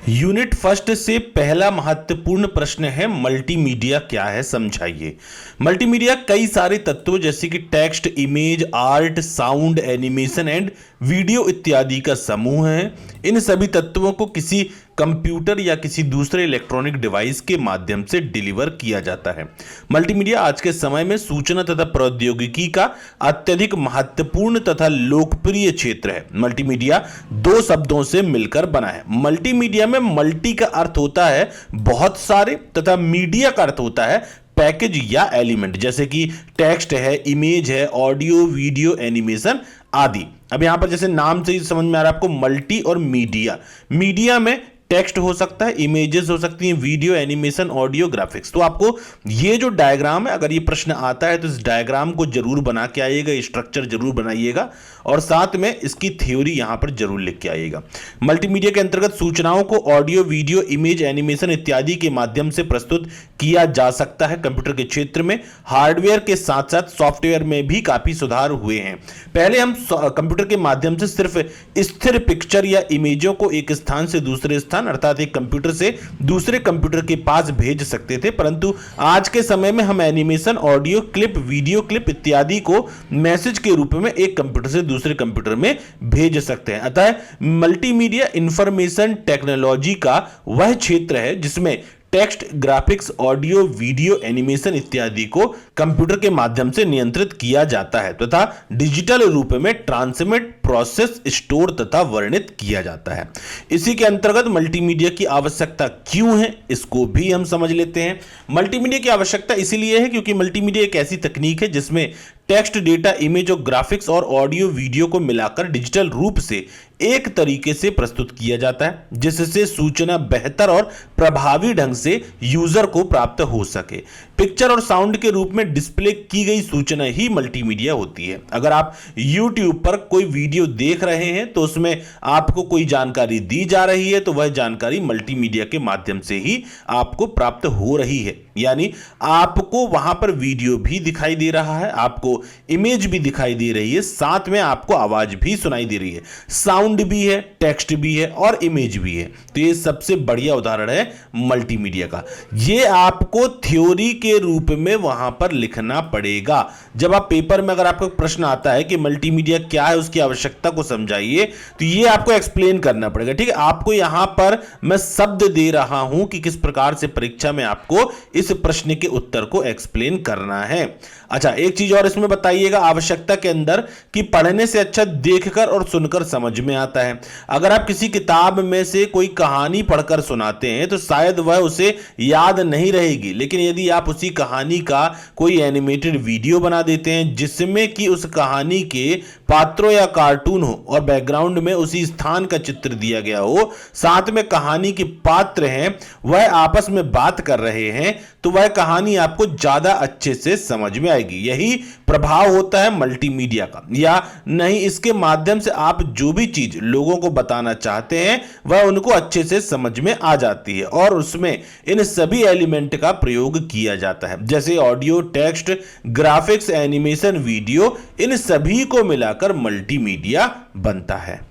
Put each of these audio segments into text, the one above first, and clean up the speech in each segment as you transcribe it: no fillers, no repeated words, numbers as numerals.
Unit first से पहला महत्वपूर्ण प्रश्न है मल्टीमीडिया क्या है, समझाइए। मल्टीमीडिया कई सारे तत्वों जैसे कि text, image, art, sound, animation and video इत्यादि का समूह है। इन सभी तत्वों को किसी कंप्यूटर या किसी दूसरे इलेक्ट्रॉनिक डिवाइस के माध्यम से डिलीवर किया जाता है। मल्टीमीडिया आज के समय में सूचना तथा प्रौद्योगिकी का अत्यधिक महत्वपूर्ण तथा लोकप्रिय क्षेत्र है। मल्टीमीडिया दो शब्दों से मिलकर बना है। मल्टीमीडिया में मल्टी का अर्थ होता है बहुत सारे तथा मीडिया का अर्थ होता है पैकेज या एलिमेंट, जैसे कि टेक्स्ट है, इमेज है, ऑडियो, वीडियो, एनिमेशन आदि। अब यहां पर जैसे नाम से ही समझ में आ रहा है आपको मल्टी और मीडिया। मीडिया में टेक्स्ट हो सकता है, इमेजेस हो सकती हैं, वीडियो, एनिमेशन, ऑडियो, ग्राफिक्स। तो आपको ये जो डायग्राम है, अगर ये प्रश्न आता है तो इस डायग्राम को जरूर बना के आइएगा, स्ट्रक्चर जरूर बनाइएगा और साथ में इसकी थ्योरी यहां पर जरूर लिख के आइएगा। मल्टीमीडिया के अंतर्गत सूचनाओं को ऑडियो, वीडियो, इमेज, एनिमेशन इत्यादि के माध्यम से प्रस्तुत किया जा सकता है। कंप्यूटर के क्षेत्र में हार्डवेयर के साथ साथ सॉफ्टवेयर में भी काफी सुधार हुए हैं। पहले हम कंप्यूटर के माध्यम से सिर्फ स्थिर पिक्चर या इमेजों को एक स्थान से दूसरे स्थान अर्थात एक कंप्यूटर से दूसरे कंप्यूटर के पास भेज सकते थे, परंतु आज के समय में हम animation, audio clip, video clip इत्यादि को मैसेज के रूप में एक कंप्यूटर से दूसरे कंप्यूटर में भेज सकते हैं। अतः मल्टीमीडिया इंफॉर्मेशन टेक्नोलॉजी का वह क्षेत्र है जिसमें text, graphics, audio, video, animation इत्यादि को कंप्यूटर के माध्यम से नियंत्रित किया जाता है तथा डिजिटल रूप में ट्रांसमिट, प्रोसेस, स्टोर तथा वर्णित किया जाता है। इसी के अंतर्गत मल्टीमीडिया की आवश्यकता क्यों है, इसको भी हम समझ लेते हैं। मल्टीमीडिया की आवश्यकता इसीलिए है क्योंकि मल्टीमीडिया एक ऐसी तकनीक है जिसमें टेक्स्ट, डेटा, इमेज और ग्राफिक्स और ऑडियो, वीडियो को मिलाकर डिजिटल रूप से एक तरीके से प्रस्तुत किया जाता है, जिससे सूचना बेहतर और प्रभावी ढंग से यूजर को प्राप्त हो सके। पिक्चर और साउंड के रूप में डिस्प्ले की गई सूचना ही मल्टीमीडिया होती है। अगर आप YouTube पर कोई वीडियो देख रहे हैं तो उसमें आपको कोई जानकारी दी जा रही है तो वह जानकारी मल्टीमीडिया के माध्यम से ही आपको प्राप्त हो रही है। यानी आपको वहां पर वीडियो भी दिखाई दे रहा है, आपको इमेज भी दिखाई दे रही है, साथ में आपको आवाज भी सुनाई दे रही है, साउंड भी है, टेक्स्ट भी है और इमेज भी है। तो ये सबसे बढ़िया उदाहरण है मल्टीमीडिया का। ये आपको थ्योरी के रूप में वहां पर लिखना पड़ेगा। जब आप पेपर में अगर आपका प्रश्न आता है कि मल्टीमीडिया क्या है, उसकी आवश्यकता को समझाइए, तो ये आपको एक्सप्लेन करना पड़ेगा। ठीक है, आपको यहां पर मैं शब्द दे रहा हूं कि किस प्रकार से परीक्षा में आपको इस प्रश्न के उत्तर को एक्सप्लेन करना है। अच्छा, एक चीज और इसमें बताइएगा आवश्यकता के अंदर कि पढ़ने से अच्छा देखकर और सुनकर समझ में आता है। अगर आप किसी किताब में से कोई कहानी पढ़कर सुनाते हैं तो शायद वह उसे याद नहीं रहेगी, लेकिन यदि आप उसी कहानी का कोई एनिमेटेड वीडियो बना देते हैं जिसमें कि उस कहानी के पात्रों या कार्टून हो और बैकग्राउंड में उसी स्थान का चित्र दिया गया हो, साथ में कहानी के पात्र हैं वह आपस में बात कर रहे हैं, तो वह कहानी आपको ज्यादा अच्छे से समझ में आएगी। यही प्रभाव होता है मल्टीमीडिया का। या नहीं, इसके माध्यम से आप जो भी चीज लोगों को बताना चाहते हैं वह उनको अच्छे से समझ में आ जाती है और उसमें इन सभी एलिमेंट का प्रयोग किया जाता है, जैसे audio, text, graphics, animation, video, इन सभी को मिलाकर मल्टीमीडिया बनता है।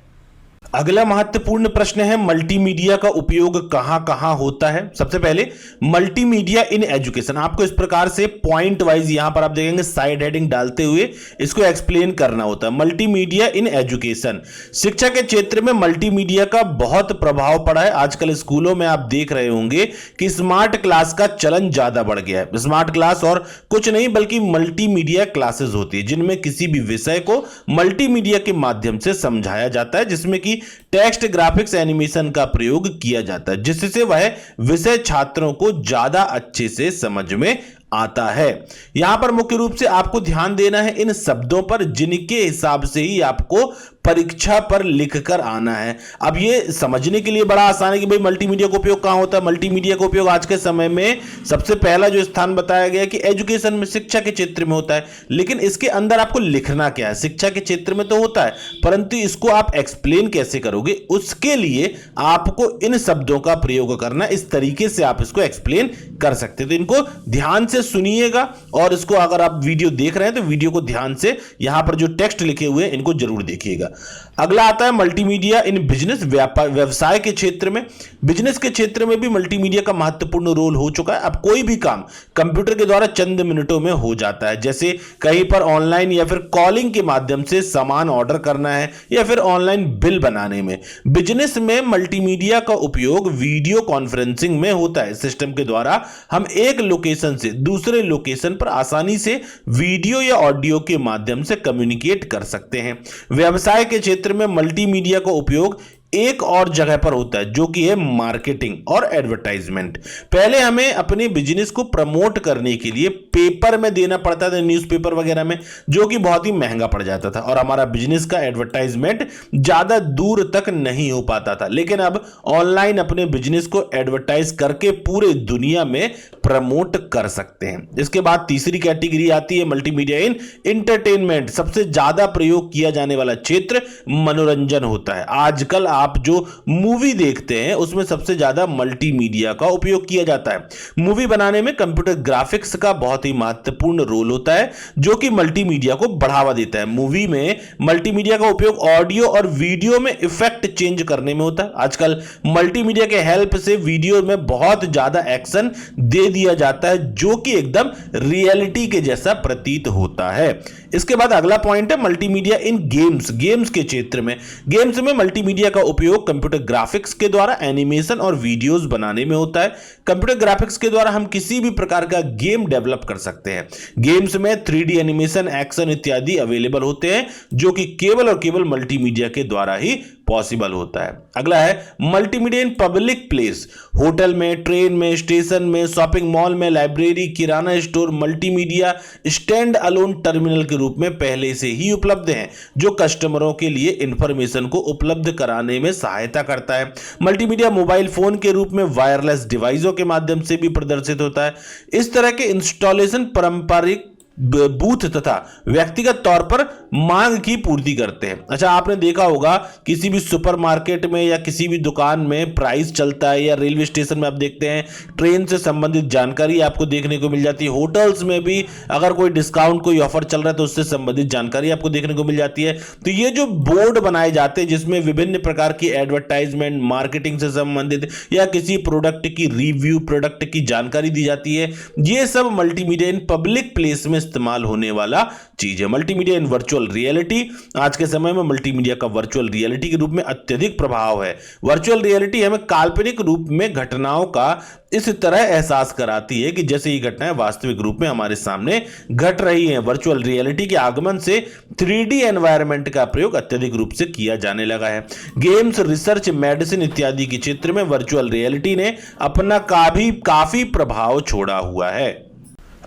अगला महत्वपूर्ण प्रश्न है मल्टीमीडिया का उपयोग कहां कहां होता है। सबसे पहले मल्टीमीडिया इन एजुकेशन, आपको इस प्रकार से पॉइंट वाइज यहां पर आप देखेंगे साइड हेडिंग डालते हुए इसको एक्सप्लेन करना होता है। मल्टीमीडिया इन एजुकेशन, शिक्षा के क्षेत्र में मल्टीमीडिया का बहुत प्रभाव पड़ा है। आजकल स्कूलों में आप देख रहे होंगे कि स्मार्ट क्लास का चलन ज्यादा बढ़ गया है। स्मार्ट क्लास और कुछ नहीं बल्कि मल्टीमीडिया क्लासेस होती है जिनमें किसी भी विषय को मल्टीमीडिया के माध्यम से समझाया जाता है, जिसमें कि टेक्स्ट, ग्राफिक्स, एनिमेशन का प्रयोग किया जाता है, जिससे वह विषय छात्रों को ज्यादा अच्छे से समझ में आता है। यहां पर मुख्य रूप से आपको ध्यान देना है इन शब्दों पर जिनके हिसाब से ही आपको परीक्षा पर लिखकर आना है। अब ये समझने के लिए बड़ा आसान है कि भाई मल्टीमीडिया का उपयोग कहां होता है। मल्टीमीडिया का उपयोग आज के समय में सबसे पहला जो स्थान बताया गया कि एजुकेशन में, शिक्षा के क्षेत्र में होता है, लेकिन इसके अंदर आपको लिखना क्या है। शिक्षा के क्षेत्र में तो होता है परंतु इसको आप एक्सप्लेन कैसे करोगे, उसके लिए आपको इन शब्दों का प्रयोग करना, इस तरीके से आप इसको एक्सप्लेन कर सकते हैं। तो इनको ध्यान से सुनिएगा और इसको अगर आप वीडियो देख रहे हैं तो वीडियो को ध्यान से, यहां पर जो टेक्स्ट लिखे हुए हैं इनको जरूर देखिएगा। अगला आता है मल्टीमीडिया इन बिजनेस, व्यवसाय के क्षेत्र में। बिजनेस के क्षेत्र में भी मल्टीमीडिया का महत्वपूर्ण रोल हो चुका है। अब कोई भी काम कंप्यूटर के द्वारा चंद मिनटों में हो जाता है, जैसे कहीं पर ऑनलाइन या फिर कॉलिंग के माध्यम से सामान ऑर्डर करना है या फिर ऑनलाइन बिल बनाने में। बिजनेस में मल्टीमीडिया का उपयोग वीडियो कॉन्फ्रेंसिंग में होता है। सिस्टम के द्वारा हम एक लोकेशन से दूसरे लोकेशन पर आसानी से वीडियो या ऑडियो के माध्यम से कम्युनिकेट कर सकते हैं। व्यवसाय के क्षेत्र में मल्टीमीडिया का उपयोग एक और जगह पर होता है, जो कि है मार्केटिंग और एडवर्टाइजमेंट। पहले हमें अपने बिजनेस को प्रमोट करने के लिए पेपर में देना पड़ता था, न्यूज़पेपर वगैरह में, जो कि बहुत ही महंगा पड़ जाता था और हमारा बिजनेस का एडवर्टाइजमेंट ज्यादा दूर तक नहीं हो पाता था। लेकिन अब ऑनलाइन अपने बिजनेस को एडवर्टाइज करके पूरे दुनिया में प्रमोट कर सकते हैं। इसके बाद तीसरी कैटेगरी आती है मल्टीमीडिया इन एंटरटेनमेंट। सबसे ज्यादा प्रयोग किया जाने वाला क्षेत्र मनोरंजन होता है। आजकल आप जो मूवी देखते हैं उसमें सबसे ज्यादा मल्टीमीडिया का उपयोग किया जाता है। मूवी बनाने में कंप्यूटर ग्राफिक्स का बहुत ही महत्वपूर्ण रोल होता है, जो कि मल्टीमीडिया को बढ़ावा देता है। मूवी में मल्टीमीडिया का उपयोग ऑडियो और वीडियो में इफेक्ट चेंज करने में होता है। आजकल मल्टीमीडिया के हेल्प से वीडियो में बहुत ज्यादा एक्शन दे दिया जाता है, जो कि एकदम रियलिटी के जैसा प्रतीत होता है। इसके बाद अगला पॉइंट है मल्टीमीडिया इन गेम्स। गेम्स के क्षेत्र में, गेम्स में मल्टीमीडिया का उपयोग कंप्यूटर ग्राफिक्स के द्वारा एनिमेशन और वीडियोस बनाने में होता है। कंप्यूटर ग्राफिक्स के द्वारा हम किसी भी प्रकार का गेम डेवलप कर सकते हैं। गेम्स में 3D एनिमेशन, एक्शन इत्यादि अवेलेबल होते हैं, जो कि केवल और केवल मल्टीमीडिया के द्वारा ही पॉसिबल होता है। अगला है multimedia in public place. Hotel में, ट्रेन में, स्टेशन में, शॉपिंग मॉल में, लाइब्रेरी, किराना store multimedia stand alone terminal के रूप में पहले से ही उपलब्ध हैं, जो कस्टमरों के लिए इंफॉर्मेशन को उपलब्ध कराने में सहायता करता है। मल्टीमीडिया मोबाइल फोन के रूप में वायरलेस डिवाइसों के माध्यम से भी प्रदर्शित होता है। इस तरह के इंस्टॉलेशन पारंपरिक बूथ तथा व्यक्तिगत तौर पर मांग की पूर्ति करते हैं। अच्छा, आपने देखा होगा किसी भी सुपरमार्केट में या किसी भी दुकान में प्राइस चलता है, या रेलवे स्टेशन में आप देखते हैं ट्रेन से संबंधित जानकारी आपको देखने को मिल जाती है। होटल्स में भी अगर कोई डिस्काउंट, कोई ऑफर चल रहा है तो उससे संबंधित जानकारी आपको देखने को मिल जाती है। तो ये जो बोर्ड बनाए जाते हैं जिसमें विभिन्न प्रकार की एडवर्टाइजमेंट, मार्केटिंग से संबंधित या किसी प्रोडक्ट की रिव्यू, प्रोडक्ट की जानकारी दी जाती है, ये सब मल्टीमीडिया इन पब्लिक प्लेस में इस्तेमाल होने वाला चीज है। मल्टीमीडिया इन वर्चुअल रियलिटी। आज के समय में मल्टीमीडिया का वर्चुअल रियलिटी के रूप में अत्यधिक प्रभाव है। वर्चुअल रियलिटी हमें काल्पनिक रूप में घटनाओं का इस तरह एहसास कराती है कि जैसे ये घटनाएं वास्तविक रूप में हमारे सामने घट रही हैं। वर्चुअल रियलिटी के आगमन से 3D एनवायरनमेंट का प्रयोग अत्यधिक रूप से किया जाने लगा है। गेम्स, रिसर्च, मेडिसिन इत्यादि के क्षेत्र में वर्चुअल रियलिटी ने अपना काफी प्रभाव छोड़ा हुआ है।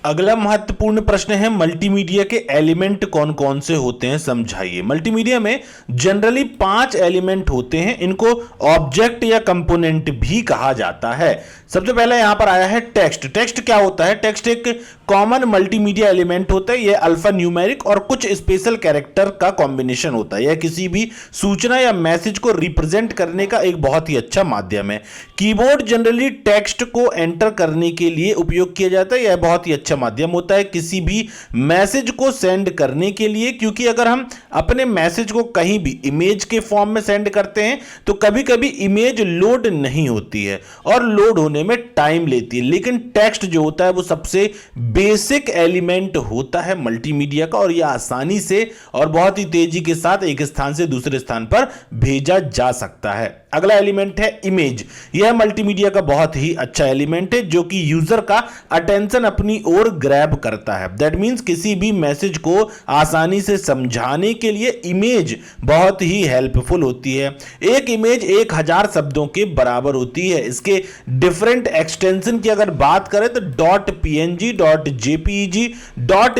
अगला महत्वपूर्ण प्रश्न है मल्टीमीडिया के एलिमेंट कौन कौन से होते हैं, समझाइए। मल्टीमीडिया में जनरली 5 एलिमेंट होते हैं। इनको ऑब्जेक्ट या कंपोनेंट भी कहा जाता है। सबसे पहले यहां पर आया है टेक्स्ट। टेक्स्ट क्या होता है? टेक्स्ट एक कॉमन मल्टीमीडिया एलिमेंट होता है। यह अल्फा न्यूमेरिक और कुछ स्पेशल कैरेक्टर का कॉम्बिनेशन होता है। यह किसी भी सूचना या मैसेज को रिप्रेजेंट करने का एक बहुत ही अच्छा माध्यम है। कीबोर्ड जनरली टेक्स्ट को एंटर करने के लिए उपयोग किया जाता है। यह बहुत ही अच्छा माध्यम होता है किसी भी मैसेज को सेंड करने के लिए, क्योंकि अगर हम अपने मैसेज को कहीं भी इमेज के फॉर्म में सेंड करते हैं तो कभी कभी इमेज लोड नहीं होती है और लोड होने में टाइम लेती है। लेकिन टेक्स्ट जो होता है वो सबसे बेसिक एलिमेंट होता है मल्टीमीडिया का, और यह आसानी से और बहुत ही तेजी के साथ एक स्थान से दूसरे स्थान पर भेजा जा सकता है। अगला एलिमेंट है इमेज। यह मल्टीमीडिया का बहुत ही अच्छा एलिमेंट है जो कि यूजर का अटेंशन अपनी ओर ग्रैब करता है। दैट मींस किसी भी मैसेज को आसानी से समझाने के लिए इमेज बहुत ही हेल्पफुल होती है। एक इमेज 1000 शब्दों के बराबर होती है। इसके डिफरेंट एक्सटेंशन की अगर बात करें तो .png,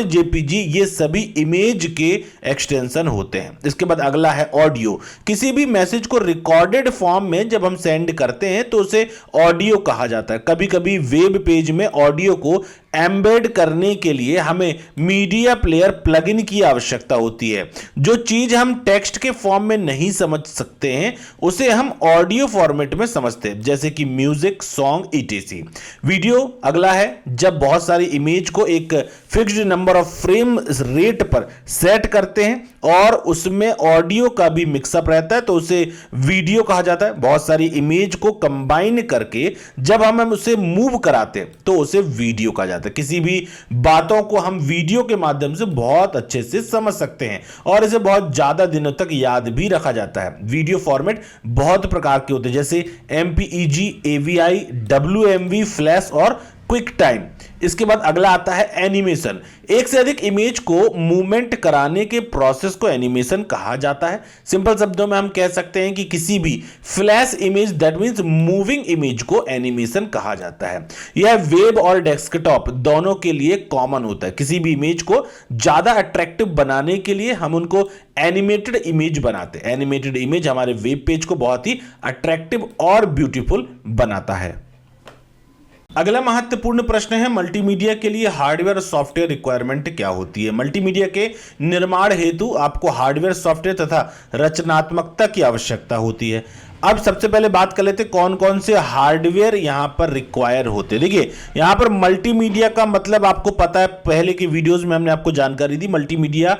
.jpg ये सभी इमेज के एक्सटेंशन होते हैं। इसके बाद अगला है ऑडियो। किसी भी मैसेज को रिकॉर्डेड फॉर्म में जब हम सेंड करते हैं तो उसे ऑडियो कहा जाता है। कभी कभी वेब पेज में ऑडियो को एम्बेड करने के लिए हमें मीडिया प्लेयर प्लगइन की आवश्यकता होती है। जो चीज हम टेक्स्ट के फॉर्म में नहीं समझ सकते हैं उसे हम ऑडियो फॉर्मेट में समझते हैं, जैसे कि म्यूजिक, सॉन्ग etc। वीडियो अगला है। जब बहुत सारी इमेज को एक fixed number of frame rate पर सेट करते हैं और उसमें ऑडियो का भी मिक्सअप रहता है, तो उसे वीडियो कहा जाता है। बहुत सारी इमेज को कंबाइन करके जब हम उसे मूव कराते हैं तो उसे वीडियो कहा जाता है। किसी भी बातों को हम वीडियो के माध्यम से बहुत अच्छे से समझ सकते हैं और इसे बहुत ज्यादा दिनों तक याद भी रखा जाता है। वीडियो फॉर्मेट बहुत प्रकार के होते हैं, जैसे एमपीईजी, एवीआई, डब्ल्यूएमवी, फ्लैश और क्विक टाइम। इसके बाद अगला आता है एनिमेशन। एक से अधिक इमेज को मूवमेंट कराने के प्रोसेस को एनिमेशन कहा जाता है। सिंपल शब्दों में हम कह सकते हैं कि किसी भी flash image, that means moving image, को एनिमेशन कहा जाता है। यह वेब और डेस्कटॉप दोनों के लिए कॉमन होता है। किसी भी इमेज को ज्यादा अट्रैक्टिव बनाने के लिए हम उनको एनिमेटेड इमेज बनाते हैं। एनिमेटेड इमेज हमारे वेब पेज को बहुत ही अट्रैक्टिव और ब्यूटीफुल बनाता है। अगला महत्वपूर्ण प्रश्न है, मल्टीमीडिया के लिए हार्डवेयर और सॉफ्टवेयर रिक्वायरमेंट क्या होती है। मल्टीमीडिया के निर्माण हेतु आपको हार्डवेयर, सॉफ्टवेयर तथा रचनात्मकता की आवश्यकता होती है। अब सबसे पहले बात कर लेते हैं कौन कौन से हार्डवेयर यहां पर रिक्वायर होते हैं। देखिए यहां पर मल्टीमीडिया का मतलब आपको पता है, पहले की वीडियोस में हमने आपको जानकारी दी। मल्टीमीडिया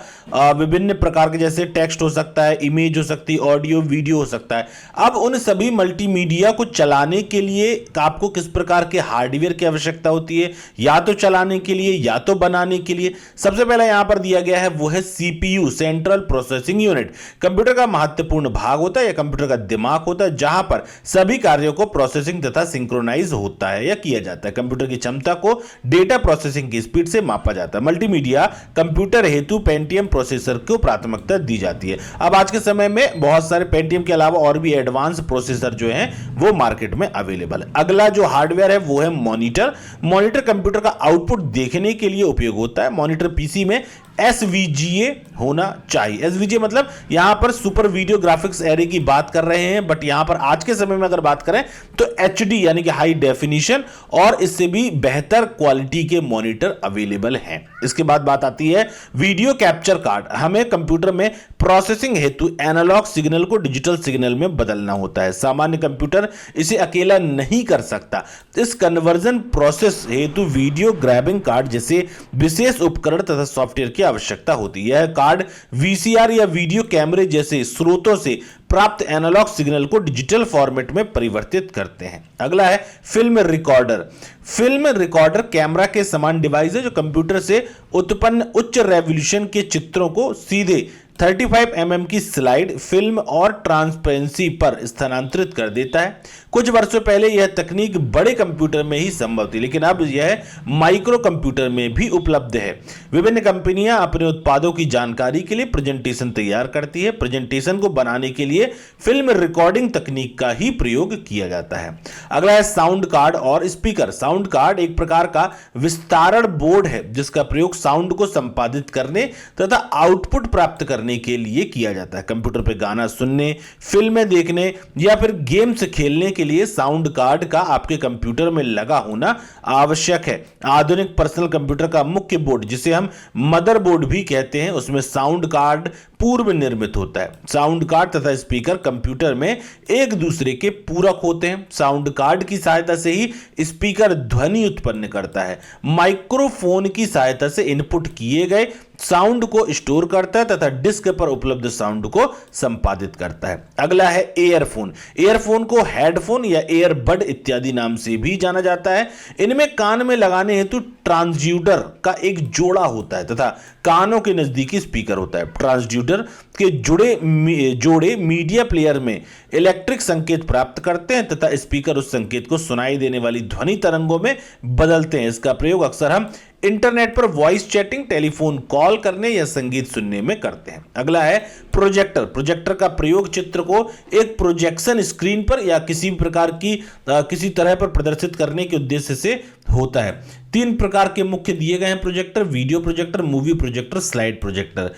विभिन्न प्रकार के, जैसे टेक्स्ट हो सकता है, इमेज हो सकती है, ऑडियो वीडियो हो सकता है। अब उन सभी मल्टीमीडिया को चलाने के लिए आपको किस प्रकार के हार्डवेयर की आवश्यकता होती है, या तो चलाने के लिए या तो बनाने के लिए। सबसे पहले यहां पर दिया गया है वो है CPU, central processing unit. Computer का महत्वपूर्ण भाग होता है या कंप्यूटर का दिमाग होता है, जहां पर सभी कार्यों को प्रोसेसिंग तथा सिंक्रोनाइज होता है या किया जाता है। कंप्यूटर की क्षमता को डेटा प्रोसेसिंग की स्पीड से मापा जाता है। मल्टीमीडिया कंप्यूटर हेतु पेंटियम प्रोसेसर को प्राथमिकता दी जाती है। अब आज के समय में बहुत सारे पेंटियम के अलावा और भी एडवांस प्रोसेसर जो हैं वो मार्केट में अवेलेबल है। अगला जो हार्डवेयर है वो है मॉनिटर। मॉनिटर कंप्यूटर का आउटपुट देखने के लिए उपयोग होता है। मॉनिटर पीसी में एसवीजीए होना चाहिए। एसवीजीए मतलब यहां पर सुपर वीडियो ग्राफिक्स एरे की बात कर रहे हैं, बट यहां पर आज के समय में अगर बात करें तो एचडी यानी कि हाई डेफिनेशन और इससे भी बेहतर क्वालिटी के मॉनिटर अवेलेबल हैं। इसके बाद बात आती है वीडियो कैप्चर कार्ड। हमें कंप्यूटर में प्रोसेसिंग हेतु एनालॉग सिग्नल को डिजिटल सिग्नल में बदलना होता है। सामान्य कंप्यूटर इसे अकेला नहीं कर सकता। इस कन्वर्जन प्रोसेस हेतु वीडियो ग्रैबिंग कार्ड जैसे विशेष उपकरण तथा सॉफ्टवेयर की आवश्यकता होती है। यह कार्ड वीसीआर या वीडियो कैमरे जैसे स्रोतों से प्राप्त एनालॉग सिग्नल को डिजिटल फॉर्मेट में परिवर्तित करते हैं। अगला है film recorder. Film recorder camera के समान डिवाइस है जो कंप्यूटर से उत्पन्न उच्च रेवोल्यूशन के चित्रों को सीधे 35 mm की स्लाइड फिल्म और ट्रांसपेरेंसी पर स्थानांतरित कर देता है। कुछ वर्षों पहले यह तकनीक बड़े कंप्यूटर में ही संभव थी, लेकिन अब यह माइक्रो कंप्यूटर में भी उपलब्ध है। विभिन्न कंपनियां अपने उत्पादों की जानकारी के लिए प्रेजेंटेशन तैयार करती है। प्रेजेंटेशन को बनाने के लिए फिल्म रिकॉर्डिंग तकनीक का ही प्रयोग किया जाता है। अगला है साउंड कार्ड और स्पीकर। साउंड कार्ड एक प्रकार का विस्तारण बोर्ड है जिसका प्रयोग साउंड को संपादित करने तथा आउटपुट प्राप्त करने के लिए किया जाता है। कंप्यूटर पर गाना सुनने, फिल्में देखने या फिर गेम्स खेलने के लिए साउंड कार्ड का आपके कंप्यूटर में लगा होना आवश्यक है। आधुनिक पर्सनल कंप्यूटर का मुख्य बोर्ड, जिसे हम मदरबोर्ड भी कहते हैं, उसमें साउंड कार्ड पूर्व निर्मित होता है। साउंड कार्ड तथा स्पीकर कंप्यूटर में एक दूसरे के पूरक होते हैं। साउंड कार्ड की सहायता से ही स्पीकर ध्वनि उत्पन्न करता है। माइक्रोफोन की सहायता से इनपुट किए गए साउंड को स्टोर करता है तथा डिस्क पर उपलब्ध साउंड को संपादित करता है। अगला है एयरफोन। एयरफोन को हेडफोन या एयरबड इत्यादि नाम से भी जाना जाता है। इनमें कान में लगाने हेतु ट्रांसड्यूसर का एक जोड़ा होता है तथा कानों के नजदीकी स्पीकर होता है। ट्रांसड्यूसर के जोड़े मीडिया प्लेयर में इलेक्ट्रिक संकेत प्राप्त करते हैं तथा स्पीकर उस संकेत को सुनाई देने वाली ध्वनि तरंगों में बदलते हैं। इसका प्रयोग अक्सर हम इंटरनेट पर वॉइस चैटिंग, टेलीफोन कॉल करने या संगीत सुनने में करते हैं। अगला है प्रोजेक्टर। प्रोजेक्टर का प्रयोग चित्र को एक प्रोजेक्शन स्क्रीन पर या किसी प्रकार की किसी तरह पर प्रदर्शित करने के उद्देश्य से होता है। 3 प्रकार के मुख्य दिए गए हैं projector: video projector, movie projector, slide projector.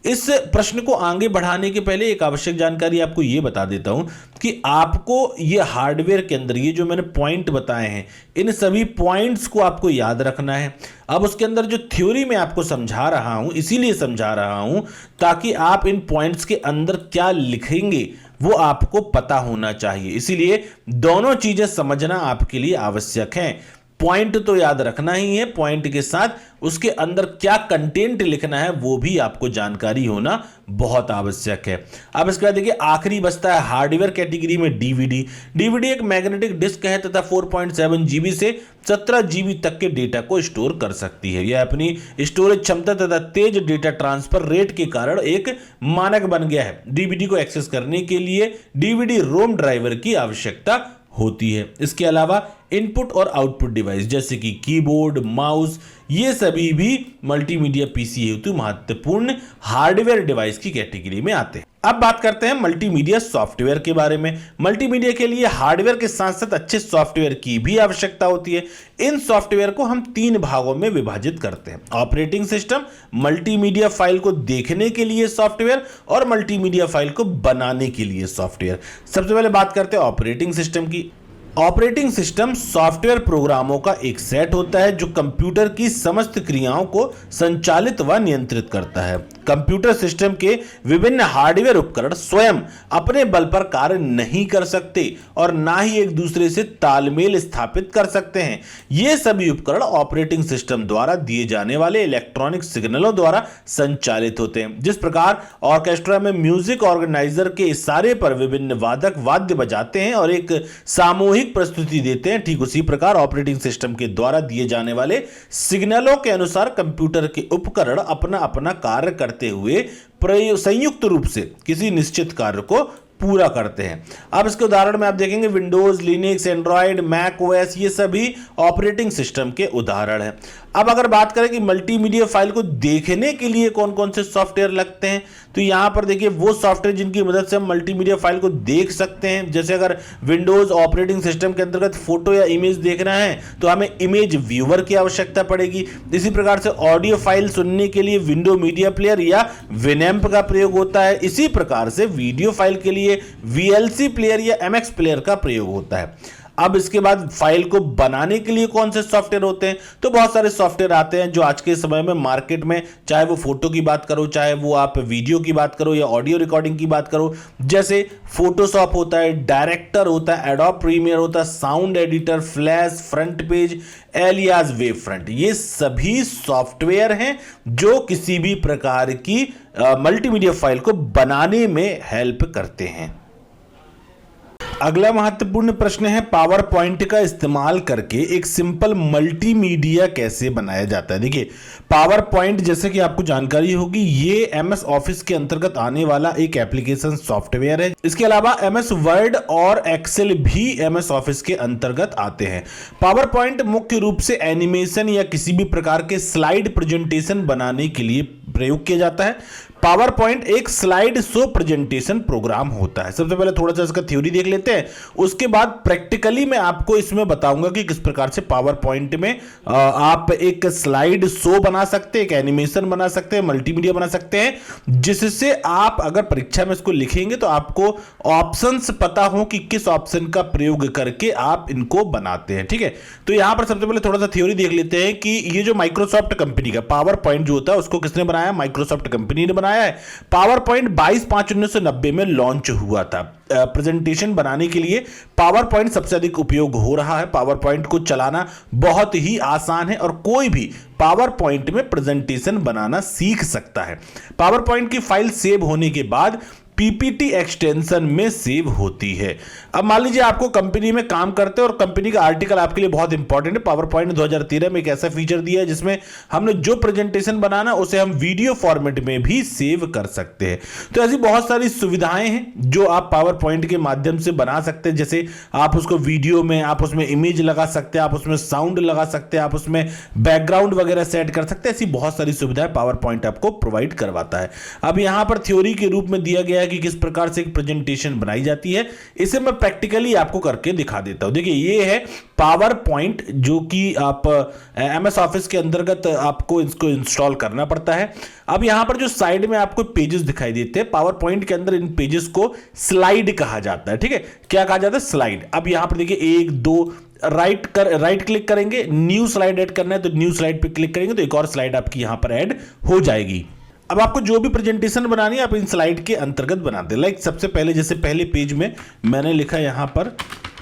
इस प्रश्न को आगे बढ़ाने के पहले एक आवश्यक जानकारी आपको यह बता देता हूं कि आपको ये हार्डवेयर के अंदर ये जो मैंने पॉइंट बताए हैं, इन सभी पॉइंट्स को आपको याद रखना है। अब उसके अंदर जो थ्योरी मैं आपको समझा रहा हूं, इसीलिए समझा रहा हूं ताकि आप इन पॉइंट्स के अंदर क्या लिखेंगे वो आपको पता होना चाहिए। इसीलिए दोनों चीजें समझना आपके लिए आवश्यक है। पॉइंट तो याद रखना ही है, पॉइंट के साथ उसके अंदर क्या कंटेंट लिखना है वो भी आपको जानकारी होना बहुत आवश्यक है। अब इसके बाद देखिए आखिरी बचता है हार्डवेयर कैटेगरी में डीवीडी। डीवीडी एक मैग्नेटिक डिस्क है तथा 4.7 जीबी से 17 जीबी तक के डेटा को स्टोर कर सकती है। यह अपनी स्टोरेज क्षमता तथा तेज डेटा ट्रांसफर रेट के कारण एक मानक बन गया है। डीवीडी को एक्सेस करने के लिए डीवीडी रोम ड्राइवर की आवश्यकता होती है। इसके अलावा इनपुट और आउटपुट डिवाइस जैसे कि कीबोर्ड, माउस, ये सभी भी मल्टीमीडिया पीसी हेतु महत्वपूर्ण हार्डवेयर डिवाइस की कैटेगरी में आते हैं। अब बात करते हैं मल्टीमीडिया सॉफ्टवेयर के बारे में। मल्टीमीडिया के लिए हार्डवेयर के साथ साथ अच्छे सॉफ्टवेयर की भी आवश्यकता होती है। इन सॉफ्टवेयर को हम 3 भागों में विभाजित करते हैं: ऑपरेटिंग सिस्टम, मल्टीमीडिया फाइल को देखने के लिए सॉफ्टवेयर और मल्टीमीडिया फाइल को बनाने के लिए सॉफ्टवेयर। सबसे पहले बात करते हैं ऑपरेटिंग सिस्टम की। ऑपरेटिंग सिस्टम सॉफ्टवेयर प्रोग्रामों का एक सेट होता है जो कंप्यूटर की समस्त क्रियाओं को संचालित व नियंत्रित करता है। कंप्यूटर सिस्टम के विभिन्न हार्डवेयर उपकरण स्वयं अपने बल पर कार्य नहीं कर सकते और ना ही एक दूसरे से तालमेल स्थापित कर सकते हैं। ये सभी उपकरण ऑपरेटिंग सिस्टम द्वारा दिए जाने वाले इलेक्ट्रॉनिक सिग्नलों द्वारा संचालित होते हैं। जिस प्रकार ऑर्केस्ट्रा में म्यूजिक ऑर्गेनाइजर के इशारे पर विभिन्न वादक वाद्य बजाते हैं और एक सामूहिक प्रस्तुति देते हैं, ठीक उसी प्रकार ऑपरेटिंग सिस्टम के द्वारा दिए जाने वाले सिग्नलों के अनुसार कंप्यूटर के उपकरण अपना अपना कार्य करते हुए संयुक्त रूप से किसी निश्चित कार्य को पूरा करते हैं। अब इसके उदाहरण में आप देखेंगे Windows, Linux, Android, Mac OS, ये सभी ऑपरेटिंग सिस्टम के उदाहरण हैं। अब अगर बात करें कि मल्टीमीडिया फाइल को देखने के लिए कौन कौन से सॉफ्टवेयर लगते हैं, तो यहां पर देखिए वो सॉफ्टवेयर जिनकी मदद से हम मल्टीमीडिया फाइल को देख सकते हैं। जैसे अगर विंडोज ऑपरेटिंग सिस्टम के अंतर्गत फोटो या इमेज देखना है तो हमें इमेज व्यूअर की आवश्यकता पड़ेगी। इसी प्रकार से ऑडियो फाइल सुनने के लिए विंडो मीडिया प्लेयर या विनैम्प का प्रयोग होता है। इसी प्रकार से वीडियो फाइल के लिए वीएलसी प्लेयर या एमएक्स प्लेयर का प्रयोग होता है। अब इसके बाद फाइल को बनाने के लिए कौन से सॉफ्टवेयर होते हैं, तो बहुत सारे सॉफ्टवेयर आते हैं जो आज के समय में मार्केट में, चाहे वो फोटो की बात करो, चाहे वो आप वीडियो की बात करो या ऑडियो रिकॉर्डिंग की बात करो, जैसे फोटोशॉप होता है, डायरेक्टर होता है, एडोब प्रीमियर होता है, sound editor, flash, front page, Alias, Wavefront. ये सभी सॉफ्टवेयर हैं जो किसी भी प्रकार की मल्टीमीडिया फाइल को बनाने में हेल्प करते हैं। अगला महत्वपूर्ण प्रश्न है पावर पॉइंट का इस्तेमाल करके एक सिंपल मल्टीमीडिया कैसे बनाया जाता है। देखिए पावर पॉइंट जैसे कि आपको जानकारी होगी ये एमएस ऑफिस के अंतर्गत आने वाला एक एप्लीकेशन सॉफ्टवेयर है। इसके अलावा एमएस वर्ड और एक्सेल भी एमएस ऑफिस के अंतर्गत आते हैं। पावर पॉइंट मुख्य रूप से एनिमेशन या किसी भी प्रकार के स्लाइड प्रेजेंटेशन बनाने के लिए प्रयोग किया जाता है। पावर पॉइंट एक स्लाइड शो प्रेजेंटेशन प्रोग्राम होता है। सबसे पहले थोड़ा सा इसका थ्योरी देख लेते हैं, उसके बाद प्रैक्टिकली मैं आपको इसमें बताऊंगा कि किस प्रकार से पावर पॉइंट में आप एक स्लाइड शो बना सकते हैं, एक एनिमेशन बना सकते हैं, मल्टीमीडिया बना सकते हैं, जिससे आप अगर परीक्षा में इसको लिखेंगे तो आपको ऑप्शंस पता हो कि किस ऑप्शन का प्रयोग करके आप इनको बनाते हैं। ठीक है, तो यहां पर सबसे पहले थोड़ा सा थ्योरी देख लेते हैं कि ये जो माइक्रोसॉफ्ट कंपनी का पावर पॉइंट जो होता है उसको किसने बनाया, माइक्रोसॉफ्ट कंपनी ने बनाया है। पावर पॉइंट 22/5/1990 में लॉन्च हुआ था। प्रेजेंटेशन बनाने के लिए पावर पॉइंट सबसे अधिक उपयोग हो रहा है। पावर पॉइंट को चलाना बहुत ही आसान है और कोई भी पावर पॉइंट में प्रेजेंटेशन बनाना सीख सकता है। पावर पॉइंट की फाइल सेव होने के बाद पीपीटी एक्सटेंशन में सेव होती है। अब मान लीजिए आपको कंपनी में काम करते हैं और कंपनी का आर्टिकल आपके लिए बहुत इंपॉर्टेंट है। पावर पॉइंट 2013 में एक ऐसा फीचर दिया है जिसमें हमने जो प्रेजेंटेशन बनाना उसे हम वीडियो फॉर्मेट में भी सेव कर सकते हैं। तो ऐसी बहुत सारी सुविधाएं हैं जो आप पावर पॉइंट के माध्यम से बना सकते हैं। जैसे आप उसको वीडियो में, आप उसमें इमेज लगा सकते हैं, आप उसमें साउंड लगा सकते हैं, आप उसमें बैकग्राउंड वगैरह सेट कर सकते हैं। ऐसी बहुत सारी सुविधाएं पावर पॉइंट आपको प्रोवाइड करवाता है। अब यहां पर थ्योरी के रूप में दिया गया है कि किस प्रकार से एक प्रेजेंटेशन बनाई जाती है। इसे मैं प्रैक्टिकली आपको करके दिखा देता हूं। देखिए ये है पावर पॉइंट जो कि आप एमएस ऑफिस के अंतर्गत आपको इसको इंस्टॉल करना पड़ता है। अब यहां पर जो साइड में आपको पेजेस दिखाई देते हैं, पावर पॉइंट के अंदर इन पेजेस को स्लाइड कहा जाता है। ठीक है, क्या कहा जाता है, स्लाइड। अब यहां पर देखिए 1 2 राइट क्लिक करेंगे, न्यू स्लाइड ऐड करना है तो न्यू स्लाइड पे क्लिक करेंगे तो एक और स्लाइड आपकी यहां पर ऐड हो जाएगी। अब आपको जो भी प्रेजेंटेशन बनानी है आप इन स्लाइड के अंतर्गत बनाते हैं। लाइक सबसे पहले जैसे पहले पेज में मैंने लिखा यहां पर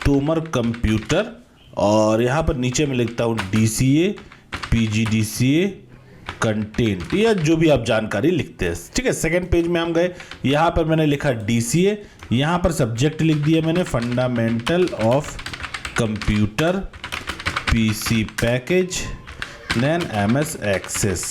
तोमर कंप्यूटर और यहाँ पर नीचे मैं लिखता हूँ DCA PGDCA कंटेंट, या जो भी आप जानकारी लिखते हैं, ठीक है। सेकंड पेज में हम गए, यहाँ पर मैंने लिखा DCA, यहाँ पर सब्जेक्ट लिख दिया मैंने fundamental of computer PC package then MS access,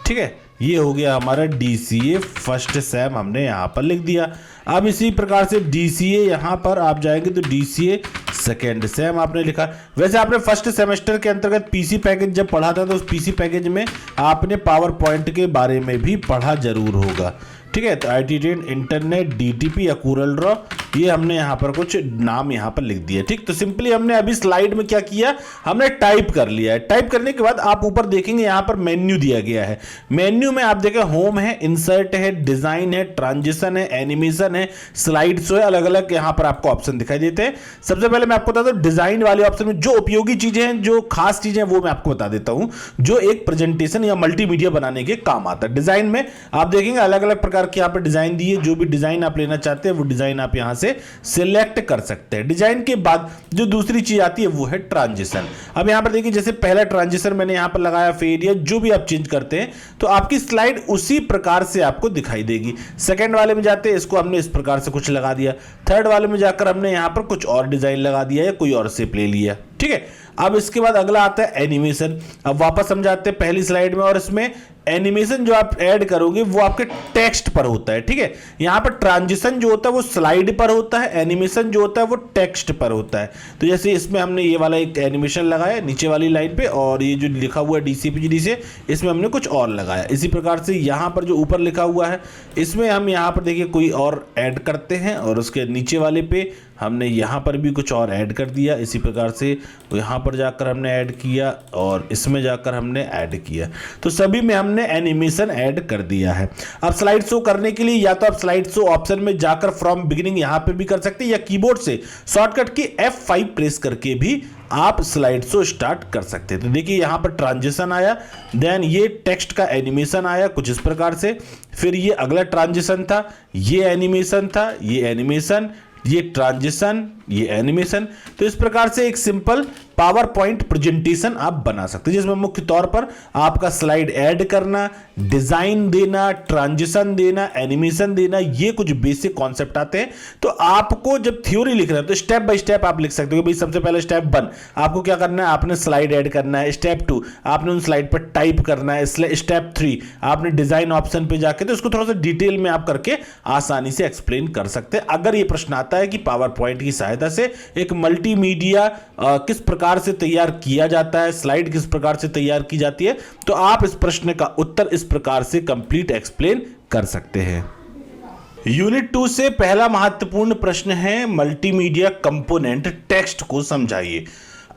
ठीक है। ये हो गया हमारा DCA फर्स्ट सेम हमने यहाँ पर लिख दिया। अब इसी प्रकार से DCA यहाँ पर आप जाएंगे तो DCA सेकेंड सेम आपने लिखा। वैसे आपने फर्स्ट सेमेस्टर के अंतर्गत PC पैकेज जब पढ़ा था तो उस PC पैकेज में आपने पावर पॉइंट के बारे में भी पढ़ा जरूर होगा, ठीक है। तो IT10 इंटरनेट DTP या कोरल ड्रॉ, ये हमने यहाँ पर कुछ नाम यहाँ पर लिख दिया, ठीक। तो सिंपली हमने अभी स्लाइड में क्या किया, हमने टाइप कर लिया है। टाइप करने के बाद आप ऊपर देखेंगे यहाँ पर मेन्यू दिया गया है। मेन्यू में आप देखें होम है, इंसर्ट है, डिजाइन है, ट्रांजिशन है, एनिमेशन है, स्लाइड शो है, अलग अलग यहाँ पर आपको ऑप्शन दिखाई देते हैं। सबसे पहले मैं आपको बता दूं डिजाइन वाले ऑप्शन में जो उपयोगी चीजें हैं, जो खास चीजें हैं, वो मैं आपको बता देता हूं, जो एक प्रेजेंटेशन या मल्टीमीडिया बनाने के काम आता है। डिजाइन में आप देखेंगे अलग अलग प्रकार के यहाँ पर डिजाइन दिए, जो भी डिजाइन आप लेना चाहते हैं वो डिजाइन आप यहां से सिलेक्ट कर सकते हैं। डिजाइन के बाद जो दूसरी चीज आती है वो है ट्रांजिशन। अब यहां पर देखिए जैसे पहला ट्रांजिशन मैंने यहां पर लगाया फेड, या जो भी आप चेंज करते हैं तो आपकी स्लाइड उसी प्रकार से आपको दिखाई देगी। सेकंड वाले में जाते हैं, इसको हमने इस प्रकार से कुछ लगा दिया। थर्ड वाले में जाकर हमने यहां पर कुछ और डिजाइन लगा दिया या कोई और शेप ले लिया, ठीक है। अब इसके बाद अगला आता है एनिमेशन। अब वापस हम जाते हैं पहली स्लाइड में, और इसमें एनिमेशन जो आप ऐड करोगे वो आपके टेक्स्ट पर होता है, ठीक है। यहां पर ट्रांजिशन जो होता है वो स्लाइड पर होता है, एनिमेशन जो होता है वो टेक्स्ट पर होता है। तो जैसे इसमें हमने ये वाला एक एनिमेशन लगाया नीचे वाली लाइन पे, और ये जो लिखा हुआ है DCPGD से, इसमें हमने कुछ और लगाया। इसी प्रकार से यहां पर जो ऊपर लिखा हुआ है इसमें हम यहां पर देखिए कोई और ऐड करते हैं, और उसके नीचे वाले पे हमने यहाँ पर भी कुछ और ऐड कर दिया। इसी प्रकार से यहाँ पर जाकर हमने ऐड किया, और इसमें जाकर हमने ऐड किया। तो सभी में हमने एनिमेशन ऐड कर दिया है। अब स्लाइड शो करने के लिए या तो आप स्लाइड शो ऑप्शन में जाकर फ्रॉम बिगिनिंग यहाँ पे भी कर सकते हैं, या कीबोर्ड से शॉर्टकट की F5 प्रेस करके भी आप स्लाइड शो स्टार्ट कर सकते हैं। तो देखिए यहाँ पर ट्रांजिशन आया, देन ये टेक्स्ट का एनिमेशन आया कुछ इस प्रकार से, फिर ये अगला ट्रांजिशन था, ये एनिमेशन था, ये एनिमेशन, ये ट्रांजिशन, ये एनिमेशन। तो इस प्रकार से एक सिंपल पावर पॉइंट प्रेजेंटेशन आप बना सकते हैं, जिसमें मुख्य तौर पर आपका स्लाइड ऐड करना, डिजाइन देना, ट्रांजिशन देना, एनिमेशन देना, ये कुछ बेसिक कॉन्सेप्ट आते हैं। तो आपको जब थ्योरी लिखना है तो स्टेप बाय स्टेप आप लिख सकते हो। भाई सबसे पहले स्टेप 1 आपको क्या करना है, आपने स्लाइड ऐड करना है। स्टेप 2 आपने उन स्लाइड पर टाइप करना है। स्टेप 3 आपने डिजाइन ऑप्शन पे जाके तो इसको थोड़ा सा डिटेल में आप करके आसानी से एक्सप्लेन कर सकते हैं। अगर ये प्रश्न आता है कि पावर पॉइंट की सहायता से एक मल्टीमीडिया किस प्रकार से तैयार किया जाता है, स्लाइड किस प्रकार से तैयार की जाती है, तो आप इस प्रश्न का उत्तर इस प्रकार से कंप्लीट एक्सप्लेन कर सकते हैं। यूनिट 2 से पहला महत्वपूर्ण प्रश्न है मल्टीमीडिया कंपोनेंट टेक्स्ट को समझाइए।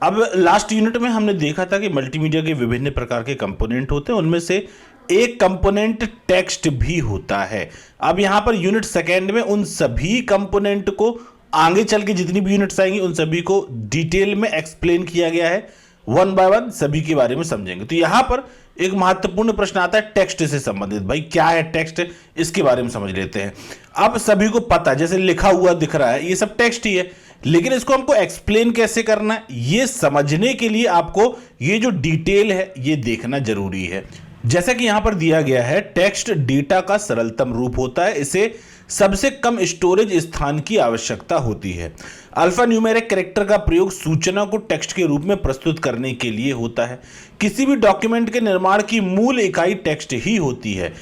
अब लास्ट यूनिट में हमने देखा था कि मल्टीमीडिया के विभिन्न प्रकार के कंपोनेंट होते हैं, उनमें से एक कंपोनेंट टेक्स्ट भी होता है। अब यहां पर यूनिट सेकेंड में उन सभी कंपोनेंट को, आगे चल के जितनी भी यूनिट्स आएंगी उन सभी को डिटेल में एक्सप्लेन किया गया है। वन बाय वन सभी के बारे में समझेंगे। तो यहां पर एक महत्वपूर्ण प्रश्न आता है टेक्स्ट से संबंधित। भाई क्या है टेक्स्ट, इसके बारे में समझ लेते हैं। अब सभी को पता है, जैसे लिखा हुआ दिख रहा है ये सब टेक्स्ट ही है, लेकिन इसको हमको एक्सप्लेन कैसे करना है, ये समझने के लिए आपको ये जो डिटेल है ये देखना जरूरी है। जैसा कि यहां पर दिया गया है, टेक्स्ट डेटा का सरलतम रूप होता है, इसे सबसे कम स्टोरेज स्थान की आवश्यकता होती है। अल्फा न्यूमेरिक कैरेक्टर का प्रयोग सूचना को टेक्स्ट के रूप में प्रस्तुत करने के लिए होता है। किसी भी डॉक्यूमेंट के निर्माण की मूल इकाई टेक्स्ट ही होती है।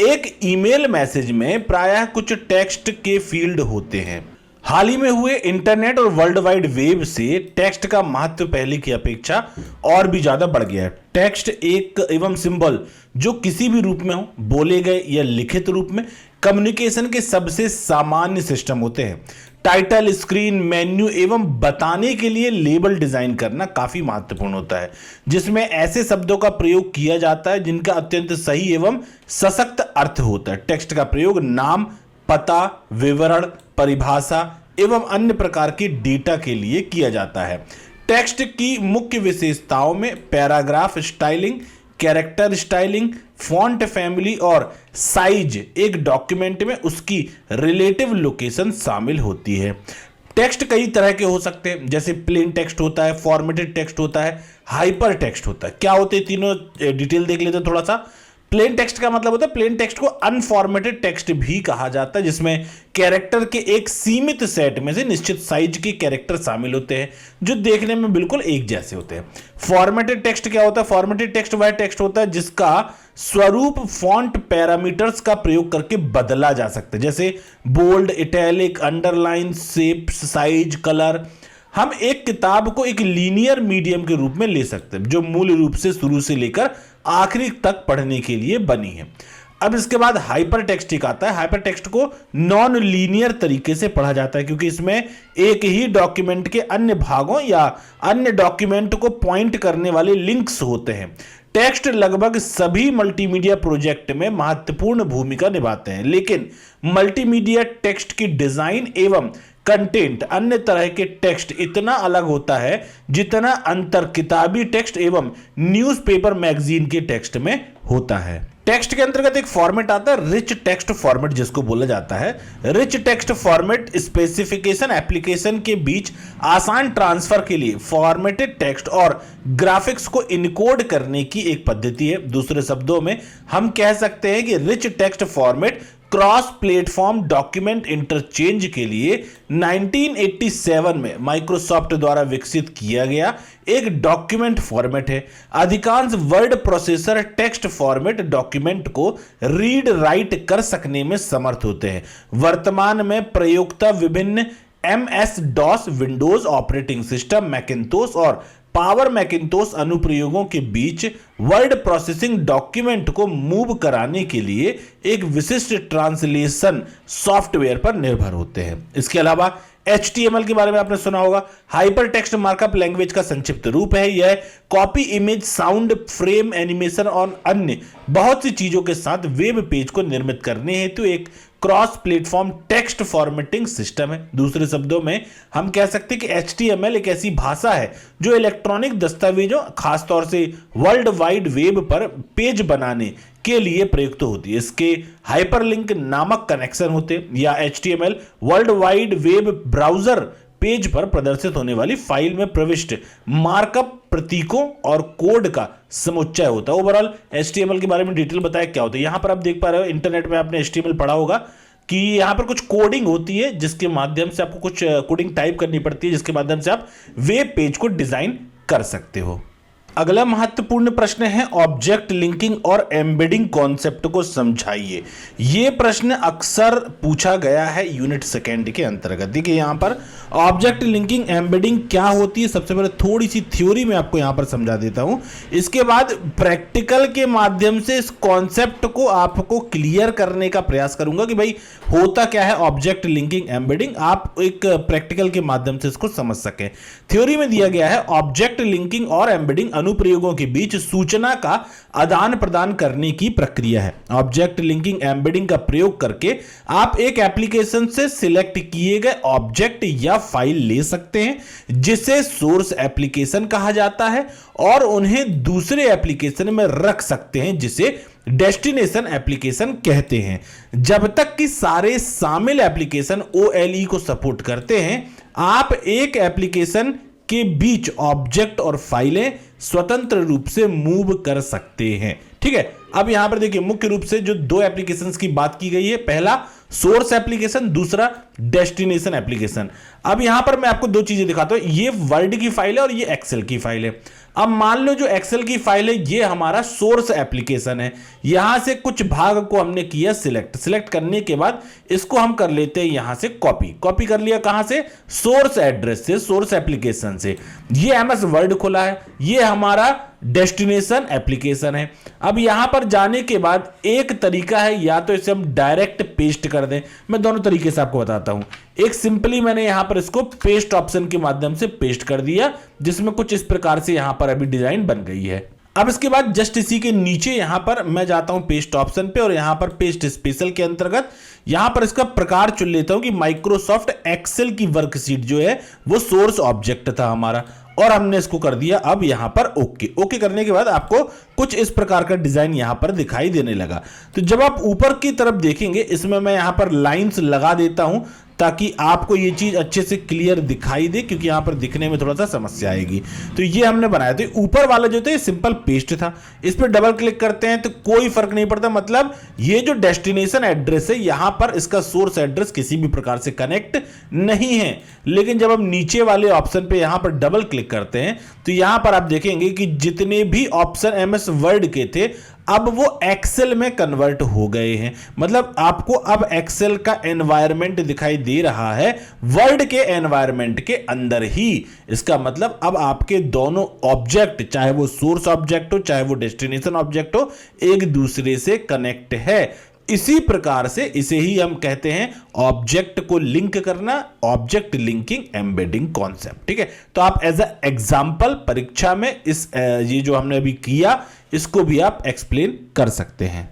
एक ईमेल मैसेज में प्रायः कुछ टेक्स्ट के फील्ड होते हैं। हाल ही में हुए इंटरनेट और वर्ल्ड वाइड वेब से टेक्स्ट का महत्व पहले की अपेक्षा और भी ज्यादा बढ़ गया है। टेक्स्ट एक एवं सिंबल जो किसी भी रूप में हो, बोले गए या लिखित रूप में, कम्युनिकेशन के सबसे सामान्य सिस्टम होते हैं। टाइटल, स्क्रीन, मेन्यू एवं बताने के लिए लेबल डिजाइन करना काफी महत्वपूर्ण होता है, जिसमें ऐसे शब्दों का प्रयोग किया जाता है जिनका अत्यंत सही एवं सशक्त अर्थ होता है। टेक्स्ट का प्रयोग नाम, पता, विवरण, परिभाषा एवं अन्य प्रकार के डेटा के लिए किया जाता है। टेक्स्ट की मुख्य विशेषताओं में paragraph styling, character styling, font family और साइज, एक डॉक्यूमेंट में उसकी रिलेटिव लोकेशन शामिल होती है। टेक्स्ट कई तरह के हो सकते हैं, जैसे प्लेन टेक्स्ट होता है, फॉर्मेटेड टेक्स्ट होता है, हाइपर टेक्स्ट होता है। क्या होते हैं तीनों, डिटेल देख लेते हैं थोड़ा सा। प्लेन टेक्स्ट का मतलब होता है, प्लेन टेक्स्ट को अनफॉर्मेटेड टेक्स्ट भी कहा जाता है, जिसमें कैरेक्टर के एक सीमित सेट में से निश्चित साइज के कैरेक्टर शामिल होते हैं जो देखने में बिल्कुल एक जैसे होते हैं। फॉर्मेटेड टेक्स्ट क्या होता है? फॉर्मेटेड टेक्स्ट वह टेक्स्ट होता है जिसका स्वरूप फॉन्ट पैरामीटर्स का प्रयोग करके बदला जा सकता है, जैसे bold, italic, underline, shapes, size, colour. हम एक किताब को एक लीनियर मीडियम के रूप में ले सकते हैं जो मूल रूप से शुरू से लेकर आखिरी तक पढ़ने के लिए बनी है। अब इसके बाद हाइपर टेक्स्ट एक आता है। हाइपर टेक्स्ट को नॉन लीनियर तरीके से पढ़ा जाता है क्योंकि इसमें एक ही डॉक्यूमेंट के अन्य भागों या अन्य डॉक्यूमेंट को पॉइंट करने वाले लिंक्स होते हैं। टेक्स्ट लगभग सभी मल्टीमीडिया प्रोजेक्ट में महत्वपूर्ण भूमिका निभाते हैं, लेकिन मल्टीमीडिया टेक्स्ट की डिजाइन एवं कंटेंट अन्य तरह के टेक्स्ट इतना अलग होता है जितना अंतर किताबी टेक्स्ट एवं न्यूज़पेपर मैगजीन के टेक्स्ट में होता है। टेक्स्ट के अंतर्गत एक फॉर्मेट आता है रिच टेक्स्ट फॉर्मेट, जिसको बोला जाता है। Rich text format specification application के बीच आसान ट्रांसफर के लिए फॉर्मेटेड टेक्स्ट और ग्राफिक्स को इनकोड करने की एक पद्धति है। दूसरे शब्दों में हम कह सकते हैं कि rich text format cross platform document interchange के लिए 1987 में माइक्रोसॉफ्ट द्वारा विकसित किया गया एक डॉक्यूमेंट फॉर्मेट है। अधिकांश word processor text format document को रीड राइट कर सकने में समर्थ होते हैं। वर्तमान में प्रयोक्ता विभिन्न MS-DOS, Windows operating system, Macintosh और पावर मैकिन्टोश अनुप्रयोगों के बीच वर्ड प्रोसेसिंग डॉक्यूमेंट को मूव कराने के लिए एक विशिष्ट ट्रांसलेशन सॉफ्टवेयर पर निर्भर होते हैं। इसके अलावा HTML के बारे में आपने सुना होगा। हाइपर टेक्स्ट मार्कअप लैंग्वेज का संक्षिप्त रूप है। यह copy, image, sound, frame, animation और अन्य बहुत सी चीजों के साथ वेब पेज को निर्मित करने हेतु एक cross platform text formatting system है। दूसरे शब्दों में हम कह सकते हैं कि HTML एक ऐसी भाषा है जो इलेक्ट्रॉनिक दस्तावेजों, खासतौर से वर्ल्ड वाइड वेब पर पेज बनाने के लिए प्रयुक्त होती है। इसके हाइपरलिंक नामक कनेक्शन होते या HTML world wide web browser page पर प्रदर्शित होने वाली फाइल में प्रविष्ट मार्कअप प्रतीकों और कोड का समुच्चय होता है। ओवरऑल HTML के बारे में डिटेल बताया क्या होता है। यहां पर आप देख पा रहे हो, इंटरनेट में आपने HTML पढ़ा होगा कि यहां पर कुछ कोडिंग होती है जिसके माध्यम से आपको कुछ कोडिंग टाइप करनी पड़ती है, जिसके माध्यम से आप वेब पेज को डिजाइन कर सकते हो। अगला महत्वपूर्ण प्रश्न है ऑब्जेक्ट लिंकिंग और एम्बेडिंग कॉन्सेप्ट को समझाइए। यह प्रश्न अक्सर पूछा गया है यूनिट सेकेंड के अंतर्गत। देखिए यहां पर ऑब्जेक्ट लिंकिंग एम्बेडिंग क्या होती है, सबसे पहले थोड़ी सी थ्योरी में आपको यहां पर समझा देता हूं। इसके बाद प्रैक्टिकल के माध्यम से इस कॉन्सेप्ट को आपको क्लियर करने का प्रयास करूंगा कि भाई होता क्या है ऑब्जेक्ट लिंकिंग एम्बेडिंग, आप एक प्रैक्टिकल के माध्यम से इसको समझ सकें। थ्योरी में दिया गया है ऑब्जेक्ट लिंकिंग और एम्बेडिंग अनुप्रयोगों के बीच सूचना का आदान प्रदान करने की प्रक्रिया है। ऑब्जेक्ट लिंकिंग एम्बेडिंग का प्रयोग करके आप एक एप्लीकेशन से सिलेक्ट किए गए ऑब्जेक्ट या फाइल ले सकते हैं जिसे सोर्स एप्लीकेशन कहा जाता है और उन्हें दूसरे एप्लीकेशन में रख सकते हैं जिसे डेस्टिनेशन एप्लीकेशन कहते हैं। जब तक कि सारे शामिल एप्लीकेशन OLE को सपोर्ट करते हैं, आप एक एप्लीकेशन के बीच ऑब्जेक्ट और फाइलें स्वतंत्र रूप से मूव कर सकते हैं। ठीक है, अब यहां पर देखिए मुख्य रूप से जो दो एप्लीकेशंस की बात की गई है, पहला सोर्स एप्लीकेशन, दूसरा डेस्टिनेशन एप्लीकेशन। अब यहां पर मैं आपको दो चीजें दिखाता हूं, ये वर्ड की फाइल है और ये एक्सेल की फाइल है। अब मान लो जो एक्सेल की फाइल है ये हमारा सोर्स एप्लीकेशन है। यहां से कुछ भाग को हमने किया सिलेक्ट करने के बाद इसको हम कर लेते हैं यहां से कॉपी कर लिया, कहां से? सोर्स एड्रेस से, सोर्स एप्लीकेशन से। ये MS वर्ड खोला है, ये हमारा डेस्टिनेशन एप्लीकेशन है। अब यहां पर जाने के बाद एक तरीका है, या तो इसे हम डायरेक्ट पेस्ट कर दें। मैं दोनों तरीके से आपको बताता हूं। एक सिंपली मैंने यहां पर इसको पेस्ट ऑप्शन के माध्यम से पेस्ट कर दिया, जिसमें कुछ इस प्रकार से यहां पर अभी डिजाइन बन गई है। अब इसके बाद जस्ट इसी के नीचे यहां पर मैं जाता हूं पेस्ट ऑप्शन पे और यहां पर पेस्ट स्पेशल के अंतर्गत यहां पर इसका प्रकार चुन लेता हूं कि माइक्रोसॉफ्ट एक्सेल की वर्कशीट जो है वो सोर्स ऑब्जेक्ट था हमारा, और हमने इसको कर दिया अब यहां पर ओके करने के बाद आपको कुछ इस प्रकार का डिजाइन यहां पर दिखाई देने लगा। तो जब आप ऊपर की तरफ देखेंगे, इसमें मैं यहां पर लाइंस लगा देता हूं ताकि आपको ये चीज अच्छे से क्लियर दिखाई दे, क्योंकि यहां पर दिखने में थोड़ा सा समस्या आएगी। तो ये हमने बनाया था। ऊपर वाला जो था ये सिंपल पेस्ट था, इस पर डबल क्लिक करते हैं तो कोई फर्क नहीं पड़ता, मतलब ये जो डेस्टिनेशन एड्रेस है यहां पर इसका सोर्स एड्रेस किसी भी प्रकार से कनेक्ट नहीं है। लेकिन जब हम नीचे वाले ऑप्शन पे यहां पर डबल क्लिक करते हैं तो यहां पर आप देखेंगे कि जितने भी ऑप्शन एमएस वर्ड के थे अब वो एक्सेल में कन्वर्ट हो गए हैं। मतलब आपको अब एक्सेल का एनवायरनमेंट दिखाई दे रहा है वर्ड के एनवायरनमेंट के अंदर ही। इसका मतलब अब आपके दोनों ऑब्जेक्ट, चाहे वो सोर्स ऑब्जेक्ट हो चाहे वो डेस्टिनेशन ऑब्जेक्ट हो, एक दूसरे से कनेक्ट है। इसी प्रकार से इसे ही हम कहते हैं ऑब्जेक्ट को लिंक करना, ऑब्जेक्ट लिंकिंग एम्बेडिंग कॉन्सेप्ट। ठीक है, तो आप एज अ एग्जांपल परीक्षा में इस ये जो हमने अभी किया इसको भी आप एक्सप्लेन कर सकते हैं।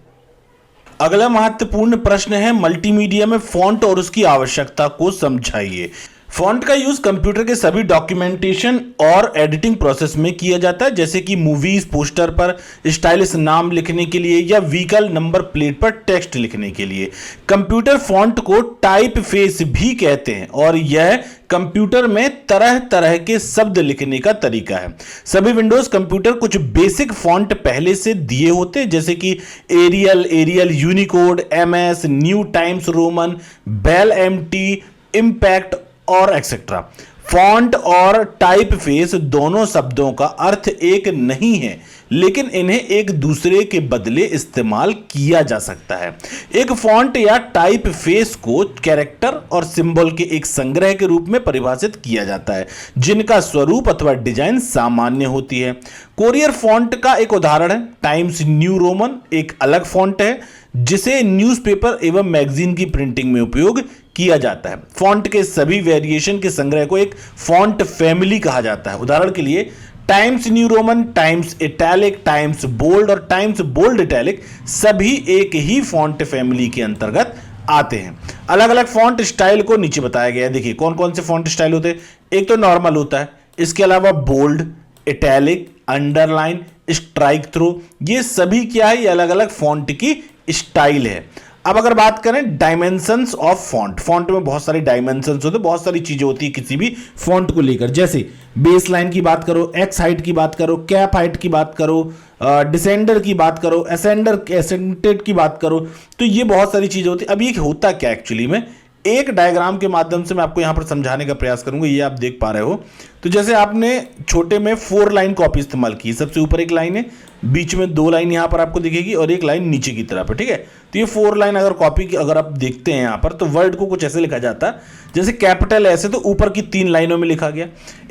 अगला महत्वपूर्ण प्रश्न है मल्टीमीडिया में फॉन्ट और उसकी आवश्यकता को समझाइए। फॉन्ट का यूज कंप्यूटर के सभी डॉक्यूमेंटेशन और एडिटिंग प्रोसेस में किया जाता है, जैसे कि मूवीज पोस्टर पर स्टाइलिश नाम लिखने के लिए या व्हीकल नंबर प्लेट पर टेक्स्ट लिखने के लिए। कंप्यूटर फॉन्ट को टाइप फेस भी कहते हैं और यह कंप्यूटर में तरह तरह के शब्द लिखने का तरीका है। सभी विंडोज कंप्यूटर कुछ बेसिक फॉन्ट पहले से दिए होते हैं, जैसे कि Arial, Unicode, MS, New Times Roman, Bell MT, Impact और एक्सेट्रा। फॉन्ट और टाइप फेस दोनों शब्दों का अर्थ एक नहीं है, लेकिन इन्हें एक दूसरे के बदले इस्तेमाल किया जा सकता है। एक फॉन्ट या टाइप फेस को कैरेक्टर और सिंबल के एक संग्रह के रूप में परिभाषित किया जाता है, जिनका स्वरूप अथवा डिजाइन सामान्य होती है। कोरियर फॉन्ट का एक उदाहरण है टाइम्स न्यू रोमन। एक अलग फॉन्ट है जिसे न्यूज़पेपर एवं मैगजीन की प्रिंटिंग में उपयोग किया जाता है। फॉन्ट के सभी वेरिएशन के संग्रह को एक फॉन्ट फैमिली कहा जाता है। उदाहरण के लिए Times New Roman, Times italic, Times bold और टाइम्स बोल्ड इटैलिक सभी एक ही फॉन्ट फैमिली के अंतर्गत आते हैं। अलग अलग फॉन्ट स्टाइल को नीचे बताया गया है। देखिए कौन कौन से फॉन्ट स्टाइल होते हैं। एक तो नॉर्मल होता है, इसके अलावा bold, italic, underline, strike through, ये सभी क्या है, ये अलग अलग फॉन्ट की स्टाइल है। अब अगर बात करें डायमेंशंस ऑफ फॉन्ट, फॉन्ट में बहुत सारे डायमेंशंस होते हैं, बहुत सारी चीजें होती है किसी भी फॉन्ट को लेकर, जैसे बेस लाइन की बात करो, एक्स हाइट की बात करो, कैप हाइट की बात करो, डिसेंडर की बात करो, एसेंडेड की बात करो, तो ये बहुत सारी चीजें होती है। अब ये होता क्या एक्चुअली में, एक डायग्राम के माध्यम से मैं आपको यहां पर समझाने का प्रयास करूंगा। ये आप देख पा रहे हो, तो जैसे आपने छोटे में 4 लाइन कॉपी इस्तेमाल की, सबसे ऊपर एक लाइन है, बीच में 2 लाइन यहां पर आपको दिखेगी और एक लाइन नीचे की तरफ है। ठीक है, तो ये 4 लाइन अगर कॉपी की अगर आप देखते हैं यहां पर, तो वर्ड को कुछ ऐसे लिखा जाता है, जैसे कैपिटल ऐसे तो ऊपर की 3 लाइनों में लिखा गया,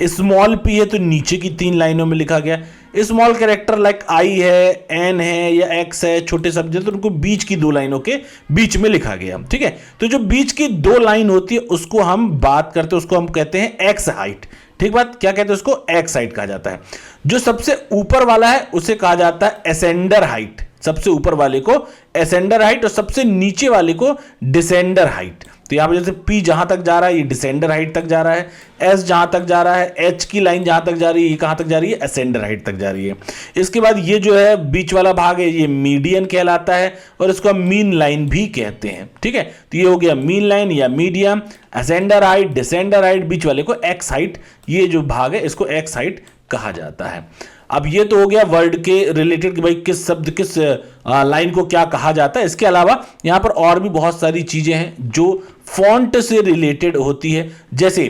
स्मॉल पी है तो नीचे की 3 लाइनों में लिखा गया, स्मॉल कैरेक्टर लाइक आई है, एन है या एक्स है, छोटे शब्द तो उनको बीच की 2 लाइनों के बीच में लिखा गया। ठीक है, तो जो बीच की 2 लाइन होती है उसको हम बात करते हैं, उसको हम कहते हैं एक्स हाइट। ठीक बात, क्या कहते हैं उसको, एक्स हाइट कहा जाता है। जो सबसे ऊपर वाला है उसे कहा जाता है एसेंडर हाइट, सबसे ऊपर वाले को एसेंडर हाइट और सबसे नीचे वाले को डिसेंडर हाइट। तो यहां पर जैसे P जहां तक जा रहा है ये डिसेंडर हाइट तक जा रहा है, S जहां तक जा रहा है, H की लाइन जहां तक जा रही है ये कहां तक जा रही है, एसेंडर हाइट तक जा रही है। इसके बाद ये जो है बीच वाला भाग है ये मीडियन कहलाता है और इसको हम मीन लाइन भी कहते हैं। ठीक है, तो ये हो गया मीन लाइन या medium, ascender height, descender height, बीच वाले को एक्स हाइट, ये जो भाग है इसको एक्स हाइट कहा जाता है। अब ये तो हो गया वर्ड के रिलेटेड कि भाई किस शब्द किस लाइन को क्या कहा जाता है। इसके अलावा यहां पर और भी बहुत सारी चीजें हैं जो फॉन्ट से रिलेटेड होती है, जैसे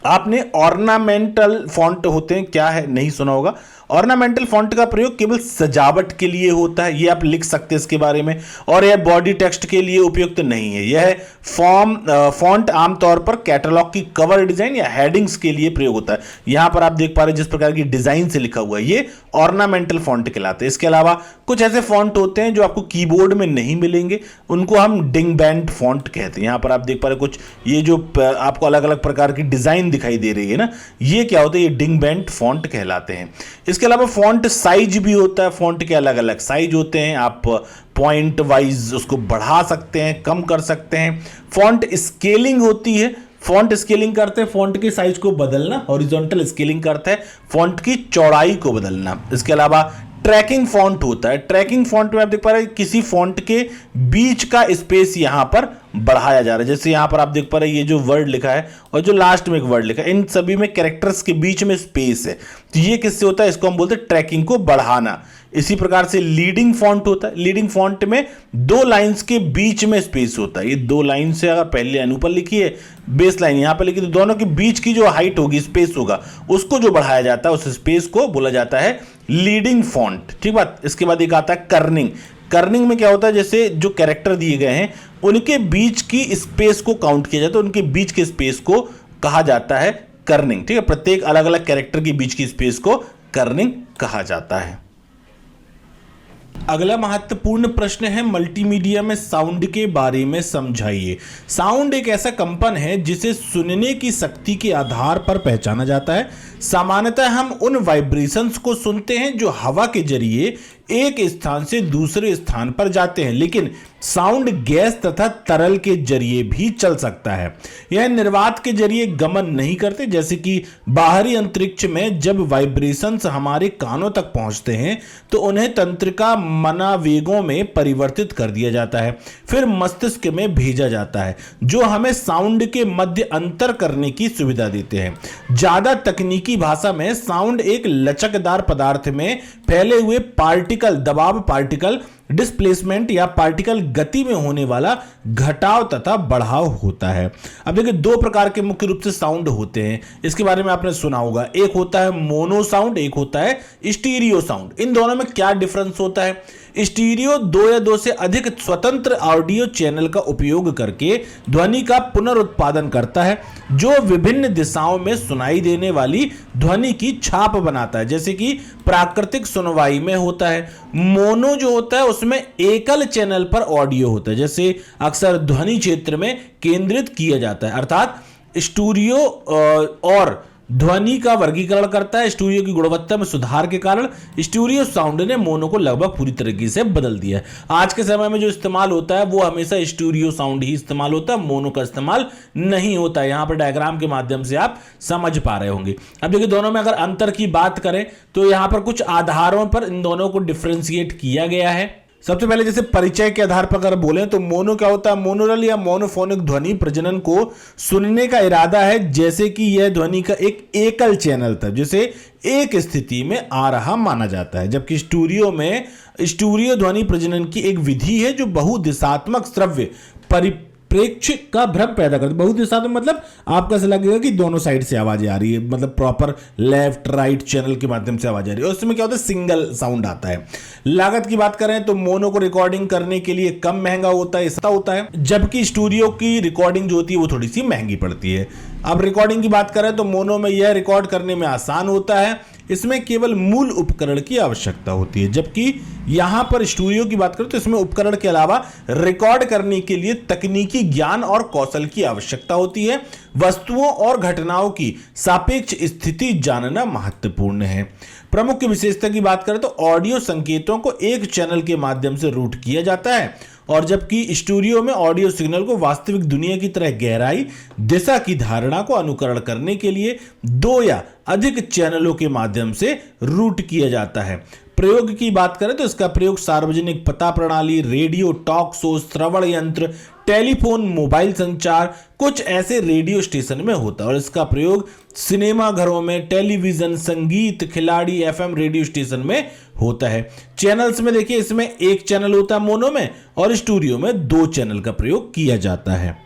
आपने ऑर्नामेंटल फॉन्ट होते हैं, क्या है नहीं सुना होगा। ऑर्नामेंटल फॉन्ट का प्रयोग केवल सजावट के लिए होता है, ये आप लिख सकते हैं इसके बारे में, और यह बॉडी टेक्स्ट के लिए उपयुक्त नहीं है। यह फॉन्ट आमतौर पर कैटलॉग की कवर डिजाइन या हेडिंग्स के लिए प्रयोग होता है। यहां पर आप देख पा रहे हैं जिस प्रकार की डिजाइन से लिखा हुआ है ये ऑर्नामेंटल फॉन्ट कहलाते हैं। इसके अलावा कुछ ऐसे फॉन्ट होते हैं जो आपको कीबोर्ड में नहीं मिलेंगे, उनको हम डिंगबैंड फॉन्ट कहते हैं। यहां पर आप देख पा रहे कुछ ये जो आपको अलग अलग प्रकार की डिजाइन दिखाई दे रही है ना, ये क्या होता है, ये डिंगबैंड फॉन्ट कहलाते हैं। इसके अलावा फॉन्ट साइज भी होता है, फॉन्ट के अलग अलग साइज होते हैं, आप पॉइंट वाइज उसको बढ़ा सकते हैं, कम कर सकते हैं। फॉन्ट स्केलिंग होती है, फॉन्ट स्केलिंग करते हैं फॉन्ट के साइज को बदलना, हॉरिजॉन्टल स्केलिंग करते हैं फॉन्ट की चौड़ाई को बदलना। इसके अलावा ट्रैकिंग फॉन्ट होता है, ट्रैकिंग फॉन्ट में आप देख पा रहे हैं किसी फॉन्ट के बीच का स्पेस यहां पर बढ़ाया जा रहा है। जैसे यहाँ पर आप देख पा रहे हैं, ये जो वर्ड लिखा है और जो लास्ट में एक वर्ड लिखा है, इन सभी में कैरेक्टर्स के बीच में स्पेस है। तो ये किससे होता है? इसको हम बोलते हैं ट्रैकिंग को बढ़ाना। इसी प्रकार से लीडिंग फॉन्ट होता है। लीडिंग फॉन्ट में दो लाइंस के बीच में स्पेस होता है। ये दो लाइन से अगर पहले लाइन ऊपर लिखी है, बेस लाइन यहाँ पर लिखी, तो दोनों के बीच की जो हाइट होगी, स्पेस होगा, उसको जो बढ़ाया जाता है, उस स्पेस को बोला जाता है लीडिंग फॉन्ट। ठीक बात। इसके बाद एक आता है कर्निंग। कर्निंग में क्या होता है? जैसे जो कैरेक्टर दिए गए हैं उनके बीच की स्पेस को काउंट किया जाता है, उनके बीच के स्पेस को कहा जाता है कर्निंग। ठीक है, प्रत्येक अलग अलग कैरेक्टर के बीच की स्पेस को कर्निंग कहा जाता है। अगला महत्वपूर्ण प्रश्न है, मल्टीमीडिया में साउंड के बारे में समझाइए। साउंड एक ऐसा कंपन है जिसे सुनने की शक्ति के आधार पर पहचाना जाता है। सामान्यतः हम उन वाइब्रेशंस को सुनते हैं जो हवा के जरिए एक स्थान से दूसरे स्थान पर जाते हैं, लेकिन साउंड गैस तथा तरल के जरिए भी चल सकता है। यह निर्वात के जरिए गमन नहीं करते, जैसे कि बाहरी अंतरिक्ष में जब वाइब्रेशंस हमारे कानों तक पहुंचते हैं तो उन्हें तंत्रिका मनावेगों में परिवर्तित कर दिया जाता है, फिर मस्तिष्क में भेजा जाता है, जो हमें साउंड के मध्य अंतर करने की सुविधा देते हैं। ज्यादा तकनीकी भाषा में साउंड एक लचकदार पदार्थ में फैले हुए पार्टिकल, दबाव पार्टिकल डिस्प्लेसमेंट या पार्टिकल गति में होने वाला घटाव तथा बढ़ाव होता है। अब देखिए, दो प्रकार के मुख्य रूप से साउंड होते हैं, इसके बारे में आपने सुना होगा। एक होता है मोनो साउंड, एक होता है स्टीरियो साउंड। इन दोनों में क्या डिफरेंस होता है? स्टीरियो दो या दो से अधिक स्वतंत्र ऑडियो चैनल का उपयोग करके ध्वनि का पुनरुत्पादन करता है, जो विभिन्न दिशाओं में सुनाई देने वाली ध्वनि की छाप बनाता है, जैसे कि प्राकृतिक सुनवाई में होता है। मोनो जो होता है उसमें एकल चैनल पर ऑडियो होता है, जैसे अक्सर ध्वनि क्षेत्र में केंद्रित किया जाता है। अर्थात स्टूडियो और ध्वनि का वर्गीकरण करता है। स्टूडियो की गुणवत्ता में सुधार के कारण स्टूडियो साउंड ने मोनो को लगभग पूरी तरीके से बदल दिया है। आज के समय में जो इस्तेमाल होता है वो हमेशा स्टूडियो साउंड ही इस्तेमाल होता है, मोनो का इस्तेमाल नहीं होता है। यहां पर डायग्राम के माध्यम से आप समझ पा रहे होंगे। अब देखिए, दोनों में अगर अंतर की बात करें तो यहां पर कुछ आधारों पर इन दोनों को डिफ्रेंशिएट किया गया है। सबसे पहले जैसे परिचय के आधार पर अगर बोलें तो मोनो क्या होता है? मोनोरल या मोनोफोनिक ध्वनि प्रजनन को सुनने का इरादा है, जैसे कि यह ध्वनि का एक एकल चैनल था जिसे एक स्थिति में आ रहा माना जाता है। जबकि स्टूडियो ध्वनि प्रजनन की एक विधि है जो बहुदिशात्मक श्रव्य प्रेक्ष्य का भ्रम पैदा करते। बहुदिशात्मक मतलब आपको ऐसा लगेगा कि दोनों साइड से आवाजें आ रही है, मतलब प्रॉपर लेफ्ट राइट चैनल के माध्यम से आवाज आ रही है। और उसमें क्या होता है? सिंगल साउंड आता है। लागत की बात करें तो मोनो को रिकॉर्डिंग करने के लिए कम महंगा होता है, सस्ता होता है, जबकि स्टूडियो की रिकॉर्डिंग जो होती है वो थोड़ी सी महंगी पड़ती है। अब रिकॉर्डिंग की बात करें तो मोनो में यह रिकॉर्ड करने में आसान होता है, इसमें केवल मूल उपकरण की आवश्यकता होती है। जबकि यहां पर स्टूडियो की बात करें तो इसमें उपकरण के अलावा रिकॉर्ड करने के लिए तकनीकी ज्ञान और कौशल की आवश्यकता होती है। वस्तुओं और घटनाओं की सापेक्ष स्थिति जानना महत्वपूर्ण है। प्रमुख विशेषता की बात करें तो ऑडियो संकेतों को एक चैनल के माध्यम से रूट किया जाता है, और जबकि स्टूडियो में ऑडियो सिग्नल को वास्तविक दुनिया की तरह गहराई, दिशा की धारणा को अनुकरण करने के लिए दो या अधिक चैनलों के माध्यम से रूट किया जाता है। प्रयोग की बात करें तो इसका प्रयोग सार्वजनिक पता प्रणाली, रेडियो, टॉक शो, श्रवण यंत्र, टेलीफोन, मोबाइल संचार, कुछ ऐसे रेडियो स्टेशन में होता है। और इसका प्रयोग सिनेमा घरों में, टेलीविजन, संगीत, खिलाड़ी, एफएम रेडियो स्टेशन में होता है। चैनल्स में देखिए, इसमें एक चैनल होता है मोनो में, और स्टूडियो में दो चैनल का प्रयोग किया जाता है।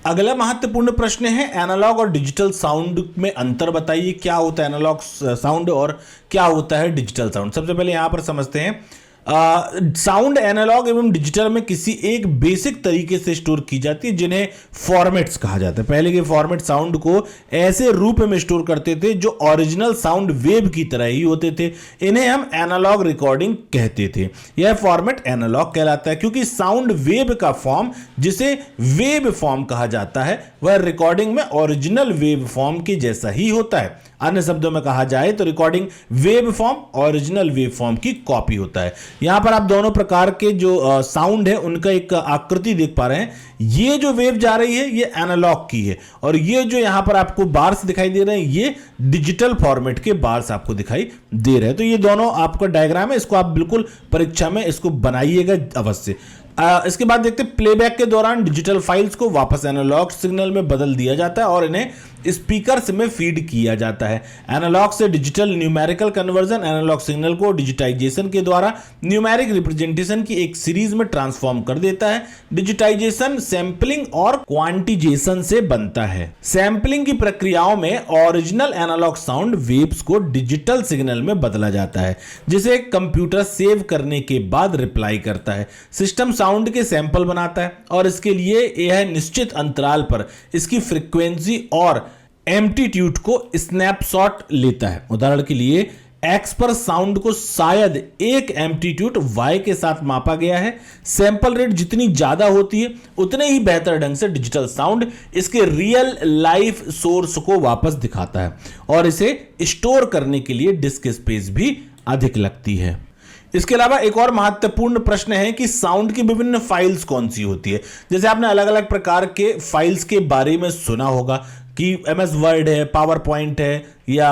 अगला महत्वपूर्ण प्रश्न है, एनालॉग और डिजिटल साउंड में अंतर बताइए। क्या होता है एनालॉग साउंड और क्या होता है डिजिटल साउंड? सबसे पहले यहां पर समझते हैं, साउंड एनालॉग एवं डिजिटल में किसी एक बेसिक तरीके से स्टोर की जाती है, जिन्हें फॉर्मेट्स कहा जाता है। पहले के फॉर्मेट साउंड को ऐसे रूप में स्टोर करते थे जो ओरिजिनल साउंड वेव की तरह ही होते थे। इन्हें हम एनालॉग रिकॉर्डिंग कहते थे। यह फॉर्मेट एनालॉग कहलाता है क्योंकि साउंड वेव का फॉर्म, जिसे वेव फॉर्म कहा जाता है, वह रिकॉर्डिंग में ओरिजिनल वेव फॉर्म के जैसा ही होता है। अन्य शब्दों में कहा जाए तो recording wave form original wave form की कॉपी होता है। यहां पर आप दोनों प्रकार के जो साउंड है उनका एक आकृति देख पा रहे हैं। ये जो वेव जा रही है ये एनालॉग की है, और ये जो यहां पर आपको बार्स दिखाई दे रहे हैं ये डिजिटल फॉर्मेट के बार्स आपको दिखाई दे रहे हैं। तो ये दोनों आपका डायग्राम है, इसको आप बिल्कुल परीक्षा में इसको बनाइएगा अवश्य। इसके बाद देखते हैं प्लेबैक के दौरान डिजिटल फाइल्स को वापस एनालॉग सिग्नल में बदल दिया जाता है और इन्हें स्पीकर्स में फीड किया जाता है। एनालॉग से digital numerical conversion analog signal को डिजिटाइजेशन के द्वारा न्यूमेरिक रिप्रेजेंटेशन की एक सीरीज में ट्रांसफॉर्म कर देता है। डिजिटाइजेशन सैंपलिंग और क्वांटिजेशन से बनता है। सैंपलिंग की प्रक्रियाओं में ओरिजिनल एनालॉग साउंड वेव्स को डिजिटल सिग्नल में बदला जाता है, जिसे कंप्यूटर सेव करने के बाद रिप्लाई करता है। सिस्टम साउंड के सैंपल बनाता है और इसके लिए यह निश्चित अंतराल पर इसकी फ्रीक्वेंसी और एम्पलीट्यूड को स्नैपशॉट लेता है। उदाहरण के लिए एक्स पर साउंड को शायद एक एम्पलीट्यूड वाई के साथ मापा गया है। सैंपल रेट जितनी ज्यादा होती है उतने ही बेहतर ढंग से डिजिटल साउंड इसके रियल लाइफ सोर्स को वापस दिखाता है और इसे स्टोर करने के लिए डिस्क स्पेस भी अधिक लगती है। इसके अलावा एक और महत्वपूर्ण प्रश्न है कि साउंड की विभिन्न फाइल्स कौन सी होती है। जैसे आपने अलग अलग प्रकार के फाइल्स के बारे में सुना होगा कि एमएस वर्ड है, पावर पॉइंट है, या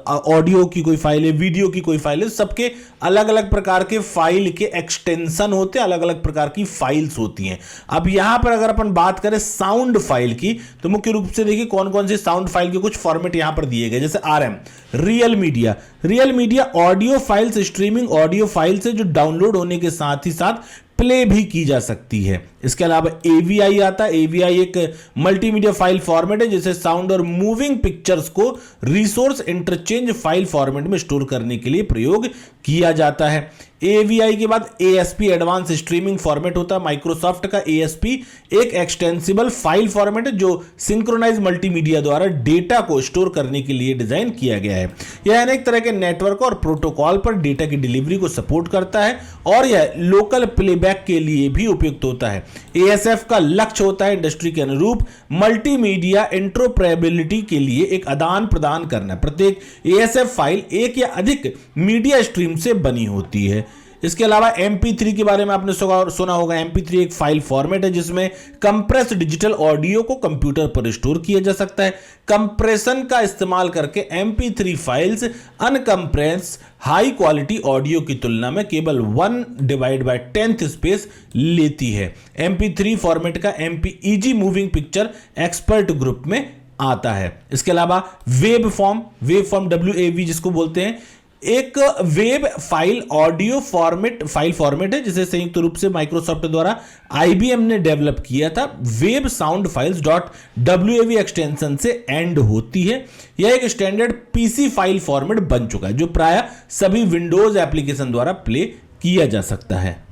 ऑडियो की कोई फाइल है, वीडियो की कोई फाइल है। सबके अलग अलग प्रकार के फाइल के एक्सटेंशन होते हैं, अलग अलग प्रकार की फाइल्स होती हैं। अब यहां पर अगर अपन बात करें साउंड फाइल की, तो मुख्य रूप से देखिए कौन कौन से साउंड फाइल के कुछ फॉर्मेट यहां पर दिए गए। जैसे RM, real media audio files, streaming audio files है जो डाउनलोड होने के साथ ही साथ प्ले भी की जा सकती है। इसके अलावा AVI आता है। AVI एक मल्टीमीडिया फाइल फॉर्मेट है जिसे साउंड और मूविंग पिक्चर्स को रिसोर्स इंटरचेंज फाइल फॉर्मेट में स्टोर करने के लिए प्रयोग किया जाता है। AVI के बाद ASP एडवांस स्ट्रीमिंग फॉर्मेट होता है। माइक्रोसॉफ्ट का ASP एक एक्सटेंसिबल फाइल फॉर्मेट है जो सिंक्रोनाइज मल्टीमीडिया द्वारा डेटा को स्टोर करने के लिए डिजाइन किया गया है। यह अनेक तरह के नेटवर्क और प्रोटोकॉल पर डेटा की डिलीवरी को सपोर्ट करता है और यह लोकल प्लेबैक के लिए भी उपयुक्त होता है। ASF का लक्ष्य होता है इंडस्ट्री के अनुरूप मल्टीमीडिया इंटरऑपरेबिलिटी के लिए एक आदान प्रदान करना। प्रत्येक ASF फाइल एक या अधिक मीडिया स्ट्रीम से बनी होती है। इसके अलावा MP3 के बारे में आपने सुना होगा। MP3 एक फाइल फॉर्मेट है जिसमें कंप्रेस डिजिटल ऑडियो को कंप्यूटर पर स्टोर किया जा सकता है। कंप्रेशन का इस्तेमाल करके MP3 files uncompress high quality audio की तुलना में केवल 1/10 स्पेस लेती है। MP3 फॉर्मेट का MPEG moving picture expert group में आता है। इसके अलावा वेब फॉर्म WAV जिसको बोलते हैं, एक web file audio file format है जिसे संयुक्त रूप से माइक्रोसॉफ्ट द्वारा IBM ने डेवलप किया था। Web sound files .wav extension से एंड होती है। यह एक स्टैंडर्ड PC फाइल फॉर्मेट बन चुका है जो प्राय सभी विंडोज एप्लीकेशन द्वारा प्ले किया जा सकता है।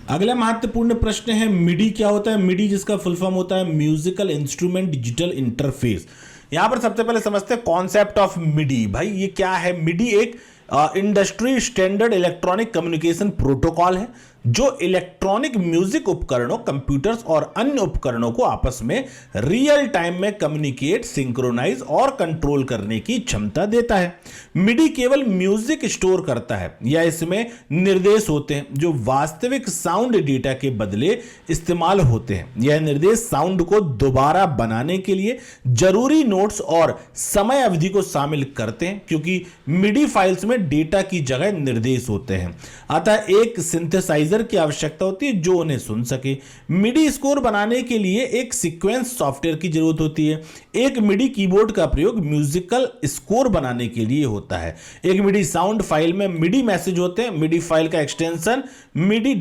अगला महत्वपूर्ण प्रश्न है मिडी क्या होता है। मिडी जिसका फुल फॉर्म होता है म्यूजिकल इंस्ट्रूमेंट डिजिटल इंटरफेस। यहां पर सबसे पहले समझते हैं कॉन्सेप्ट ऑफ मिडी। भाई ये क्या है? मिडी एक industry standard electronic communication protocol है जो इलेक्ट्रॉनिक म्यूजिक उपकरणों, कंप्यूटर्स और अन्य उपकरणों को आपस में रियल टाइम में कम्युनिकेट, सिंक्रोनाइज और कंट्रोल करने की क्षमता देता है। मिडी केवल म्यूजिक स्टोर करता है या इसमें निर्देश होते हैं जो वास्तविक साउंड डेटा के बदले इस्तेमाल होते हैं। यह निर्देश साउंड को दोबारा बनाने के लिए जरूरी नोट्स और समय अवधि को शामिल करते हैं क्योंकि मिडी फाइल्स में डेटा की जगह निर्देश होते हैं। अतः एक सिंथेसाइजर की आवश्यकता होती है जो उन्हें सुन सके। मिडी स्कोर बनाने के लिए एक सीक्वेंस सॉफ्टवेयर की जरूरत होती है। एक मिडी कीबोर्ड का प्रयोग म्यूजिकल स्कोर बनाने के लिए होता है। एक मिडी साउंड फाइल में मिडी मैसेज होते हैं। मिडी फाइल का एक्सटेंशन MIDI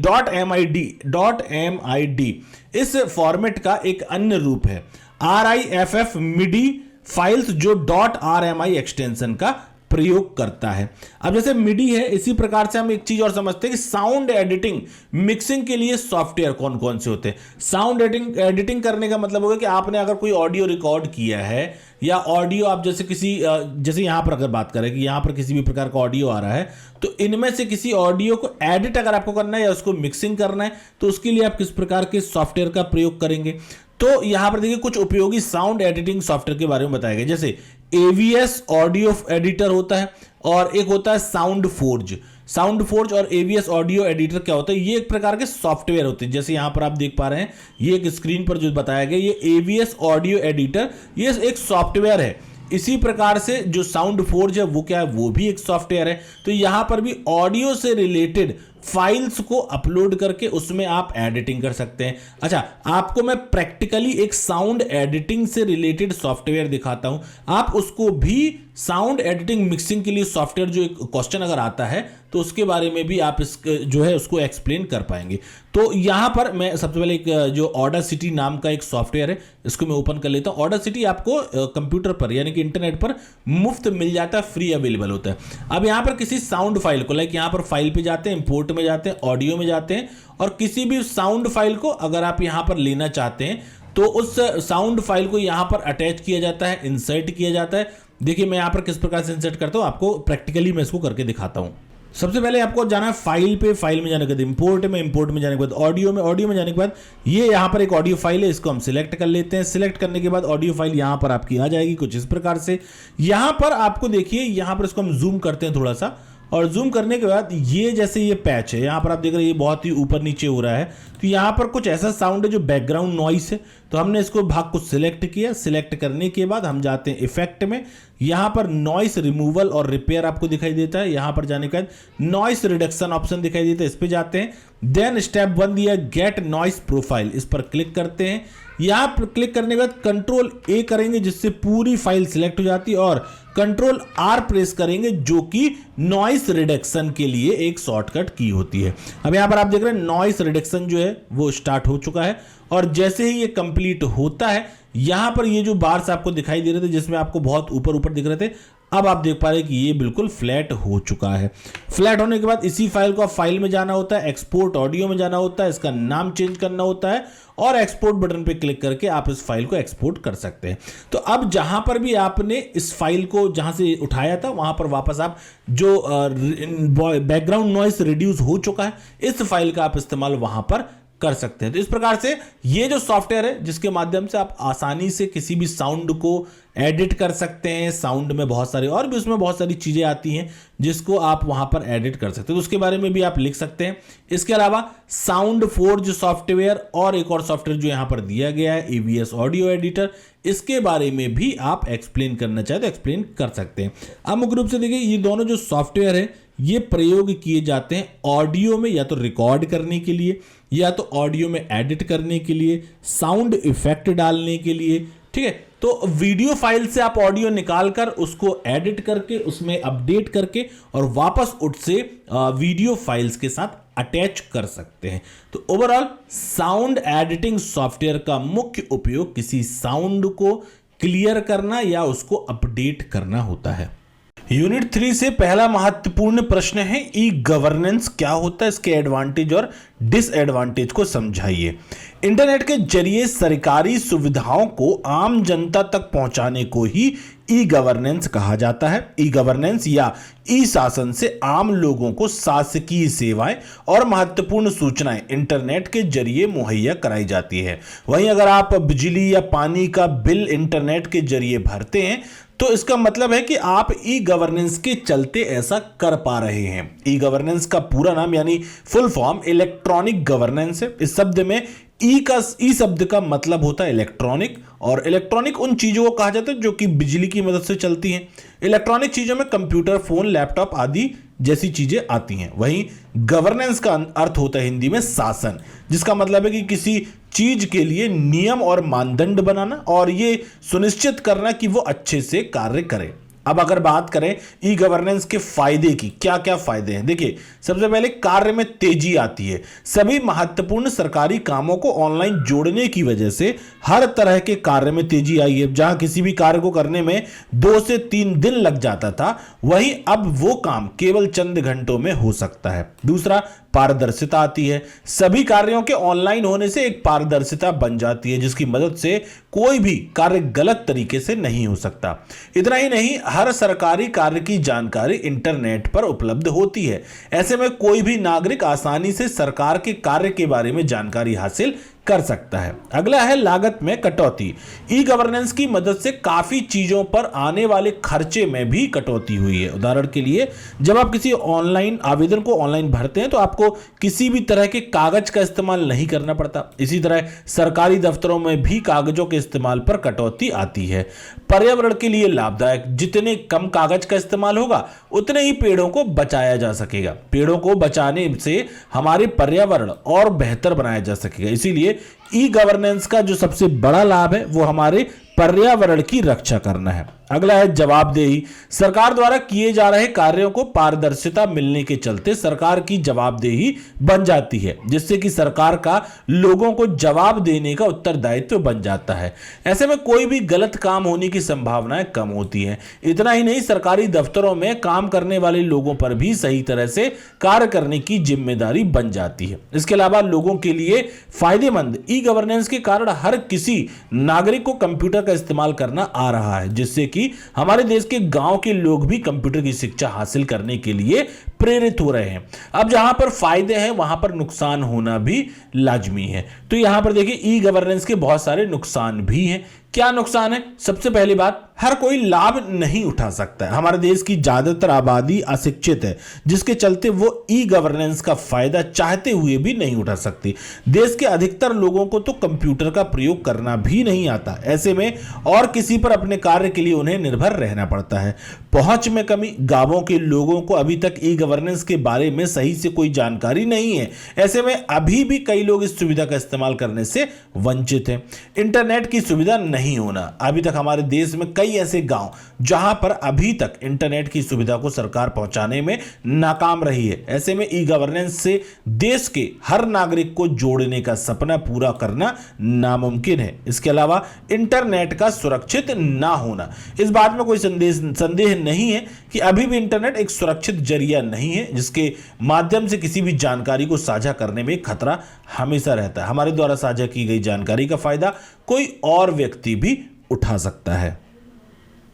इस फॉर्मेट का एक अन्य रूप है। RIFF मिडी फाइल्स जो .RMI एक्सटेंशन का प्रयोग करता है। अब जैसे मिडी है इसी प्रकार से हम एक चीज और समझते हैं कि साउंड एडिटिंग मिक्सिंग के लिए सॉफ्टवेयर कौन कौन से होते हैं। साउंड एडिटिंग करने का मतलब होगा कि आपने अगर कोई ऑडियो रिकॉर्ड किया है या ऑडियो आप जैसे यहां पर अगर बात करें कि यहां पर किसी भी प्रकार का ऑडियो आ रहा है तो इनमें से किसी ऑडियो को एडिट अगर आपको करना है या उसको मिक्सिंग करना है तो उसके लिए आप किस प्रकार के सॉफ्टवेयर का प्रयोग करेंगे। तो यहां पर देखिए कुछ उपयोगी साउंड एडिटिंग सॉफ्टवेयर के बारे में बताया गया। जैसे AVS ऑडियो एडिटर होता है और एक होता है साउंड फोर्ज और AVS ऑडियो एडिटर क्या होता है? ये एक प्रकार के सॉफ्टवेयर होते हैं। जैसे यहां पर आप देख पा रहे हैं ये एक स्क्रीन पर जो बताया गया ये AVS ऑडियो एडिटर ये एक सॉफ्टवेयर है। इसी प्रकार से जो साउंड फोर्ज है वो क्या है? वो भी एक सॉफ्टवेयर है। तो यहां पर भी ऑडियो से रिलेटेड फाइल्स को अपलोड करके उसमें आप एडिटिंग कर सकते हैं। अच्छा, आपको मैं प्रैक्टिकली एक साउंड एडिटिंग से रिलेटेड सॉफ्टवेयर दिखाता हूं, आप उसको भी साउंड एडिटिंग मिक्सिंग के लिए सॉफ्टवेयर, जो एक क्वेश्चन अगर आता है तो उसके बारे में भी आप इस जो है उसको एक्सप्लेन कर पाएंगे। तो यहां पर मैं सबसे पहले एक जो ऑडासिटी नाम का एक सॉफ्टवेयर है इसको मैं ओपन कर लेता हूं। ऑडासिटी आपको कंप्यूटर पर यानी कि इंटरनेट पर मुफ्त मिल जाता है, फ्री अवेलेबल होता है। अब यहां पर किसी साउंड फाइल को, लाइक यहां पर फाइल पे जाते हैं, इंपोर्ट में जाते हैं, ऑडियो में जाते हैं, और किसी भी साउंड फाइल को अगर आप यहां पर लेना चाहते हैं तो उस साउंड फाइल को यहां पर अटैच किया जाता है, इंसर्ट किया जाता है। देखिए मैं यहां पर किस प्रकार से इंसर्ट करता हूं, आपको प्रैक्टिकली मैं इसको करके दिखाता हूं। सबसे पहले आपको जाना है फाइल पे, फाइल में जाने के बाद इंपोर्ट में जाने के बाद ऑडियो में जाने के बाद ये यहां पर एक ऑडियो फाइल है, इसको हम सिलेक्ट कर लेते हैं। सिलेक्ट करने के बाद ऑडियो फाइल यहां पर आपकी आ जाएगी कुछ इस प्रकार से। यहां पर आपको देखिए, यहां पर इसको हम जूम करते हैं थोड़ा सा, और जूम करने के बाद ये जैसे ये पैच है यहां पर आप देख रहे हैं, ये बहुत ही ऊपर नीचे हो रहा है, तो यहां पर कुछ ऐसा साउंड है जो बैकग्राउंड नॉइस है। तो हमने इसको भाग को सिलेक्ट किया। सिलेक्ट करने के बाद हम जाते हैं इफेक्ट में, यहां पर नॉइस रिमूवल और रिपेयर आपको दिखाई देता है। यहां पर जाने के बाद नॉइस रिडक्शन ऑप्शन दिखाई देता है, इस पर जाते हैं। देन स्टेप 1 दिया गेट नॉइस प्रोफाइल, इस पर क्लिक करते हैं। यहां पर क्लिक करने के बाद कंट्रोल ए करेंगे जिससे पूरी फाइल सिलेक्ट हो जाती है, और कंट्रोल आर प्रेस करेंगे जो कि नॉइस रिडक्शन के लिए एक शॉर्टकट की होती है। अब यहां पर आप देख रहे हैं नॉइस रिडक्शन जो है वो स्टार्ट हो चुका है, और जैसे ही ये कंप्लीट होता है यहां पर ये जो बार्स आपको दिखाई दे रहे थे जिसमें आपको बहुत ऊपर ऊपर दिख रहे थे, अब आप देख पा रहे हैं कि ये बिल्कुल फ्लैट हो चुका है। फ्लैट होने के बाद इसी फाइल को फाइल में जाना होता है, एक्सपोर्ट ऑडियो में जाना होता है, इसका नाम चेंज करना होता है, और एक्सपोर्ट बटन पे क्लिक करके आप इस फाइल को एक्सपोर्ट कर सकते हैं। तो अब जहां पर भी आपने इस फाइल को जहां से उठाया था वहां पर वापस आप जो बैकग्राउंड नॉइस रिड्यूस हो चुका है इस फाइल का आप इस्तेमाल वहां पर कर सकते हैं। तो इस प्रकार से ये जो सॉफ्टवेयर है जिसके माध्यम से आप आसानी से किसी भी साउंड को एडिट कर सकते हैं। साउंड में बहुत सारी और भी उसमें बहुत सारी चीजें आती हैं जिसको आप वहां पर एडिट कर सकते हैं, तो उसके बारे में भी आप लिख सकते हैं। इसके अलावा साउंड फोर्ज सॉफ्टवेयर और एक और सॉफ्टवेयर जो यहां पर दिया गया है AVS ऑडियो एडिटर, इसके बारे में भी आप एक्सप्लेन करना चाहे तो एक्सप्लेन कर सकते हैं। अब मुख्य रूप से देखिए ये दोनों जो सॉफ्टवेयर है ये प्रयोग किए जाते हैं ऑडियो में, या तो रिकॉर्ड करने के लिए या तो ऑडियो में एडिट करने के लिए, साउंड इफेक्ट डालने के लिए। ठीक है, तो वीडियो फाइल से आप ऑडियो निकालकर उसको एडिट करके उसमें अपडेट करके और वापस उससे वीडियो फाइल्स के साथ अटैच कर सकते हैं। तो ओवरऑल साउंड एडिटिंग सॉफ्टवेयर का मुख्य उपयोग किसी साउंड को क्लियर करना या उसको अपडेट करना होता है। यूनिट 3 से पहला महत्वपूर्ण प्रश्न है ई गवर्नेंस क्या होता है, इसके एडवांटेज और डिसएडवांटेज को समझाइए। इंटरनेट के जरिए सरकारी सुविधाओं को आम जनता तक पहुंचाने को ही ई गवर्नेंस कहा जाता है। ई गवर्नेंस या ई शासन से आम लोगों को शासकीय सेवाएं और महत्वपूर्ण सूचनाएं इंटरनेट के जरिए मुहैया कराई जाती है। वहीं अगर आप बिजली या पानी का बिल इंटरनेट के जरिए भरते हैं तो इसका मतलब है कि आप ई गवर्नेंस के चलते ऐसा कर पा रहे हैं। ई गवर्नेंस का पूरा नाम यानी फुल फॉर्म इलेक्ट्रॉनिक गवर्नेंस है। इस शब्द में ई शब्द का मतलब होता है इलेक्ट्रॉनिक, और इलेक्ट्रॉनिक उन चीजों को कहा जाता है जो कि बिजली की मदद से चलती हैं। इलेक्ट्रॉनिक चीजों में कंप्यूटर, फोन, लैपटॉप आदि जैसी चीजें आती हैं। वहीं गवर्नेंस का अर्थ होता है हिंदी में शासन, जिसका मतलब है कि किसी चीज के लिए नियम और मानदंड बनाना और ये सुनिश्चित करना कि वो अच्छे से कार्य करे। अब अगर बात करें ई गवर्नेंस के फायदे की, क्या क्या फायदे हैं, देखिए सबसे पहले कार्य में तेजी आती है। सभी महत्वपूर्ण सरकारी कामों को ऑनलाइन जोड़ने की वजह से हर तरह के कार्य में तेजी आई है। जहां किसी भी कार्य को करने में 2 से 3 दिन लग जाता था, वहीं अब वो काम केवल चंद घंटों में हो सकता है। दूसरा, पारदर्शिता आती है। सभी कार्यों के ऑनलाइन होने से एक पारदर्शिता बन जाती है जिसकी मदद से कोई भी कार्य गलत तरीके से नहीं हो सकता। इतना ही नहीं, हर सरकारी कार्य की जानकारी इंटरनेट पर उपलब्ध होती है। ऐसे में कोई भी नागरिक आसानी से सरकार के कार्य के बारे में जानकारी हासिल कर सकता है। अगला है लागत में कटौती। ई गवर्नेंस की मदद से काफी चीजों पर आने वाले खर्चे में भी कटौती हुई है। उदाहरण के लिए, जब आप किसी ऑनलाइन आवेदन को ऑनलाइन भरते हैं तो आपको किसी भी तरह के कागज का इस्तेमाल नहीं करना पड़ता। इसी तरह सरकारी दफ्तरों में भी कागजों के इस्तेमाल पर कटौती आती है। पर्यावरण के लिए लाभदायक। जितने कम कागज का इस्तेमाल होगा उतने ही पेड़ों को बचाया जा सकेगा। पेड़ों को बचाने से हमारे पर्यावरण और बेहतर बनाया जा सकेगा। इसीलिए ई गवर्नेंस का जो सबसे बड़ा लाभ है वो हमारे पर्यावरण की रक्षा करना है। अगला है जवाबदेही। सरकार द्वारा किए जा रहे कार्यों को पारदर्शिता मिलने के चलते सरकार की जवाबदेही बन जाती है, जिससे कि सरकार का लोगों को जवाब देने का उत्तरदायित्व बन जाता है। ऐसे में कोई भी गलत काम होने की संभावनाएं कम होती हैं। इतना ही नहीं, सरकारी दफ्तरों में काम करने वाले लोगों पर भी सही तरह से कार्य करने की जिम्मेदारी बन जाती है। इसके अलावा लोगों के लिए फायदेमंद ई गवर्नेंस के कारण हर किसी नागरिक को कंप्यूटर का इस्तेमाल करना आ रहा है, जिससे कि हमारे देश के गांव के लोग भी कंप्यूटर की शिक्षा हासिल करने के लिए प्रेरित हो रहे हैं। अब जहां पर फायदे हैं वहां पर नुकसान होना भी लाजमी है। तो यहां पर देखिए ई गवर्नेंस के बहुत सारे नुकसान भी हैं। क्या नुकसान है? सबसे पहली बात, हर कोई लाभ नहीं उठा सकता है। हमारे देश की ज्यादातर आबादी अशिक्षित है, जिसके चलते वो ई गवर्नेंस का फायदा चाहते हुए भी नहीं उठा सकती। देश के अधिकतर लोगों को तो कंप्यूटर का प्रयोग करना भी नहीं आता। ऐसे में और किसी पर अपने कार्य के लिए उन्हें निर्भर रहना पड़ता है। पहुंच में कमी, गांवों के लोगों को अभी तक ई गवर्नेंस के बारे में सही से कोई जानकारी नहीं है। ऐसे में अभी भी कई लोग इस सुविधा का इस्तेमाल करने से वंचित हैं। इंटरनेट की सुविधा नहीं होना, अभी तक हमारे देश में कई ऐसे गांव जहां पर अभी तक इंटरनेट की सुविधा को सरकार पहुंचाने में नाकाम रही है। ऐसे में ई गवर्नेंस से देश के हर नागरिक को जोड़ने का सपना पूरा करना नामुमकिन है। इसके अलावा इंटरनेट का सुरक्षित ना होना, इस बात में कोई संदेह नहीं है कि अभी भी इंटरनेट एक सुरक्षित जरिया नहीं है, जिसके माध्यम से किसी भी जानकारी को साझा करने में खतरा हमेशा रहता है। हमारे द्वारा साझा की गई जानकारी का फायदा कोई और व्यक्ति भी उठा सकता है।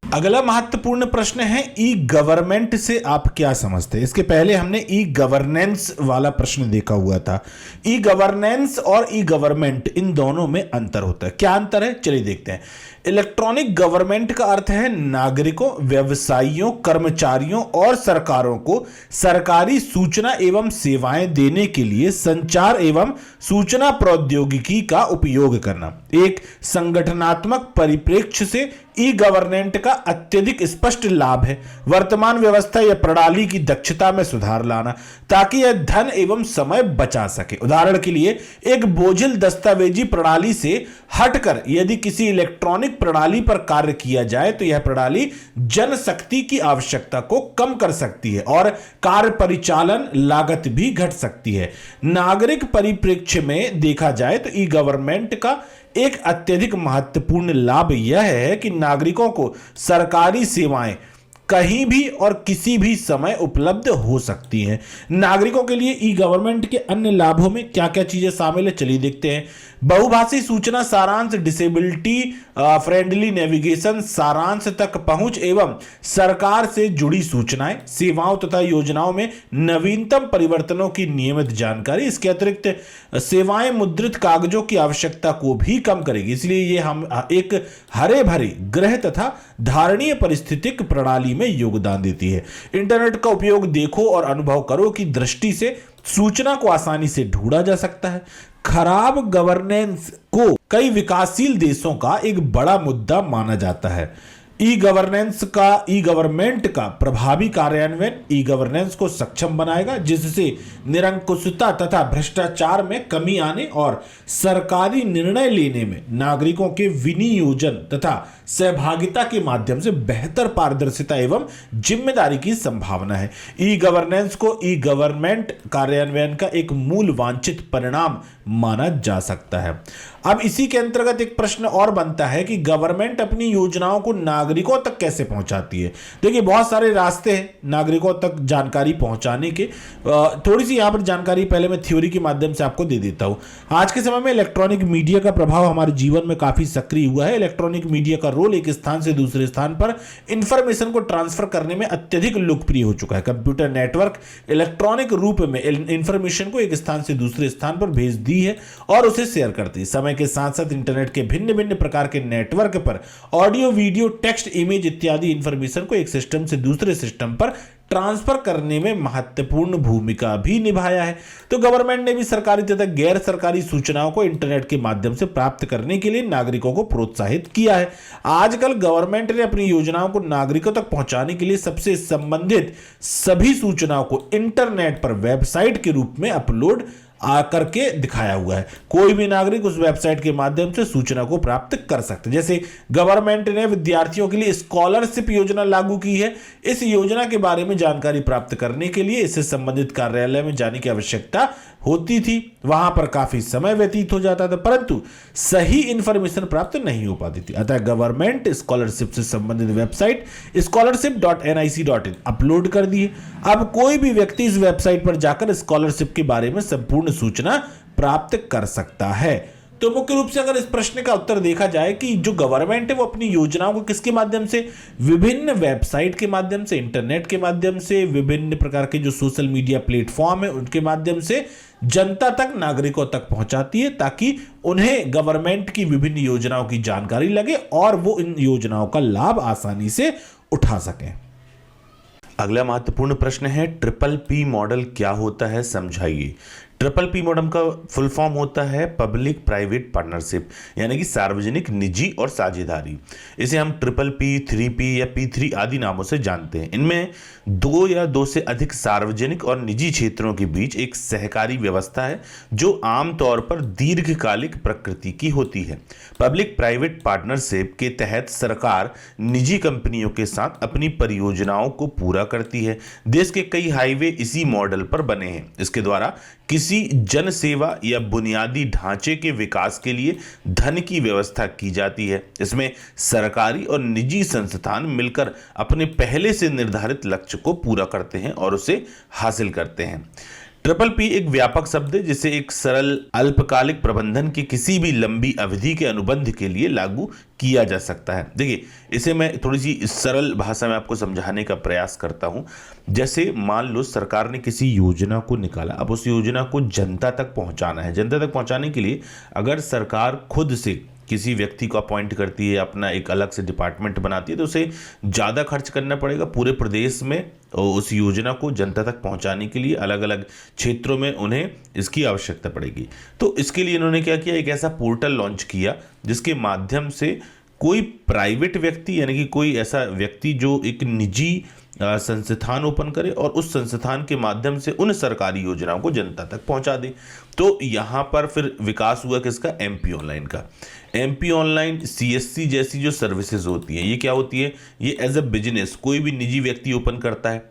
अगला महत्वपूर्ण प्रश्न है, ई गवर्नमेंट से आप क्या समझते हैं? इसके पहले हमने ई गवर्नेंस वाला प्रश्न देखा हुआ था। ई गवर्नेंस और ई गवर्नमेंट, इन दोनों में अंतर होता है। क्या अंतर है, चलिए देखते हैं। इलेक्ट्रॉनिक गवर्नमेंट का अर्थ है नागरिकों, व्यवसायियों, कर्मचारियों और सरकारों को सरकारी सूचना एवं सेवाएं देने के लिए संचार एवं सूचना प्रौद्योगिकी का उपयोग करना। एक संगठनात्मक परिप्रेक्ष्य से ई गवर्नेंट का अत्यधिक स्पष्ट लाभ है वर्तमान व्यवस्था या प्रणाली की दक्षता में सुधार लाना, ताकि यह धन एवं समय बचा सके। उदाहरण के लिए, एक बोझिल दस्तावेजी प्रणाली से हटकर यदि किसी इलेक्ट्रॉनिक प्रणाली पर कार्य किया जाए तो यह प्रणाली जनशक्ति की आवश्यकता को कम कर सकती है और कार्य परिचालन लागत भी घट सकती है। नागरिक परिप्रेक्ष्य में देखा जाए तो ई गवर्नमेंट का एक अत्यधिक महत्वपूर्ण लाभ यह है कि नागरिकों को सरकारी सेवाएं कहीं भी और किसी भी समय उपलब्ध हो सकती हैं। नागरिकों के लिए ई गवर्नमेंट के अन्य लाभों में क्या क्या चीजें शामिल है, चलिए देखते हैं। बहुभाषी सूचना सारांश, डिसेबिलिटी फ्रेंडली नेविगेशन, सारांश तक पहुंच एवं सरकार से जुड़ी सूचनाएं, सेवाओं तथा योजनाओं में नवीनतम परिवर्तनों की नियमित जानकारी। इसके अतिरिक्त सेवाएं मुद्रित कागजों की आवश्यकता को भी कम करेगी, इसलिए ये हम एक हरे भरे गृह तथा धारणीय पारिस्थितिक प्रणाली में योगदान देती है। इंटरनेट का उपयोग देखो और अनुभव करो की दृष्टि से सूचना को आसानी से ढूंढा जा सकता है। खराब गवर्नेंस को कई विकासशील देशों का एक बड़ा मुद्दा माना जाता है। ई गवर्नमेंट का प्रभावी कार्यान्वयन ई गवर्नेंस को सक्षम बनाएगा, जिससे निरंकुशता तथा भ्रष्टाचार में कमी आने और सरकारी निर्णय लेने में नागरिकों के विनियोजन तथा सहभागिता के माध्यम से बेहतर पारदर्शिता एवं जिम्मेदारी की संभावना है। ई गवर्नेंस को ई गवर्नमेंट कार्यान्वयन का एक मूल वांछित परिणाम माना जा सकता है। अब इसी के अंतर्गत एक प्रश्न और बनता है कि गवर्नमेंट अपनी योजनाओं को नागरिकों तक कैसे पहुंचाती है। देखिए, बहुत सारे रास्ते हैं नागरिकों तक जानकारी पहुंचाने के। थोड़ी सी यहां पर जानकारी पहले मैं थ्योरी के माध्यम से आपको दे देता हूं। आज के समय में इलेक्ट्रॉनिक मीडिया का प्रभाव हमारे जीवन में काफी सक्रिय हुआ है। इलेक्ट्रॉनिक मीडिया का रोल एक स्थान से दूसरे स्थान पर इंफॉर्मेशन को ट्रांसफर करने में अत्यधिक लोकप्रिय हो चुका है। कंप्यूटर नेटवर्क इलेक्ट्रॉनिक रूप में इंफॉर्मेशन को एक स्थान से दूसरे स्थान पर भेज दी है और उसे शेयर करती है। समय के साथ साथ इंटरनेट के भिन्न भिन्न प्रकार के नेटवर्क पर ऑडियो, वीडियो, टेक्स्ट, इमेज इत्यादि इंफॉर्मेशन को एक सिस्टम से दूसरे सिस्टम पर ट्रांसफर करने में महत्वपूर्ण भूमिका भी निभाया है। तो गवर्नमेंट ने भी सरकारी तथा गैर सरकारी सूचनाओं को इंटरनेट के माध्यम से प्राप्त करने के लिए नागरिकों को प्रोत्साहित किया है। आजकल गवर्नमेंट ने अपनी योजनाओं को नागरिकों तक पहुंचाने के लिए सबसे संबंधित सभी सूचनाओं को इंटरनेट पर वेबसाइट के रूप में अपलोड करके दिखाया हुआ है। कोई भी नागरिक उस वेबसाइट के माध्यम से सूचना को प्राप्त कर सकते हैं। जैसे गवर्नमेंट ने विद्यार्थियों के लिए स्कॉलरशिप योजना लागू की है। इस योजना के बारे में जानकारी प्राप्त करने के लिए इससे संबंधित कार्यालय में जाने की आवश्यकता होती थी, वहां पर काफी समय व्यतीत हो जाता था, परंतु सही इंफॉर्मेशन प्राप्त नहीं हो पाती थी। अतः गवर्नमेंट स्कॉलरशिप से संबंधित वेबसाइट scholarship.nic.in अपलोड कर दी है। अब कोई भी व्यक्ति इस वेबसाइट पर जाकर स्कॉलरशिप के बारे में संपूर्ण सूचना प्राप्त कर सकता है। तो मुख्य रूप से अगर इस प्रश्न का उत्तर देखा जाए कि जो गवर्नमेंट है वो अपनी योजनाओं को किसके माध्यम से, विभिन्न वेबसाइट के माध्यम से, इंटरनेट के माध्यम से, विभिन्न प्रकार के जो सोशल मीडिया प्लेटफॉर्म है उनके माध्यम से जनता तक, नागरिकों तक पहुंचाती है, ताकि उन्हें गवर्नमेंट की विभिन्न योजनाओं की जानकारी लगे और वो इन योजनाओं का लाभ आसानी से उठा सकें। अगला महत्वपूर्ण प्रश्न है, ट्रिपल पी मॉडल क्या होता है, समझाइए। ट्रिपल पी मॉडल का फुल फॉर्म होता है पब्लिक प्राइवेट पार्टनरशिप, यानी कि सार्वजनिक, निजी और साझेदारी। इसे हम ट्रिपल पी, 3P या P3 आदि नामों से जानते हैं। इनमें 2 या 2 से अधिक सार्वजनिक और निजी क्षेत्रों के बीच एक सहकारी व्यवस्था है जो आमतौर पर दीर्घकालिक प्रकृति की होती है। पब्लिक प्राइवेट पार्टनरशिप के तहत सरकार निजी कंपनियों के साथ अपनी परियोजनाओं को पूरा करती है। देश के कई हाईवे इसी मॉडल पर बने हैं। इसके द्वारा किसी जन सेवा या बुनियादी ढांचे के विकास के लिए धन की व्यवस्था की जाती है। इसमें सरकारी और निजी संस्थान मिलकर अपने पहले से निर्धारित लक्ष्य को पूरा करते हैं और उसे हासिल करते हैं। ट्रिपल पी एक व्यापक शब्द है जिसे एक सरल अल्पकालिक प्रबंधन की किसी भी लंबी अवधि के अनुबंध के लिए लागू किया जा सकता है। देखिए, इसे मैं थोड़ी सी सरल भाषा में आपको समझाने का प्रयास करता हूं। जैसे मान लो सरकार ने किसी योजना को निकाला, अब उस योजना को जनता तक पहुंचाना है। जनता तक पहुंचाने के लिए अगर सरकार खुद से किसी व्यक्ति को अपॉइंट करती है, अपना एक अलग से डिपार्टमेंट बनाती है, तो उसे ज़्यादा खर्च करना पड़ेगा। पूरे प्रदेश में उस योजना को जनता तक पहुंचाने के लिए अलग अलग क्षेत्रों में उन्हें इसकी आवश्यकता पड़ेगी। तो इसके लिए इन्होंने क्या किया, एक ऐसा पोर्टल लॉन्च किया जिसके माध्यम से कोई प्राइवेट व्यक्ति, यानी कि कोई ऐसा व्यक्ति जो एक निजी संस्थान ओपन करे और उस संस्थान के माध्यम से उन सरकारी योजनाओं को जनता तक पहुंचा दे। तो यहाँ पर फिर विकास हुआ किसका, MP ऑनलाइन का। MP ऑनलाइन, CSC जैसी जो सर्विसेज होती हैं, ये क्या होती है, ये एज अ बिजनेस कोई भी निजी व्यक्ति ओपन करता है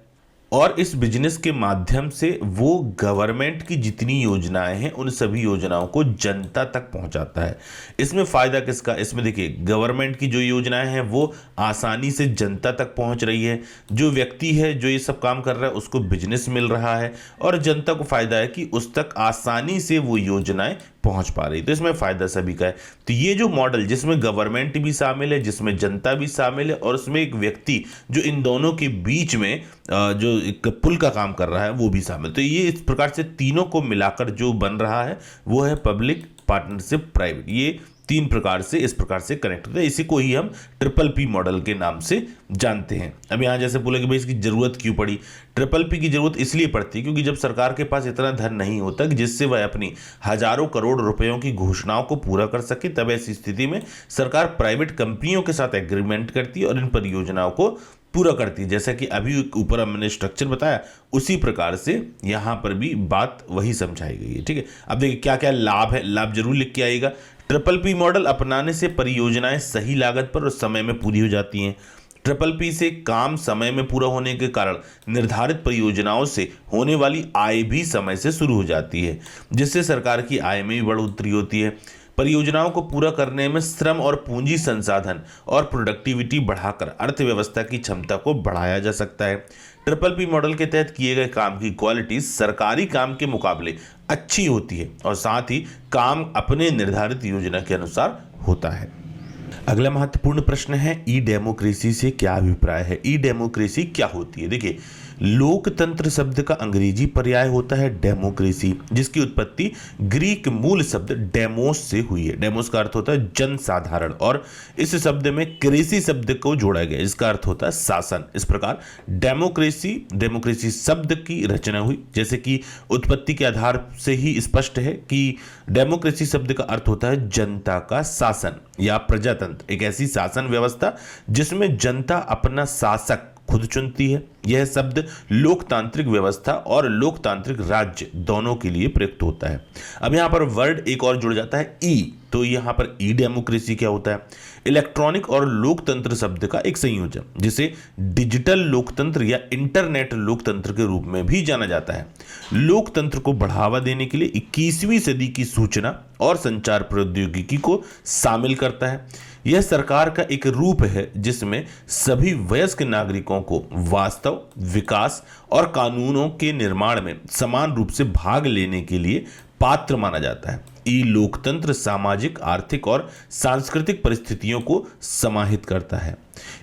और इस बिजनेस के माध्यम से वो गवर्नमेंट की जितनी योजनाएं हैं उन सभी योजनाओं को जनता तक पहुंचाता है। इसमें फ़ायदा किसका, इसमें देखिए गवर्नमेंट की जो योजनाएं हैं वो आसानी से जनता तक पहुंच रही है। जो व्यक्ति है जो ये सब काम कर रहा है उसको बिजनेस मिल रहा है और जनता को फ़ायदा है कि उस तक आसानी से वो योजनाएं पहुंच पा रही। तो इसमें फ़ायदा सभी का है। तो ये जो मॉडल जिसमें गवर्नमेंट भी शामिल है, जिसमें जनता भी शामिल है और उसमें एक व्यक्ति जो इन दोनों के बीच में जो एक पुल का काम कर रहा है वो भी शामिल, तो ये इस प्रकार से तीनों को मिलाकर जो बन रहा है वो है पब्लिक पार्टनरशिप प्राइवेट। ये 3 प्रकार से इस प्रकार से कनेक्ट होता है। इसी को ही हम ट्रिपल पी मॉडल के नाम से जानते हैं। अब यहाँ जैसे बोले कि भाई इसकी जरूरत क्यों पड़ी, ट्रिपल पी की जरूरत इसलिए पड़ती है क्योंकि जब सरकार के पास इतना धन नहीं होता कि जिससे वह अपनी हजारों करोड़ रुपयों की घोषणाओं को पूरा कर सके, तब ऐसी स्थिति में सरकार प्राइवेट कंपनियों के साथ एग्रीमेंट करती है और इन परियोजनाओं को पूरा करती है। जैसा कि अभी ऊपर हमने स्ट्रक्चर बताया उसी प्रकार से यहाँ पर भी बात वही समझाई गई है। ठीक है, अब देखिए क्या क्या लाभ है, लाभ जरूर लिख के आइएगा। ट्रिपल पी मॉडल अपनाने से परियोजनाएं सही लागत पर और समय में पूरी हो जाती हैं। ट्रिपल पी से काम समय में पूरा होने के कारण निर्धारित परियोजनाओं से होने वाली आय भी समय से शुरू हो जाती है, जिससे सरकार की आय में भी बढ़ोतरी होती है। परियोजनाओं को पूरा करने में श्रम और पूंजी संसाधन और प्रोडक्टिविटी बढ़ाकर अर्थव्यवस्था की क्षमता को बढ़ाया जा सकता है। ट्रिपल पी मॉडल के तहत किए गए काम की क्वालिटी सरकारी काम के मुकाबले अच्छी होती है और साथ ही काम अपने निर्धारित योजना के अनुसार होता है। अगला महत्वपूर्ण प्रश्न है, ई डेमोक्रेसी से क्या अभिप्राय है। ई डेमोक्रेसी क्या होती है। देखिए, लोकतंत्र शब्द का अंग्रेजी पर्याय होता है डेमोक्रेसी, जिसकी उत्पत्ति ग्रीक मूल शब्द डेमोस से हुई है। डेमोस का अर्थ होता है जनसाधारण और इस शब्द में क्रेसी शब्द को जोड़ा गया, इसका अर्थ होता है शासन। इस प्रकार डेमोक्रेसी शब्द की रचना हुई। जैसे कि उत्पत्ति के आधार से ही स्पष्ट है कि डेमोक्रेसी शब्द का अर्थ होता है जनता का शासन या प्रजातंत्र, एक ऐसी शासन व्यवस्था जिसमें जनता अपना शासक खुद चुनती है। यह शब्द लोकतांत्रिक व्यवस्था और लोकतांत्रिक राज्य दोनों के लिए प्रयुक्त होता है। अब यहां पर वर्ड एक और जुड़ जाता है ई, तो यहां पर ई डेमोक्रेसी क्या होता है? इलेक्ट्रॉनिक और लोकतंत्र शब्द का एक संयोजन, जिसे डिजिटल लोकतंत्र या इंटरनेट लोकतंत्र के रूप में भी जाना जाता है। लोकतंत्र को बढ़ावा देने के लिए 21वीं सदी की सूचना और संचार प्रौद्योगिकी को शामिल करता है। यह सरकार का एक रूप है जिसमें सभी वयस्क नागरिकों को वास्तव, विकास और कानूनों के निर्माण में समान रूप से भाग लेने के लिए पात्र माना जाता है। ई लोकतंत्र सामाजिक, आर्थिक और सांस्कृतिक परिस्थितियों को समाहित करता है।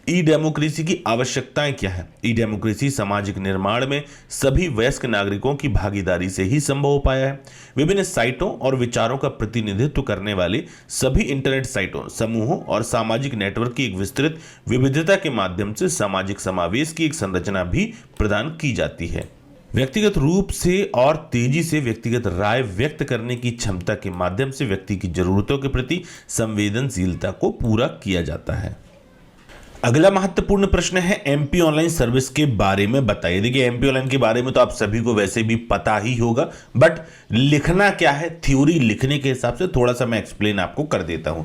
ई डेमोक्रेसी की आवश्यकताएं क्या है? ई डेमोक्रेसी सामाजिक निर्माण में सभी वयस्क नागरिकों की भागीदारी से ही संभव हो पाया है। विभिन्न साइटों और विचारों का प्रतिनिधित्व करने वाले सभी इंटरनेट साइटों, समूहों और सामाजिक नेटवर्क की एक विस्तृत विविधता के माध्यम से सामाजिक समावेश की एक संरचना भी प्रदान की जाती है। व्यक्तिगत रूप से और तेजी से व्यक्तिगत राय व्यक्त करने की क्षमता के माध्यम से व्यक्ति की जरूरतों के प्रति संवेदनशीलता को पूरा किया जाता है। अगला महत्वपूर्ण प्रश्न है एमपी ऑनलाइन सर्विस के बारे में बताइए। देखिए, एमपी ऑनलाइन के बारे में तो आप सभी को वैसे भी पता ही होगा, बट लिखना क्या है, थ्योरी लिखने के हिसाब से थोड़ा सा मैं एक्सप्लेन आपको कर देता हूं।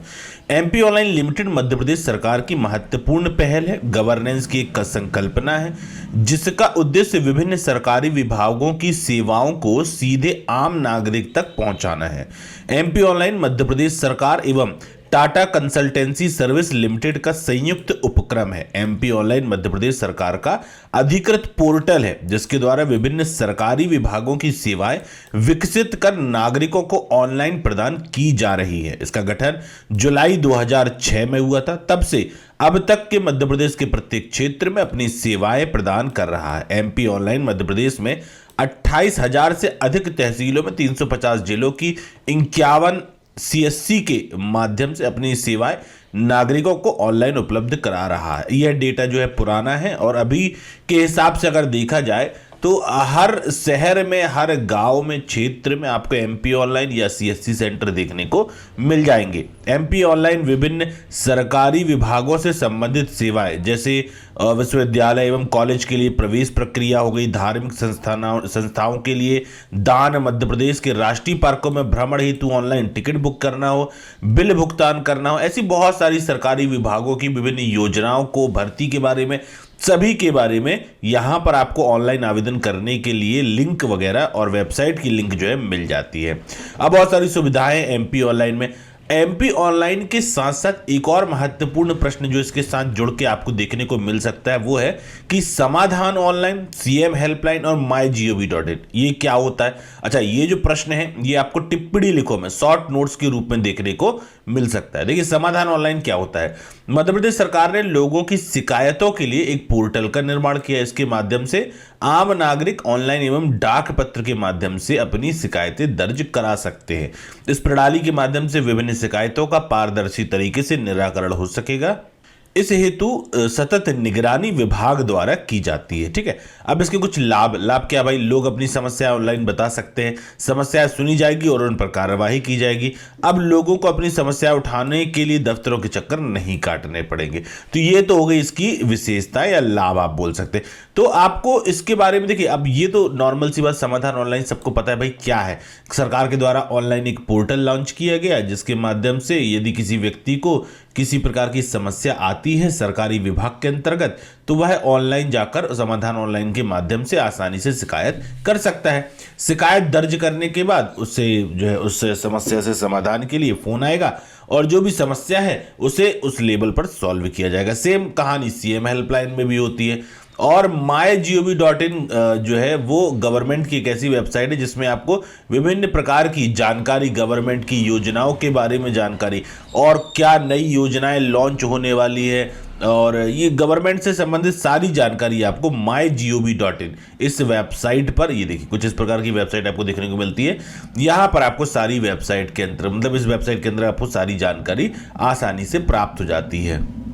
MP online limited Madhya Pradesh सरकार की महत्वपूर्ण पहल है, गवर्नेंस की एक संकल्पना है जिसका उद्देश्य विभिन्न सरकारी विभागों की सेवाओं को सीधे आम नागरिक तक पहुंचाना है। एमपी ऑनलाइन मध्य प्रदेश सरकार एवं टाटा कंसल्टेंसी सर्विस लिमिटेड का संयुक्त उपक्रम है। एमपी ऑनलाइन मध्य प्रदेश सरकार का अधिकृत पोर्टल है जिसके द्वारा विभिन्न सरकारी विभागों की सेवाएं विकसित कर नागरिकों को ऑनलाइन प्रदान की जा रही है। इसका गठन जुलाई 2006 में हुआ था। तब से अब तक के मध्य प्रदेश के प्रत्येक क्षेत्र में अपनी सेवाएं प्रदान कर रहा है। एमपी ऑनलाइन मध्य प्रदेश में 28,000 से अधिक तहसीलों में 350 जिलों की 51 सीएससी के माध्यम से अपनी सेवाएं नागरिकों को ऑनलाइन उपलब्ध करा रहा है। यह डेटा जो है पुराना है और अभी के हिसाब से अगर देखा जाए तो हर शहर में, हर गांव में, क्षेत्र में आपको एमपी ऑनलाइन या सीएससी सेंटर देखने को मिल जाएंगे। एमपी ऑनलाइन विभिन्न सरकारी विभागों से संबंधित सेवाएं जैसे विश्वविद्यालय एवं कॉलेज के लिए प्रवेश प्रक्रिया हो गई, धार्मिक संस्थाओं के लिए दान, मध्य प्रदेश के राष्ट्रीय पार्कों में भ्रमण हेतु ऑनलाइन टिकट बुक करना हो, बिल भुगतान करना हो, ऐसी बहुत सारी सरकारी विभागों की विभिन्न योजनाओं को, भर्ती के बारे में, सभी के बारे में यहां पर आपको ऑनलाइन आवेदन करने के लिए लिंक वगैरह और वेबसाइट की लिंक जो है मिल जाती है। अब बहुत सारी सुविधाएं एमपी ऑनलाइन में। एमपी ऑनलाइन के साथ साथ एक और महत्वपूर्ण प्रश्न जो इसके साथ जुड़ के आपको देखने को मिल सकता है वो है कि समाधान ऑनलाइन, सीएम हेल्पलाइन और MyGov.in ये क्या होता है? अच्छा, ये जो प्रश्न है ये आपको टिप्पणी लिखो में शॉर्ट नोट्स के रूप में देखने को मिल सकता है। देखिए, समाधान ऑनलाइन क्या होता है? मध्य प्रदेश सरकार ने लोगों की शिकायतों के लिए एक पोर्टल का निर्माण किया। इसके माध्यम से आम नागरिक ऑनलाइन एवं डाक पत्र के माध्यम से अपनी शिकायतें दर्ज करा सकते हैं। इस प्रणाली के माध्यम से विभिन्न शिकायतों का पारदर्शी तरीके से निराकरण हो सकेगा। इस हेतु सतत निगरानी विभाग द्वारा की जाती है। ठीक है, अब इसके कुछ लाभ क्या भाई? लोग अपनी समस्या ऑनलाइन बता सकते हैं, समस्या सुनी जाएगी और उन पर कार्यवाही की जाएगी। अब लोगों को अपनी समस्या उठाने के लिए दफ्तरों के चक्कर नहीं काटने पड़ेंगे। तो ये तो हो गई इसकी विशेषता या लाभ आप बोल सकते हैं। तो आपको इसके बारे में देखिए, अब ये तो नॉर्मल सी बात, समाधान ऑनलाइन सबको पता है भाई क्या है। सरकार के द्वारा ऑनलाइन एक पोर्टल लॉन्च किया गया जिसके माध्यम से यदि किसी व्यक्ति को किसी प्रकार की समस्या आती है सरकारी विभाग के अंतर्गत तो वह ऑनलाइन जाकर समाधान ऑनलाइन के माध्यम से आसानी से शिकायत कर सकता है। शिकायत दर्ज करने के बाद उससे जो है उस समस्या से समाधान के लिए फोन आएगा और जो भी समस्या है उसे उस लेवल पर सॉल्व किया जाएगा। सेम कहानी सीएम हेल्पलाइन में भी होती है। और MyGov.in जो है वो गवर्नमेंट की एक ऐसी वेबसाइट है जिसमें आपको विभिन्न प्रकार की जानकारी, गवर्नमेंट की योजनाओं के बारे में जानकारी और क्या नई योजनाएं लॉन्च होने वाली है, और ये गवर्नमेंट से संबंधित सारी जानकारी आपको mygov.in इस वेबसाइट पर, ये देखिए कुछ इस प्रकार की वेबसाइट आपको देखने को मिलती है। यहाँ पर आपको सारी वेबसाइट के अंदर, मतलब इस वेबसाइट के अंदर आपको सारी जानकारी आसानी से प्राप्त हो जाती है।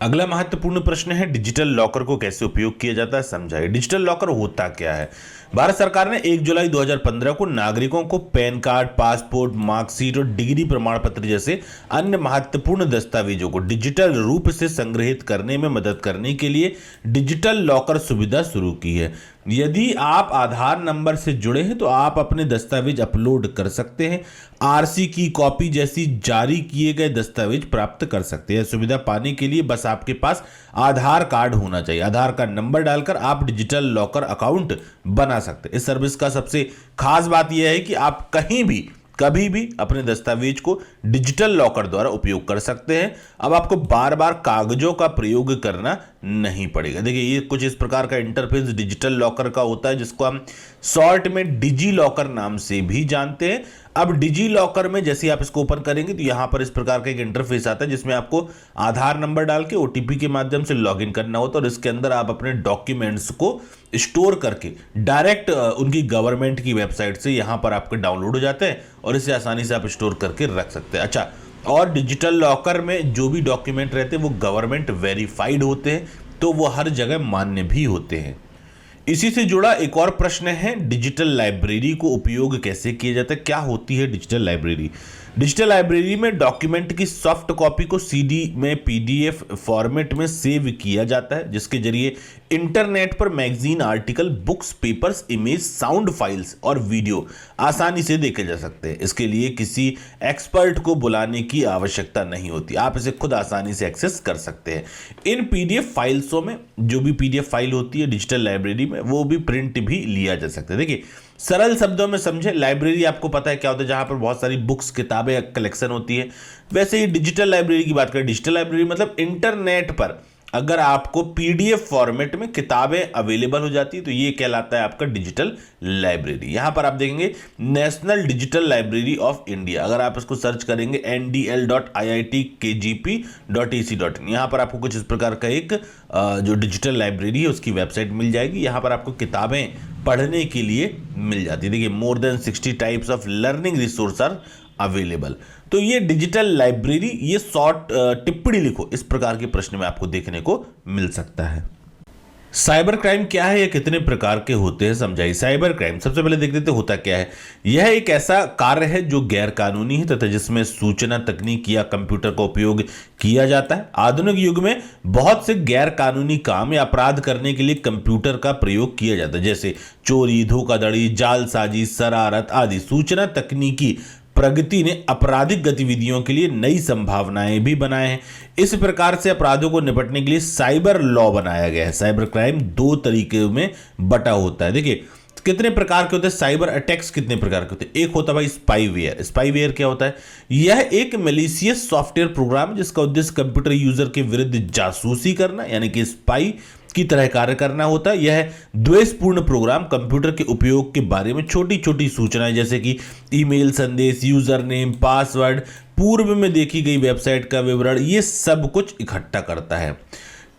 अगला महत्वपूर्ण प्रश्न है, डिजिटल लॉकर को कैसे उपयोग किया जाता है, समझाइए। डिजिटल लॉकर होता क्या है? भारत सरकार ने 1 जुलाई 2015 को नागरिकों को पैन कार्ड, पासपोर्ट, मार्कशीट और डिग्री प्रमाण पत्र जैसे अन्य महत्वपूर्ण दस्तावेजों को डिजिटल रूप से संग्रहित करने में मदद करने के लिए डिजिटल लॉकर सुविधा शुरू की है। यदि आप आधार नंबर से जुड़े हैं तो आप अपने दस्तावेज अपलोड कर सकते हैं, आरसी की कॉपी जैसी जारी किए गए दस्तावेज प्राप्त कर सकते हैं। सुविधा पाने के लिए बस आपके पास आधार कार्ड होना चाहिए। आधार कार्ड नंबर डालकर आप डिजिटल लॉकर अकाउंट बना सकते हैं। इस सर्विस का सबसे खास बात यह है कि आप कहीं भी कभी भी अपने दस्तावेज को डिजिटल लॉकर द्वारा उपयोग कर सकते हैं। अब आपको बार बार कागजों का प्रयोग करना नहीं पड़ेगा। देखिए ये कुछ इस प्रकार का इंटरफेस डिजिटल लॉकर का होता है, जिसको हम शॉर्ट में डिजी लॉकर नाम से भी जानते हैं। अब डिजी लॉकर में जैसे आप इसको ओपन करेंगे तो यहाँ पर इस प्रकार का एक इंटरफेस आता है, जिसमें आपको आधार नंबर डाल के ओटीपी के माध्यम से लॉगिन करना होता है, और इसके अंदर आप अपने डॉक्यूमेंट्स को स्टोर करके डायरेक्ट उनकी गवर्नमेंट की वेबसाइट से यहाँ पर आपके डाउनलोड हो जाते हैं और इसे आसानी से आप स्टोर करके रख सकते हैं। अच्छा, और डिजिटल लॉकर में जो भी डॉक्यूमेंट रहते हैं वो गवर्नमेंट वेरीफाइड होते हैं, तो वो हर जगह मान्य भी होते हैं। इसी से जुड़ा एक और प्रश्न है, डिजिटल लाइब्रेरी को उपयोग कैसे किया जाता है, क्या होती है डिजिटल लाइब्रेरी? डिजिटल लाइब्रेरी में डॉक्यूमेंट की सॉफ्ट कॉपी को सीडी में पीडीएफ फॉर्मेट में सेव किया जाता है, जिसके जरिए इंटरनेट पर magazine, article, books, papers, image, sound files और वीडियो आसानी से देखे जा सकते हैं। इसके लिए किसी एक्सपर्ट को बुलाने की आवश्यकता नहीं होती, आप इसे खुद आसानी से एक्सेस कर सकते हैं। इन पीडीएफ फाइल्सों में जो भी पीडीएफ फाइल होती है डिजिटल लाइब्रेरी में, वो भी प्रिंट भी लिया जा सकता है। देखिए सरल शब्दों में समझे, लाइब्रेरी आपको पता है क्या होता है, जहां पर बहुत सारी बुक्स, किताबें, कलेक्शन होती है। वैसे ही डिजिटल लाइब्रेरी की बात करें, डिजिटल लाइब्रेरी मतलब इंटरनेट पर अगर आपको पीडीएफ फॉर्मेट में किताबें अवेलेबल हो जाती है तो ये कहलाता है आपका डिजिटल लाइब्रेरी। यहां पर आप देखेंगे national digital library of India, अगर आप इसको सर्च करेंगे ndl.iitkgp.ac.in, यहां पर आपको कुछ इस प्रकार का एक जो डिजिटल लाइब्रेरी है उसकी वेबसाइट मिल जाएगी। यहां पर आपको किताबें पढ़ने के लिए मिल जाती है। देखिए more than 60 types of learning resource are available. तो ये डिजिटल लाइब्रेरी, ये शॉर्ट टिप्पणी लिखो, इस प्रकार के प्रश्न में आपको देखने को मिल सकता है। साइबर क्राइम क्या है, ये कितने प्रकार के होते हैं, समझाइए। साइबर क्राइम सबसे पहले देख लेते हैं होता क्या है। यह एक ऐसा कार्य है जो गैर कानूनी है तथा जिसमें सूचना तकनीक या कंप्यूटर का उपयोग किया जाता है। आधुनिक युग में बहुत से गैर कानूनी काम या अपराध करने के लिए कंप्यूटर का प्रयोग किया जाता है, जैसे चोरी, धोखाधड़ी, जालसाजी, शरारत आदि। सूचना तकनीकी प्रगति ने आपराधिक गतिविधियों के लिए नई संभावनाएं भी बनाए हैं। इस प्रकार से अपराधों को निपटने के लिए साइबर लॉ बनाया गया है। साइबर क्राइम 2 तरीके में बटा होता है। देखिए कितने प्रकार के होते हैं साइबर अटैक्स, कितने प्रकार के होते हैं। एक होता है भाई स्पाईवेयर। स्पाईवेयर क्या होता है? यह एक मैलिशियस सॉफ्टवेयर प्रोग्राम जिसका उद्देश्य कंप्यूटर यूजर के विरुद्ध जासूसी करना, यानी कि स्पाई की तरह कार्य करना होता है। यह द्वेषपूर्ण प्रोग्राम कंप्यूटर के उपयोग के बारे में छोटी छोटी सूचनाएं जैसे कि ईमेल संदेश, यूजर नेम, पासवर्ड, पूर्व में देखी गई वेबसाइट का विवरण, ये सब कुछ इकट्ठा करता है।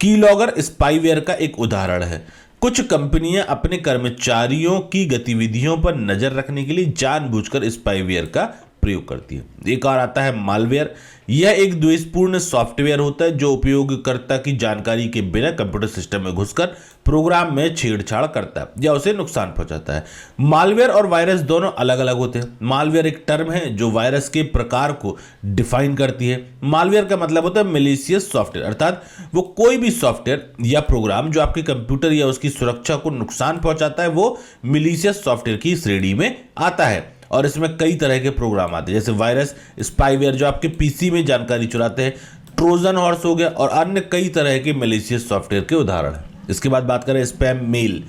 कीलॉगर स्पाईवेयर का एक उदाहरण है। कुछ कंपनियां अपने कर्मचारियों की गतिविधियों पर नजर रखने के लिए जानबूझकर स्पाईवेयर का प्रयोग करती है। एक और आता है मालवेयर। यह एक द्वेषपूर्ण सॉफ्टवेयर होता है जो उपयोगकर्ता की जानकारी के बिना कंप्यूटर सिस्टम में घुसकर प्रोग्राम में छेड़छाड़ करता है या उसे नुकसान पहुंचाता है। मालवेयर और वायरस दोनों अलग अलग होते हैं। मालवेयर एक टर्म है जो वायरस के प्रकार को डिफाइन करती है। मालवेयर का मतलब होता है मैलिशियस सॉफ्टवेयर, अर्थात वो कोई भी सॉफ्टवेयर या प्रोग्राम जो आपके कंप्यूटर या उसकी सुरक्षा को नुकसान पहुंचाता है, वो मैलिशियस सॉफ्टवेयर की श्रेणी में आता है। और इसमें कई तरह के प्रोग्राम आते हैं, जैसे वायरस, स्पाईवेयर जो आपके पीसी में जानकारी चुराते हैं, ट्रोजन हॉर्स हो गया, और अन्य कई तरह के मैलिशियस सॉफ्टवेयर के उदाहरण हैं। इसके बाद बात करें स्पैम मेल।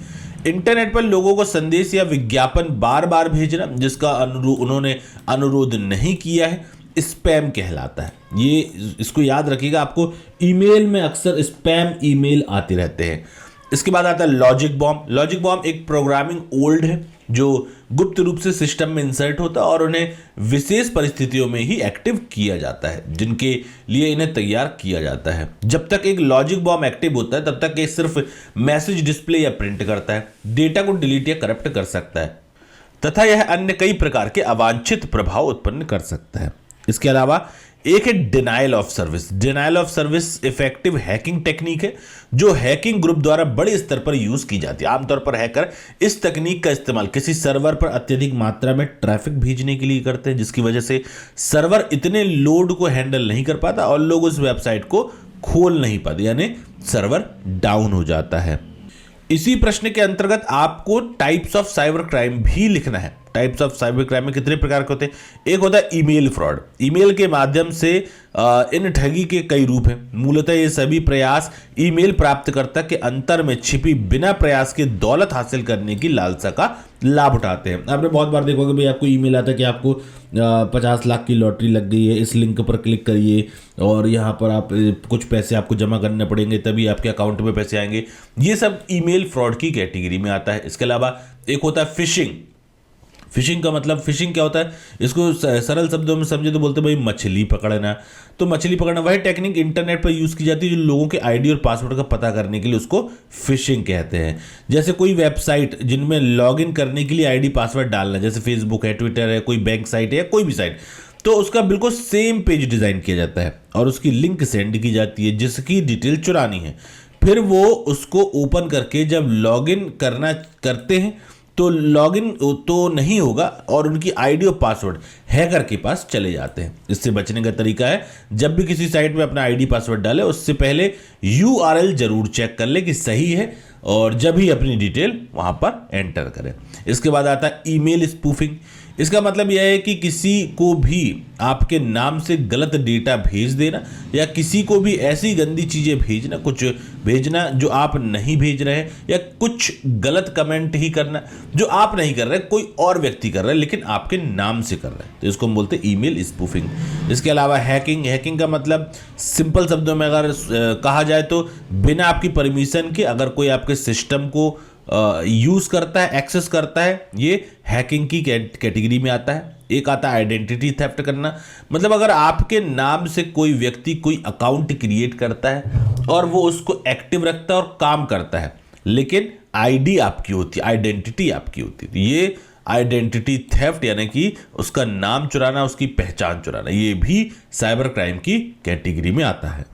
इंटरनेट पर लोगों को संदेश या विज्ञापन बार बार भेजना जिसका उन्होंने अनुरोध नहीं किया है, स्पैम कहलाता है। ये इसको याद रखिएगा, आपको ईमेल में अक्सर स्पैम ईमेल आते रहते हैं। इसके बाद आता है लॉजिक बॉम्ब। लॉजिक बॉम्ब एक प्रोग्रामिंग ओल्ड है जो गुप्त रूप से सिस्टम में इंसर्ट होता है और उन्हें विशेष परिस्थितियों में ही एक्टिव किया जाता है, जिनके लिए इन्हें तैयार किया जाता है। जब तक एक लॉजिक बॉम्ब एक्टिव होता है तब तक ये सिर्फ मैसेज डिस्प्ले या प्रिंट करता है, डेटा को डिलीट या करप्ट कर सकता है तथा यह अन्य कई प्रकार के अवांछित प्रभाव उत्पन्न कर सकता है। इसके अलावा एक है denial of service. Denial of service effective hacking technique है जो हैकिंग ग्रुप द्वारा बड़े स्तर पर यूज की जाती है। आमतौर पर हैकर इस तकनीक का इस्तेमाल किसी सर्वर पर अत्यधिक मात्रा में ट्रैफिक भेजने के लिए करते हैं, जिसकी वजह से सर्वर इतने लोड को हैंडल नहीं कर पाता और लोग उस वेबसाइट को खोल नहीं पाते, यानी सर्वर डाउन हो जाता है। इसी प्रश्न के अंतर्गत आपको टाइप्स ऑफ साइबर क्राइम भी लिखना है। टाइप्स ऑफ साइबर क्राइम में कितने प्रकार के होते हैं? एक होता है ईमेल फ्रॉड। ईमेल के माध्यम से इन ठगी के कई रूप हैं। मूलतः ये सभी प्रयास ईमेल प्राप्तकर्ता के अंतर में छिपी बिना प्रयास के दौलत हासिल करने की लालसा का लाभ उठाते हैं। आपने बहुत बार देखा होगा भाई आपको ईमेल आता है कि आपको 50 लाख की लॉटरी लग गई है, इस लिंक पर क्लिक करिए और यहाँ पर आप कुछ पैसे आपको जमा करने पड़ेंगे तभी आपके अकाउंट में पैसे आएंगे। ये सब ईमेल फ्रॉड की कैटेगरी में आता है। इसके अलावा एक होता है फिशिंग। फिशिंग का मतलब, फिशिंग क्या होता है? इसको सरल शब्दों में समझे तो बोलते हैं भाई मछली पकड़ना। तो मछली पकड़ना वही टेक्निक इंटरनेट पर यूज़ की जाती है जो लोगों के आईडी और पासवर्ड का पता करने के लिए उसको फिशिंग कहते हैं। जैसे कोई वेबसाइट जिनमें लॉगिन करने के लिए आईडी पासवर्ड डालना, जैसे फेसबुक है, ट्विटर है, कोई बैंक साइट है या कोई भी साइट, तो उसका बिल्कुल सेम पेज डिज़ाइन किया जाता है और उसकी लिंक सेंड की जाती है जिसकी डिटेल चुरानी है। फिर वो उसको ओपन करके जब लॉगिन करते हैं तो लॉगिन तो नहीं होगा और उनकी आईडी और पासवर्ड हैकर के पास चले जाते हैं। इससे बचने का तरीका है, जब भी किसी साइट में अपना आईडी पासवर्ड डाले उससे पहले यूआरएल जरूर चेक कर ले कि सही है और जब ही अपनी डिटेल वहां पर एंटर करें। इसके बाद आता है ईमेल स्पूफिंग। इसका मतलब यह है कि किसी को भी आपके नाम से गलत डेटा भेज देना या किसी को भी ऐसी गंदी चीज़ें भेजना, कुछ भेजना जो आप नहीं भेज रहे हैं, या कुछ गलत कमेंट ही करना जो आप नहीं कर रहे, कोई और व्यक्ति कर रहा है लेकिन आपके नाम से कर रहा है, तो इसको हम बोलते हैं ईमेल स्पूफिंग। इसके अलावा हैकिंग। हैकिंग का मतलब सिंपल शब्दों में अगर कहा जाए तो बिना आपकी परमिशन के अगर कोई आपके सिस्टम को यूज करता है, एक्सेस करता है, ये हैकिंग की कैटेगरी में आता है। एक आता है आइडेंटिटी थेफ्ट करना। मतलब अगर आपके नाम से कोई व्यक्ति कोई अकाउंट क्रिएट करता है और वो उसको एक्टिव रखता है और काम करता है, लेकिन आईडी आपकी होती है, आइडेंटिटी आपकी होती है, तो ये आइडेंटिटी थेफ्ट यानी कि उसका नाम चुराना, उसकी पहचान चुराना, ये भी साइबर क्राइम की कैटेगरी में आता है।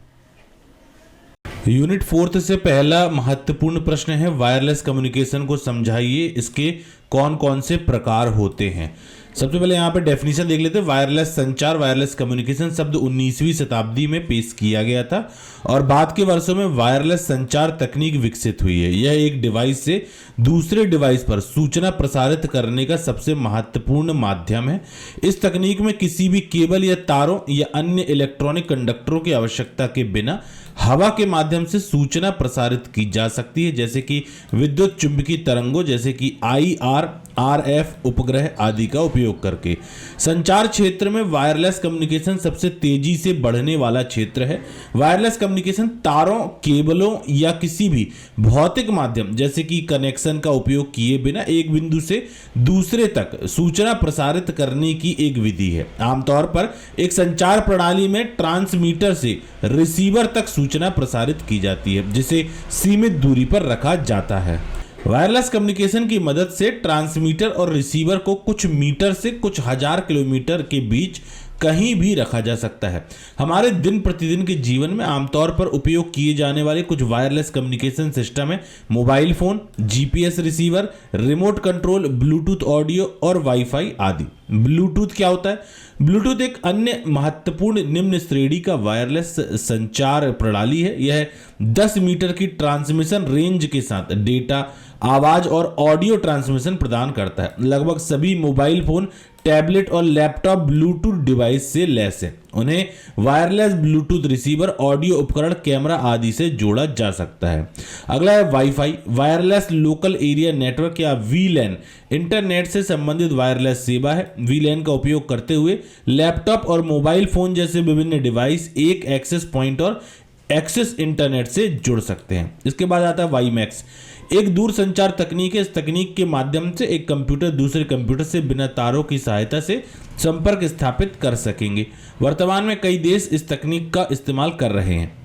यूनिट 4 से पहला महत्वपूर्ण प्रश्न है वायरलेस कम्युनिकेशन को समझाइए, इसके कौन कौन से प्रकार होते हैं। सबसे पहले यहाँ पे डेफिनेशन देख लेते हैं। वायरलेस संचार, वायरलेस कम्युनिकेशन शब्द 19वीं शताब्दी में पेश किया गया था और बाद के वर्षों में वायरलेस संचार तकनीक विकसित हुई है। यह एक डिवाइस से दूसरे डिवाइस पर सूचना प्रसारित करने का सबसे महत्वपूर्ण माध्यम है। इस तकनीक में किसी भी केबल या तारों या अन्य इलेक्ट्रॉनिक कंडक्टरों की आवश्यकता के बिना हवा के माध्यम से सूचना प्रसारित की जा सकती है, जैसे कि विद्युत चुंबकीय तरंगों जैसे कि IR, RF उपग्रह आदि का उपयोग करके। संचार क्षेत्र में वायरलेस कम्युनिकेशन सबसे तेजी से बढ़ने वाला क्षेत्र है। वायरलेस कम्युनिकेशन तारों, केबलों या किसी भी भौतिक माध्यम जैसे कि कनेक्शन का उपयोग किए बिना एक बिंदु से दूसरे तक सूचना प्रसारित करने की एक विधि है। आमतौर पर एक संचार प्रणाली में ट्रांसमीटर से रिसीवर तक सूचना प्रसारित की जाती है, जिसे सीमित दूरी पर रखा जाता है। वायरलेस कम्युनिकेशन की मदद से ट्रांसमीटर और रिसीवर को कुछ मीटर से कुछ हजार किलोमीटर के बीच कहीं भी रखा जा सकता है। हमारे दिन प्रतिदिन के जीवन में आमतौर पर उपयोग किए जाने वाले कुछ वायरलेस कम्युनिकेशन सिस्टम है mobile phone, GPS receiver, remote control, Bluetooth audio और वाईफाई आदि। ब्लूटूथ क्या होता है? ब्लूटूथ एक अन्य महत्वपूर्ण निम्न श्रेणी का वायरलेस संचार प्रणाली है। यह 10 मीटर की ट्रांसमिशन रेंज के साथ डेटा, आवाज और ऑडियो ट्रांसमिशन प्रदान करता है। लगभग सभी मोबाइल फोन, टैबलेट और लैपटॉप ब्लूटूथ डिवाइस से लैस है। उन्हें वायरलेस ब्लूटूथ रिसीवर, ऑडियो उपकरण, कैमरा आदि से जोड़ा जा सकता है। अगला है wifi. Wireless local area network या VLAN इंटरनेट से संबंधित वायरलेस सेवा है। VLAN का उपयोग करते हुए लैपटॉप और मोबाइल फोन जैसे विभिन्न डिवाइस एक एक्सेस पॉइंट और एक्सेस इंटरनेट से जुड़ सकते हैं। इसके बाद आता है वाईमैक्स, एक दूर संचार तकनीक है। इस तकनीक के माध्यम से एक कंप्यूटर दूसरे कंप्यूटर से बिना तारों की सहायता से संपर्क स्थापित कर सकेंगे। वर्तमान में कई देश इस तकनीक का इस्तेमाल कर रहे हैं।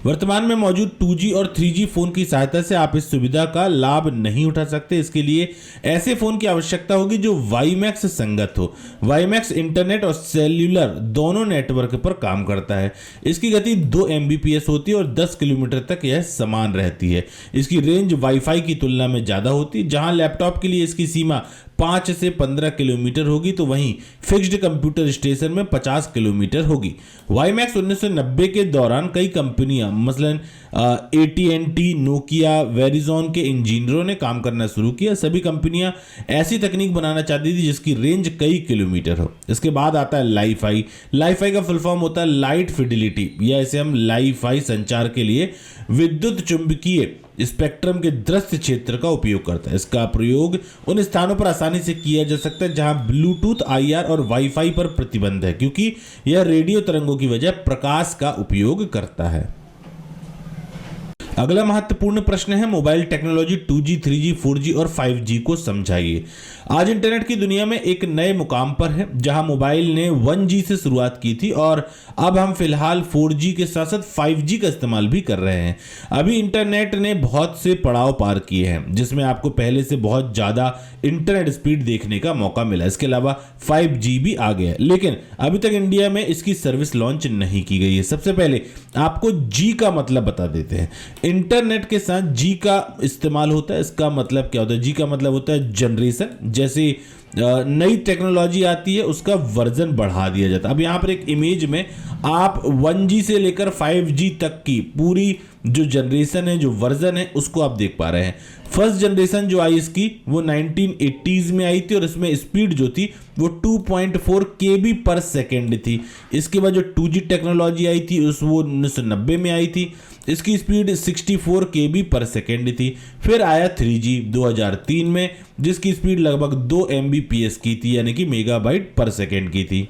वर्तमान में मौजूद 2G और 3G फोन की सहायता से आप इस सुविधा का लाभ नहीं उठा सकते। इसके लिए ऐसे फोन की आवश्यकता होगी जो वाईमैक्स संगत हो। वाईमैक्स इंटरनेट और सेल्यूलर दोनों नेटवर्क पर काम करता है। इसकी गति 2 Mbps होती है और 10 किलोमीटर तक यह समान रहती है। इसकी रेंज वाईफाई की तुलना में ज़्यादा होती है। जहां लैपटॉप के लिए इसकी सीमा 5 से 15 किलोमीटर होगी, तो वहीं फिक्स्ड कंप्यूटर स्टेशन में 50 किलोमीटर होगी। वाईमैक्स 1990 के दौरान कई कंपनियां मसलन AT&T, नोकिया, वेरिजोन के इंजीनियरों ने काम करना शुरू किया। सभी कंपनियां ऐसी तकनीक बनाना चाहती थी जिसकी रेंज कई किलोमीटर हो। इसके बाद आता है लाईफाई। लाईफाई का फुल फॉर्म होता है लाइट फिडिलिटी, या इसे हम लाईफाई संचार के लिए विद्युत चुंबकीय स्पेक्ट्रम के दृश्य क्षेत्र का उपयोग करता है। इसका प्रयोग उन स्थानों पर आसानी से किया जा सकता है जहां ब्लूटूथ, IR और वाईफाई पर प्रतिबंध है, क्योंकि यह रेडियो तरंगों की वजह प्रकाश का उपयोग करता है। अगला महत्वपूर्ण प्रश्न है mobile technology 2G, 3G, 4G और 5G को समझाइए। आज इंटरनेट की दुनिया में एक नए मुकाम पर है, जहां मोबाइल ने 1G से शुरुआत की थी और अब हम फिलहाल 4G के साथ साथ 5G का इस्तेमाल भी कर रहे हैं। अभी इंटरनेट ने बहुत से पड़ाव पार किए हैं, जिसमें आपको पहले से बहुत ज़्यादा इंटरनेट स्पीड देखने का मौका मिला। इसके अलावा 5G भी आ गया है, लेकिन अभी तक इंडिया में इसकी सर्विस लॉन्च नहीं की गई है। सबसे पहले आपको G का मतलब बता देते हैं। इंटरनेट के साथ G का इस्तेमाल होता है। इसका मतलब क्या होता है? G का मतलब होता है जनरेशन। जैसे नई टेक्नोलॉजी आती है उसका वर्जन बढ़ा दिया जाता है। अब यहाँ पर एक इमेज में आप 1G से लेकर 5G तक की पूरी जो जनरेशन है, जो वर्जन है, उसको आप देख पा रहे हैं। फर्स्ट जनरेशन जो आई इसकी वो 1980s में आई थी और इसमें स्पीड जो थी वो 2.4 KB पर सेकेंड थी। इसके बाद जो 2G टेक्नोलॉजी आई थी वो 1990 में आई थी। इसकी स्पीड 64 KB पर सेकेंड थी। फिर आया 3G 2003 में, जिसकी स्पीड लगभग 2 Mbps की थी, यानी कि मेगाबाइट पर सेकेंड की थी।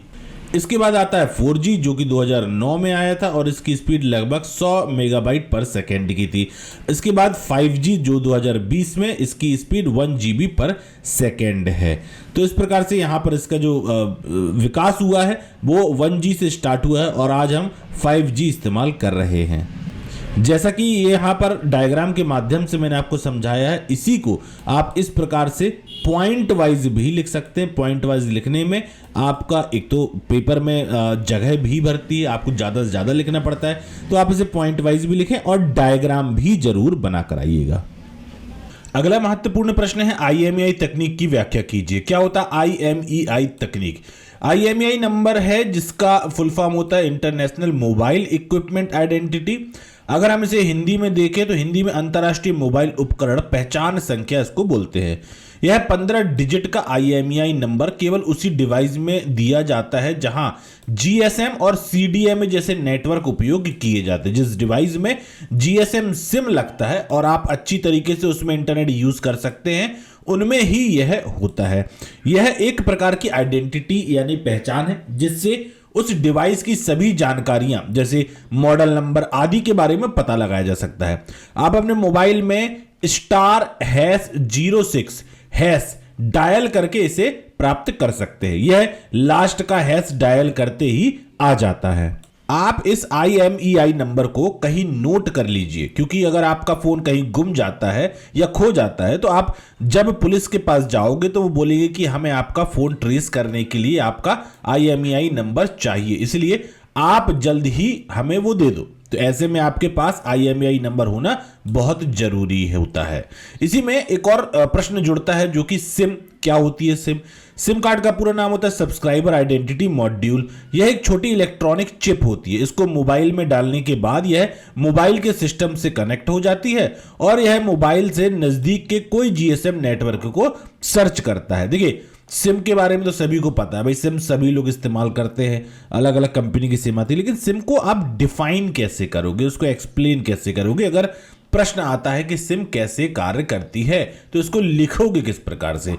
इसके बाद आता है 4G जो कि 2009 में आया था और इसकी स्पीड लगभग 100 मेगाबाइट पर सेकेंड की थी। इसके बाद 5G जो 2020 में, इसकी स्पीड 1 GB पर सेकेंड है। तो इस प्रकार से यहाँ पर इसका जो विकास हुआ है वो 1G से स्टार्ट हुआ है और आज हम 5G इस्तेमाल कर रहे हैं। जैसा कि ये यहाँ पर डायग्राम के माध्यम से मैंने आपको समझाया है, इसी को आप इस प्रकार से पॉइंट वाइज भी लिख सकते हैं। पॉइंट वाइज लिखने में आपका एक तो पेपर में जगह भी भरती है, आपको ज़्यादा से ज़्यादा लिखना पड़ता है, तो आप इसे पॉइंट वाइज भी लिखें और डायग्राम भी जरूर बना कर आइएगा। अगला महत्वपूर्ण प्रश्न है IMEI तकनीक की व्याख्या कीजिए। क्या होता है IMEI तकनीक? IMEI नंबर है जिसका फुल फॉर्म होता है इंटरनेशनल मोबाइल इक्विपमेंट आइडेंटिटी। अगर हम इसे हिंदी में देखें तो हिंदी में अंतर्राष्ट्रीय मोबाइल उपकरण पहचान संख्या इसको बोलते हैं। यह 15 डिजिट का IMEI नंबर केवल उसी डिवाइस में दिया जाता है जहां GSM और CDMA जैसे नेटवर्क उपयोग किए जाते हैं। जिस डिवाइस में GSM सिम लगता है और आप अच्छी तरीके से उसमें इंटरनेट यूज कर सकते हैं, उनमें ही यह होता है। यह एक प्रकार की आइडेंटिटी यानी पहचान है जिससे उस डिवाइस की सभी जानकारियां जैसे मॉडल नंबर आदि के बारे में पता लगाया जा सकता है। आप अपने मोबाइल में *#06# डायल करके इसे प्राप्त कर सकते हैं। यह लास्ट का हैश डायल करते ही आ जाता है। आप इस IMEI नंबर को कहीं नोट कर लीजिए, क्योंकि अगर आपका फोन कहीं गुम जाता है या खो जाता है तो आप जब पुलिस के पास जाओगे तो वो बोलेंगे कि हमें आपका फोन ट्रेस करने के लिए आपका IMEI नंबर चाहिए, इसलिए आप जल्द ही हमें वो दे दो। तो ऐसे में आपके पास IMEI नंबर होना बहुत जरूरी होता है। इसी में एक और प्रश्न जुड़ता है जो कि सिम क्या होती है। सिम कार्ड का पूरा नाम होता है सब्सक्राइबर आइडेंटिटी मॉड्यूल। यह एक छोटी इलेक्ट्रॉनिक चिप होती है। इसको मोबाइल में डालने के बाद यह मोबाइल के सिस्टम से कनेक्ट हो जाती है और यह मोबाइल से नजदीक के कोई GSM नेटवर्क को सर्च करता है। देखिए, सिम के बारे में तो सभी को पता है भाई, सिम सभी लोग इस्तेमाल करते हैं, अलग अलग कंपनी की सिम आती है, लेकिन सिम को आप डिफाइन कैसे करोगे, उसको एक्सप्लेन कैसे करोगे? अगर प्रश्न आता है कि सिम कैसे कार्य करती है तो इसको लिखोगे किस प्रकार से?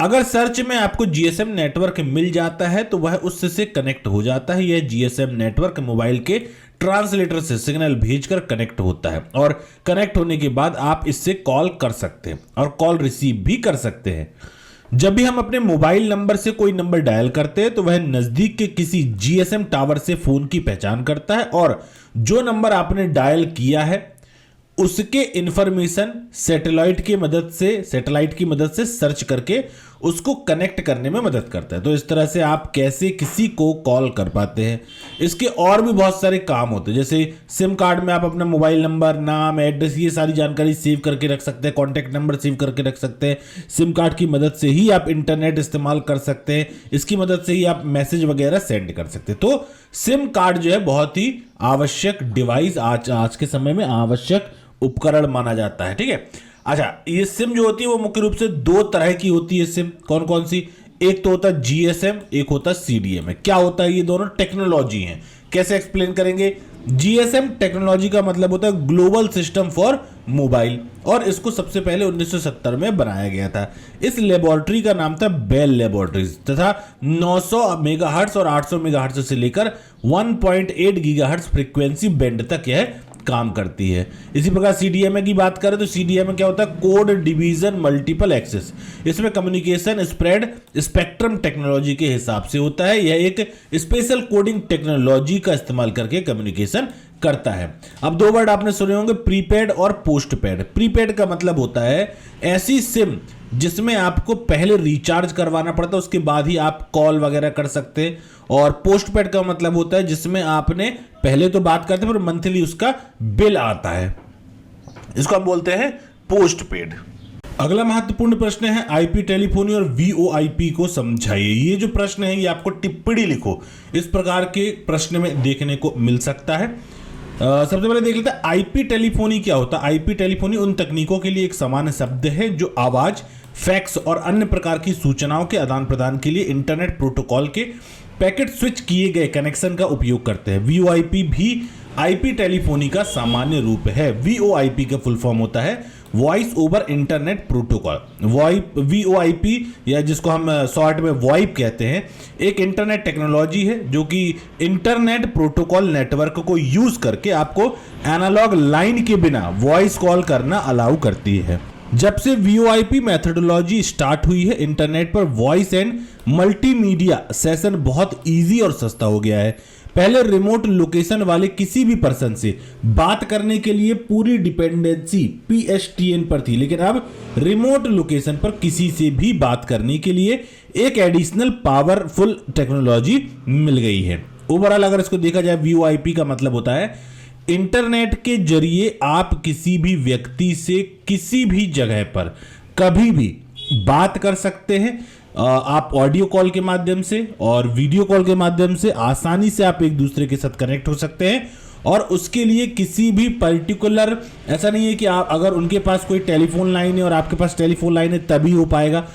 अगर सर्च में आपको GSM नेटवर्क मिल जाता है तो वह उससे कनेक्ट हो जाता है। यह GSM नेटवर्क मोबाइल के ट्रांसलेटर से सिग्नल भेजकर कनेक्ट होता है और कनेक्ट होने के बाद आप इससे कॉल कर सकते हैं और कॉल रिसीव भी कर सकते हैं। जब भी हम अपने मोबाइल नंबर से कोई नंबर डायल करते हैं तो वह नजदीक के किसी जीएसएम टावर से फोन की पहचान करता है और जो नंबर आपने डायल किया है उसके इंफॉर्मेशन सैटेलाइट की मदद से सर्च करके उसको कनेक्ट करने में मदद करता है। तो इस तरह से आप कैसे किसी को कॉल कर पाते हैं। इसके और भी बहुत सारे काम होते हैं, जैसे सिम कार्ड में आप अपना मोबाइल नंबर, नाम, एड्रेस, ये सारी जानकारी सेव करके रख सकते हैं, कॉन्टैक्ट नंबर सेव करके रख सकते हैं। सिम कार्ड की मदद से ही आप इंटरनेट इस्तेमाल कर सकते हैं, इसकी मदद से ही आप मैसेज वगैरह सेंड कर सकते हैं। तो सिम कार्ड जो है बहुत ही आवश्यक डिवाइस, आज के समय में आवश्यक उपकरण माना जाता है। ठीक है, अच्छा, ये सिम जो होती है वो मुख्य रूप से दो तरह की होती है। सिम कौन कौन सी? एक तो होता है जीएसएम, एक होता है सीडीएम। क्या होता है? ये दोनों टेक्नोलॉजी हैं। कैसे एक्सप्लेन करेंगे? जीएसएम टेक्नोलॉजी का मतलब होता है ग्लोबल सिस्टम फॉर मोबाइल, और इसको सबसे पहले 1970 में बनाया गया था। इस लेबोरेटरी का नाम था बेल लेबोरेटरीज तथा 900 मेगाहर्ट्ज और 800 मेगाहर्ट्ज से लेकर 1.8 गीगाहर्ट्ज फ्रीक्वेंसी बैंड तक यह काम करती है। इसी प्रकार सीडीएमए की बात करें तो सीडीएमए क्या होता है? Code division multiple access. इसमें कम्युनिकेशन स्प्रेड स्पेक्ट्रम टेक्नोलॉजी के हिसाब से होता है। यह एक स्पेशल कोडिंग टेक्नोलॉजी का इस्तेमाल करके कम्युनिकेशन करता है। अब दो वर्ड आपने सुने होंगे, प्रीपेड और पोस्टपेड। प्रीपेड का मतलब होता है ऐसी सिम जिसमें आपको पहले रिचार्ज करवाना पड़ता है, उसके बाद ही आप कॉल वगैरह कर सकते हैं। और पोस्टपेड का मतलब होता है जिसमें आपने पहले तो बात करते हैं पर मंथली उसका बिल आता है, इसको हम बोलते हैं पोस्टपेड। अगला महत्वपूर्ण प्रश्न है आईपी टेलीफोनी और वीओआईपी को समझाइए। ये जो प्रश्न है ये आपको टिप्पणी लिखो, इस प्रकार के प्रश्न में देखने को मिल सकता है। सबसे पहले देख लेते हैं आईपी टेलीफोनी क्या होता है। आईपी टेलीफोनी उन तकनीकों के लिए एक सामान्य शब्द है जो आवाज, फैक्स और अन्य प्रकार की सूचनाओं के आदान प्रदान के लिए इंटरनेट प्रोटोकॉल के पैकेट स्विच किए गए कनेक्शन का उपयोग करते हैं। वीओआईपी भी आईपी टेलीफोनी का सामान्य रूप है। वीओआईपी का फुल फॉर्म होता है voice over internet protocol. VoIP या जिसको हम शॉर्ट में वॉइप कहते हैं, एक इंटरनेट टेक्नोलॉजी है जो कि इंटरनेट प्रोटोकॉल नेटवर्क को यूज करके आपको एनालॉग लाइन के बिना वॉइस कॉल करना अलाउ करती है। जब से वीओआईपी मेथोडोलॉजी स्टार्ट हुई है, इंटरनेट पर वॉइस एंड मल्टीमीडिया सेशन बहुत इजी और सस्ता हो गया है। पहले रिमोट लोकेशन वाले किसी भी पर्सन से बात करने के लिए पूरी डिपेंडेंसी पीएसटीएन पर थी, लेकिन अब रिमोट लोकेशन पर किसी से भी बात करने के लिए एक एडिशनल पावरफुल टेक्नोलॉजी मिल गई है। ओवरऑल अगर इसको देखा जाए, वीओआईपी का मतलब होता है इंटरनेट के जरिए आप किसी भी व्यक्ति से किसी भी जगह पर कभी भी बात कर सकते हैं। आप ऑडियो कॉल के माध्यम से और वीडियो कॉल के माध्यम से आसानी से आप एक दूसरे के साथ कनेक्ट हो सकते हैं, और उसके लिए किसी भी पर्टिकुलर, ऐसा नहीं है कि आप अगर उनके पास कोई टेलीफोन लाइन है और आपके पास टेलीफोन लाइन है तभी हो पाएगा।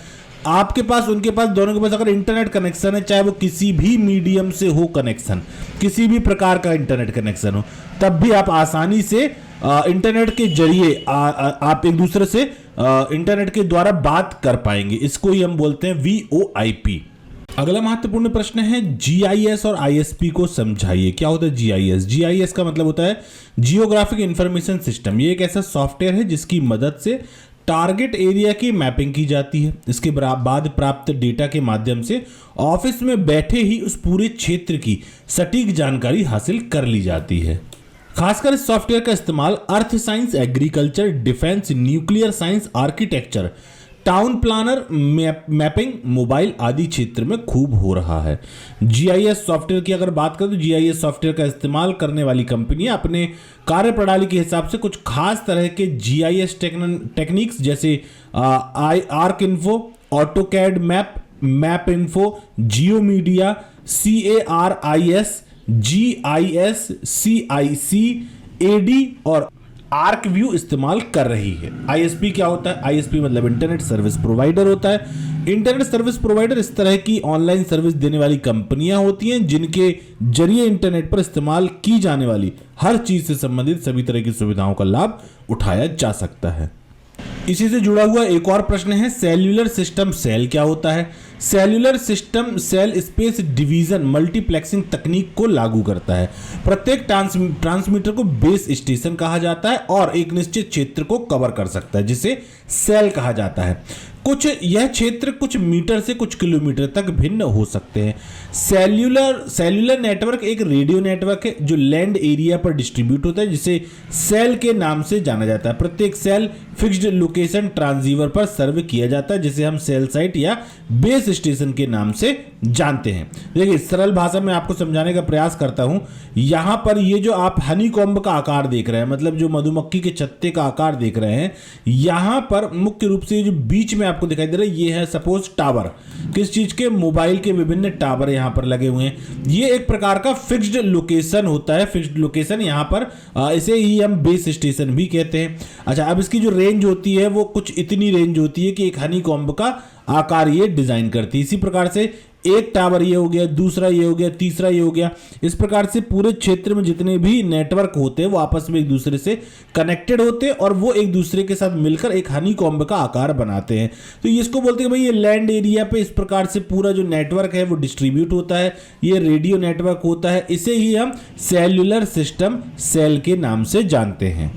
आपके पास, उनके पास, दोनों के पास अगर इंटरनेट कनेक्शन है, चाहे वो किसी भी मीडियम से हो कनेक्शन, किसी भी प्रकार का इंटरनेट कनेक्शन हो, तब भी आप आसानी से इंटरनेट के जरिए आप एक दूसरे से इंटरनेट के द्वारा बात कर पाएंगे। इसको ही हम बोलते हैं वीओआईपी। अगला महत्वपूर्ण प्रश्न है जीआईएस और आईएसपी को समझाइए। क्या होता है जीआईएस? जीआईएस का मतलब होता है जियोग्राफिक इंफॉर्मेशन सिस्टम। ये एक ऐसा सॉफ्टवेयर है जिसकी मदद से टारगेट एरिया की मैपिंग की जाती है। इसके बाद प्राप्त डेटा के माध्यम से ऑफिस में बैठे ही उस पूरे क्षेत्र की सटीक जानकारी हासिल कर ली जाती है। खासकर इस सॉफ्टवेयर का इस्तेमाल earth science, agriculture, defence, nuclear science, architecture, town planner, mapping, mobile आदि क्षेत्र में खूब हो रहा है। जीआईएस सॉफ्टवेयर की अगर बात करें तो जीआईएस सॉफ्टवेयर का इस्तेमाल करने वाली कंपनियां अपने कार्यप्रणाली के हिसाब से कुछ खास तरह के जीआईएस टेक्निक्स जैसे ArcInfo, AutoCAD map, MapInfo, GeoMedia, CARIS, GIS, CIC, AD और आर्क व्यू इस्तेमाल कर रही है। आईएसपी क्या होता है? आईएसपी मतलब इंटरनेट सर्विस प्रोवाइडर होता है। इंटरनेट सर्विस प्रोवाइडर इस तरह की ऑनलाइन सर्विस देने वाली कंपनियां होती हैं जिनके जरिए इंटरनेट पर इस्तेमाल की जाने वाली हर चीज से संबंधित सभी तरह की सुविधाओं का लाभ उठाया जा सकता है। इसी से जुड़ा हुआ एक और प्रश्न है, सेल्यूलर सिस्टम सेल क्या होता है? Cellular system cell space division multiplexing तकनीक को लागू करता है। प्रत्येक ट्रांसमीटर को बेस स्टेशन कहा जाता है और एक निश्चित क्षेत्र को कवर कर सकता है, जिसे सेल कहा जाता है। यह क्षेत्र कुछ मीटर से कुछ किलोमीटर तक भिन्न हो सकते हैं। सेल्यूलर नेटवर्क एक रेडियो नेटवर्क है जो लैंड एरिया पर डिस्ट्रीब्यूट होता है, जिसे सेल के नाम से जाना जाता है। प्रत्येक सेल फिक्स्ड लोकेशन ट्रांसीवर पर सर्व किया जाता है, जिसे हम सेल साइट या बेस स्टेशन के नाम से जानते हैं। देखिए, सरल भाषा में आपको समझाने का प्रयास करता हूं। यहां पर ये जो आप हनीकॉम्ब का आकार देख रहे हैं, मतलब जो मधुमक्खी के छत्ते का आकार देख रहे हैं, यहां पर मुख्य रूप से जो बीच में आपको दिखाई दे रहा है, ये है सपोज टावर। किस चीज के? मोबाइल के विभिन्न टावर यहां पर लगे हुए हैं। ये एक प्रकार का फिक्स्ड लोकेशन होता है। फिक्स्ड लोकेशन यहां पर इसे ही हम बेस स्टेशन भी कहते हैं। अच्छा, अब इसकी जो रेंज होती है वो कुछ इतनी रेंज होती है कि एक हनीकॉम्ब का आकार ये डिजाइन करती है। इसी प्रकार से एक टावर ये हो गया, दूसरा ये हो गया, तीसरा ये हो गया। इस प्रकार से पूरे क्षेत्र में जितने भी नेटवर्क होते हैं वो आपस में एक दूसरे से कनेक्टेड होते हैं और वो एक दूसरे के साथ मिलकर एक हनीकॉम्ब का आकार बनाते हैं। तो इसको बोलते हैं भाई, ये लैंड एरिया पे इस प्रकार से पूरा जो नेटवर्क है वो डिस्ट्रीब्यूट होता है। ये रेडियो नेटवर्क होता है। इसे ही हम सेल्यूलर सिस्टम सेल के नाम से जानते हैं।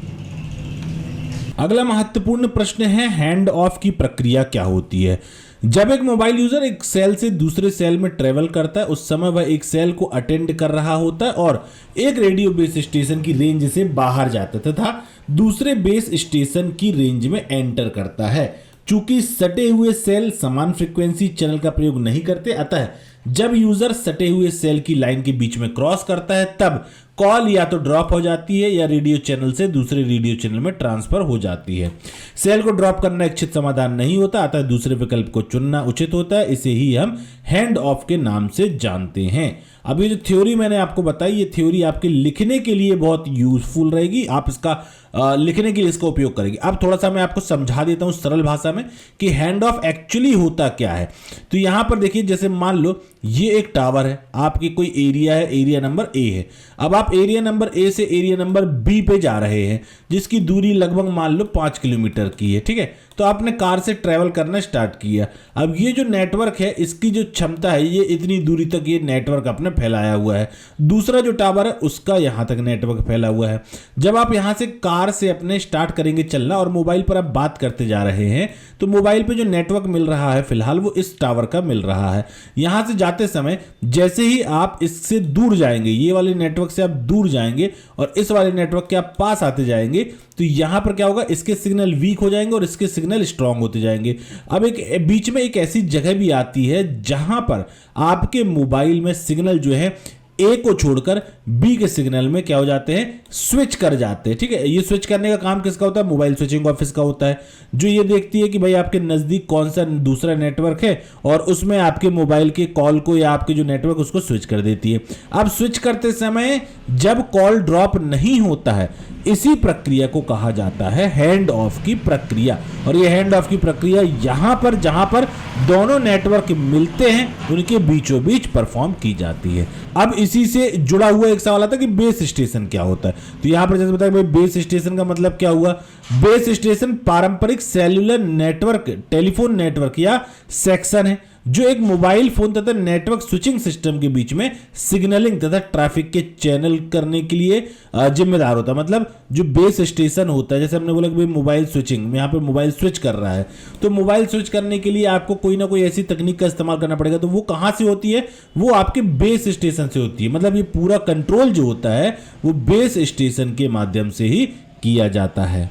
अगला महत्वपूर्ण प्रश्न है, हैंड ऑफ की प्रक्रिया क्या होती है? जब एक मोबाइल यूजर एक सेल से दूसरे सेल में ट्रेवल करता है, उस समय वह एक सेल को अटेंड कर रहा होता है और एक रेडियो बेस स्टेशन की रेंज से बाहर जाता है तथा दूसरे बेस स्टेशन की रेंज में एंटर करता है। चूंकि सटे हुए सेल समान फ्रीक्वेंसी चैनल का प्रयोग नहीं करते, अतः जब यूजर सटे हुए सेल की लाइन के बीच में क्रॉस करता है, तब कॉल या तो ड्रॉप हो जाती है या रेडियो चैनल से दूसरे रेडियो चैनल में ट्रांसफर हो जाती है। सेल को ड्रॉप करना इच्छित समाधान नहीं होता, अतः दूसरे विकल्प को चुनना उचित होता है। इसे ही हम हैंड ऑफ के नाम से जानते हैं। अब ये जो थ्योरी मैंने आपको बताई, ये थ्योरी आपके लिखने के लिए बहुत यूजफुल रहेगी। आप इसका लिखने के लिए इसका उपयोग करेंगे। अब थोड़ा सा मैं आपको समझा देता हूं सरल भाषा में कि हैंड ऑफ एक्चुअली होता क्या है। तो यहां पर देखिए, जैसे मान लो ये एक टावर है, आपकी कोई एरिया है, एरिया नंबर ए है। अब आप एरिया नंबर ए से एरिया नंबर बी पे जा रहे हैं, जिसकी दूरी लगभग मान लो 5 किलोमीटर की है। ठीक है, तो आपने कार से ट्रेवल करना स्टार्ट किया। अब ये जो नेटवर्क है, इसकी जो क्षमता है, ये इतनी दूरी तक ये नेटवर्क अपने फैलाया हुआ है। दूसरा जो टावर है उसका यहां तक नेटवर्क फैला हुआ है। जब आप यहां से कार से अपने स्टार्ट करेंगे चलना और मोबाइल पर आप बात करते जा रहे हैं, तो मोबाइल पे जो नेटवर्क मिल रहा है फिलहाल वो इस टावर का मिल रहा है। यहां से जाते समय जैसे ही आप इससे दूर जाएंगे, ये वाले नेटवर्क से आप दूर जाएंगे और इस वाले नेटवर्क के आप पास आते जाएंगे, तो यहां पर क्या होगा, इसके सिग्नल वीक हो जाएंगे और इसके सिग्नल स्ट्रांग होते जाएंगे। अब एक बीच में एक ऐसी जगह भी आती है जहां पर आपके मोबाइल में सिग्नल जो है ए को छोड़कर बी के सिग्नल में क्या हो जाते हैं, स्विच कर जाते हैं। ठीक है, ये स्विच करने का काम किसका होता है? मोबाइल स्विचिंग ऑफिस का होता है, जो ये देखती है कि भाई आपके नजदीक कौन सा दूसरा नेटवर्क है और उसमें आपके मोबाइल के कॉल को या आपके जो नेटवर्क उसको स्विच कर देती है। अब स्विच करते समय जब कॉल ड्रॉप नहीं होता है, इसी प्रक्रिया को कहा जाता है हैंड ऑफ की प्रक्रिया। और ये हैंड ऑफ की प्रक्रिया यहां पर जहां पर दोनों नेटवर्क मिलते हैं उनके बीचों बीच परफॉर्म की जाती है। अब इसी से जुड़ा हुआ एक सवाल आता है कि बेस स्टेशन क्या होता है। तो यहां पर जैसे बताया भाई, बेस स्टेशन का मतलब क्या हुआ? बेस स्टेशन पारंपरिक सेल्यूलर नेटवर्क, टेलीफोन नेटवर्क या सेक्शन है जो एक मोबाइल फोन तथा नेटवर्क स्विचिंग सिस्टम के बीच में सिग्नलिंग तथा ट्रैफिक के चैनल करने के लिए जिम्मेदार होता है। मतलब जो बेस स्टेशन होता है, जैसे हमने बोला कि भाई मोबाइल स्विचिंग, यहाँ पे मोबाइल स्विच कर रहा है, तो मोबाइल स्विच करने के लिए आपको कोई ना कोई ऐसी तकनीक का इस्तेमाल करना पड़ेगा। तो वो कहाँ से होती है? वो आपके बेस स्टेशन से होती है। मतलब ये पूरा कंट्रोल जो होता है वो बेस स्टेशन के माध्यम से ही किया जाता है।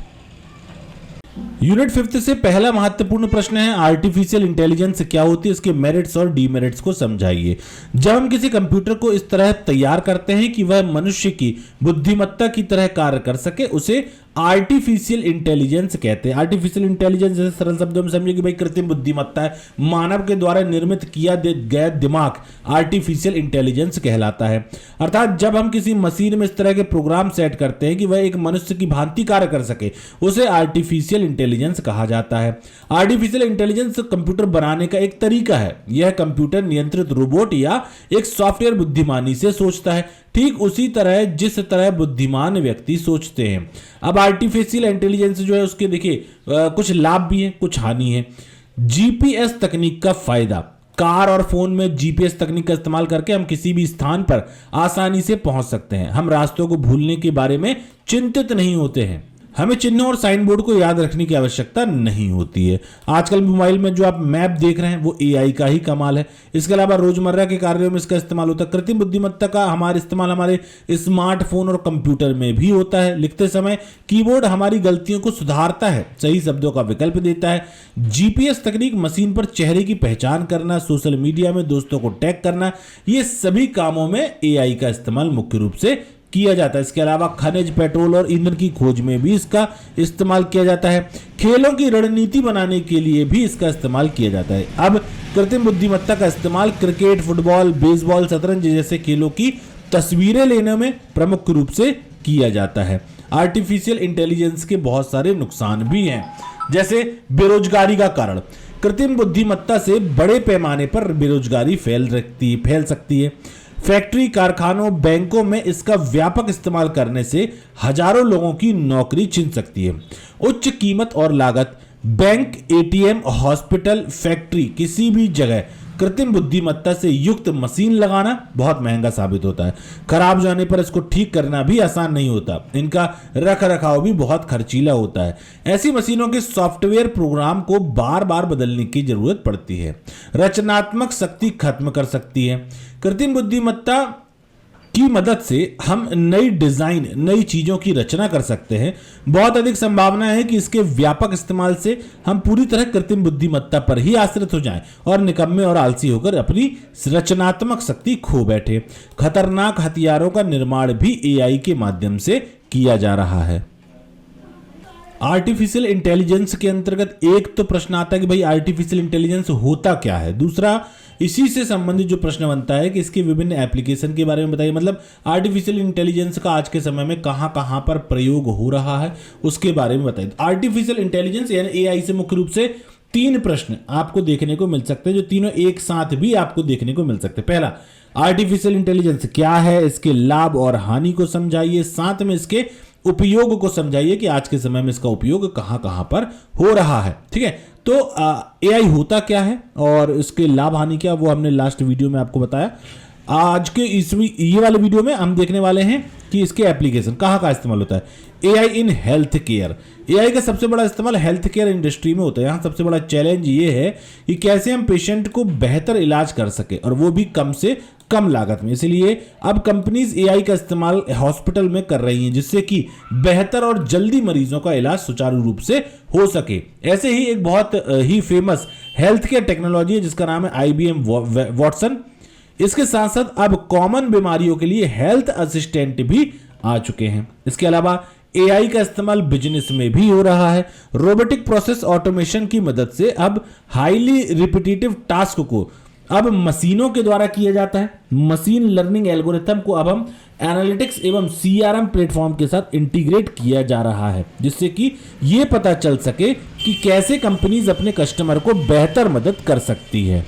यूनिट 5 से पहला महत्वपूर्ण प्रश्न है, आर्टिफिशियल इंटेलिजेंस क्या होती है, इसके मेरिट्स और डीमेरिट्स को समझाइए। जब हम किसी कंप्यूटर को इस तरह तैयार करते हैं कि वह मनुष्य की बुद्धिमत्ता की तरह कार्य कर सके, उसे आर्टिफिशियल इंटेलिजेंस कहते हैं। आर्टिफिशियल इंटेलिजेंस जैसे सरल शब्दों में समझिए कि भाई कृत्रिम बुद्धिमत्ता है, मानव के द्वारा निर्मित किया गया दिमाग आर्टिफिशियल इंटेलिजेंस कहलाता है। अर्थात जब हम किसी मशीन में इस तरह के प्रोग्राम सेट करते हैं कि वह एक मनुष्य की भांति कार्य कर सके, उसे आर्टिफिशियल इंटेलिजेंस कहा जाता है। आर्टिफिशियल इंटेलिजेंस कंप्यूटर बनाने का एक तरीका है। यह कंप्यूटर नियंत्रित रोबोट या एक सॉफ्टवेयर बुद्धिमानी से सोचता है, ठीक उसी तरह जिस तरह बुद्धिमान व्यक्ति सोचते हैं। अब आर्टिफिशियल इंटेलिजेंस जो है उसके देखिए कुछ लाभ भी है, कुछ हानि है। जीपीएस तकनीक का फायदा, कार और फोन में जीपीएस तकनीक का इस्तेमाल करके हम किसी भी स्थान पर आसानी से पहुंच सकते हैं। हम रास्तों को भूलने के बारे में चिंतित नहीं होते हैं। हमें चिन्हों और साइन बोर्ड को याद रखने की आवश्यकता नहीं होती है। आजकल मोबाइल में जो आप मैप देख रहे हैं वो एआई का ही कमाल है। इसके अलावा रोजमर्रा के कार्यों में इसका इस्तेमाल होता है। कृत्रिम बुद्धिमत्ता का हमारे इस्तेमाल हमारे स्मार्टफोन और कंप्यूटर में भी होता है। लिखते समय कीबोर्ड हमारी गलतियों को सुधारता है, सही शब्दों का विकल्प देता है। जीपीएस तकनीक मशीन पर चेहरे की पहचान करना, सोशल मीडिया में दोस्तों को टैग करना, ये सभी कामों में एआई का इस्तेमाल मुख्य रूप से किया जाता है। इसके अलावा खनिज, पेट्रोल और ईंधन की खोज में भी इसका इस्तेमाल किया जाता है। खेलों की रणनीति बनाने के लिए भी इसका इस्तेमाल किया जाता है। अब कृत्रिम बुद्धिमत्ता का इस्तेमाल क्रिकेट, फुटबॉल, बेसबॉल, शतरंज जैसे खेलों की तस्वीरें लेने में प्रमुख रूप से किया जाता है। आर्टिफिशियल इंटेलिजेंस के बहुत सारे नुकसान भी हैं, जैसे बेरोजगारी का कारण। कृत्रिम बुद्धिमत्ता से बड़े पैमाने पर बेरोजगारी फैल सकती है। फैक्ट्री, कारखानों, बैंकों में इसका व्यापक इस्तेमाल करने से हजारों लोगों की नौकरी छिन सकती है। उच्च कीमत और लागत, बैंक, एटीएम, हॉस्पिटल, फैक्ट्री, किसी भी जगह कृत्रिम बुद्धिमत्ता से युक्त मशीन लगाना बहुत महंगा साबित होता है। खराब जाने पर इसको ठीक करना भी आसान नहीं होता। इनका रख रखाव भी बहुत खर्चीला होता है। ऐसी मशीनों के सॉफ्टवेयर प्रोग्राम को बार बार बदलने की जरूरत पड़ती है। रचनात्मक शक्ति खत्म कर सकती है। कृत्रिम बुद्धिमत्ता की मदद से हम नई डिजाइन, नई चीजों की रचना कर सकते हैं। बहुत अधिक संभावना है कि इसके व्यापक इस्तेमाल से हम पूरी तरह कृत्रिम बुद्धिमत्ता पर ही आश्रित हो जाएं और निकम्मे और आलसी होकर अपनी रचनात्मक शक्ति खो बैठे। खतरनाक हथियारों का निर्माण भी एआई के माध्यम से किया जा रहा है। आर्टिफिशियल इंटेलिजेंस के अंतर्गत एक तो प्रश्न आता है कि भाई आर्टिफिशियल इंटेलिजेंस होता क्या है। दूसरा, इसी से संबंधित जो प्रश्न बनता है कि इसके विभिन्न एप्लीकेशन के बारे में बताइए। मतलब आर्टिफिशियल इंटेलिजेंस का आज के समय में कहां कहां पर प्रयोग हो रहा है उसके बारे में बताइए। आर्टिफिशियल इंटेलिजेंस यानी एआई से मुख्य रूप से 3 प्रश्न आपको देखने को मिल सकते हैं, जो तीनों एक साथ भी आपको देखने को मिल सकते हैं। पहला, आर्टिफिशियल इंटेलिजेंस क्या है, इसके लाभ और हानि को समझाइए। साथ में इसके उपयोग को समझाइए कि आज के समय में इसका उपयोग कहां कहां पर हो रहा है। ठीक है, तो एआई होता क्या है और इसके लाभ हानि क्या, वो हमने लास्ट वीडियो में आपको बताया। आज के ये वाले वीडियो में हम देखने वाले हैं कि इसके एप्लीकेशन कहाँ इस्तेमाल होता है। AI in health care, AI का सबसे बड़ा इस्तेमाल हेल्थ केयर इंडस्ट्री में होता है। यहाँ सबसे बड़ा चैलेंज ये है कि कैसे हम पेशेंट को बेहतर इलाज कर सके और वो भी कम से कम लागत में। इसलिए अब कंपनीज एआई का इस्तेमाल हॉस्पिटल में कर रही हैं, जिससे कि बेहतर और जल्दी मरीजों का इलाज सुचारू रूप से हो सके। ऐसे ही एक बहुत ही फेमस हेल्थ केयर टेक्नोलॉजी है जिसका नाम है IBM वॉटसन। इसके साथ साथ अब कॉमन बीमारियों के लिए हेल्थ असिस्टेंट भी आ चुके हैं। इसके अलावा एआई का इस्तेमाल बिजनेस में भी हो रहा है। रोबोटिक प्रोसेस ऑटोमेशन की मदद से अब हाईली रिपीटेटिव टास्क को अब मशीनों के द्वारा किया जाता है। मशीन लर्निंग एल्गोरिथम को अब हम एनालिटिक्स एवं CRM प्लेटफॉर्म के साथ इंटीग्रेट किया जा रहा है, जिससे कि यह पता चल सके कि कैसे कंपनीज अपने कस्टमर को बेहतर मदद कर सकती है।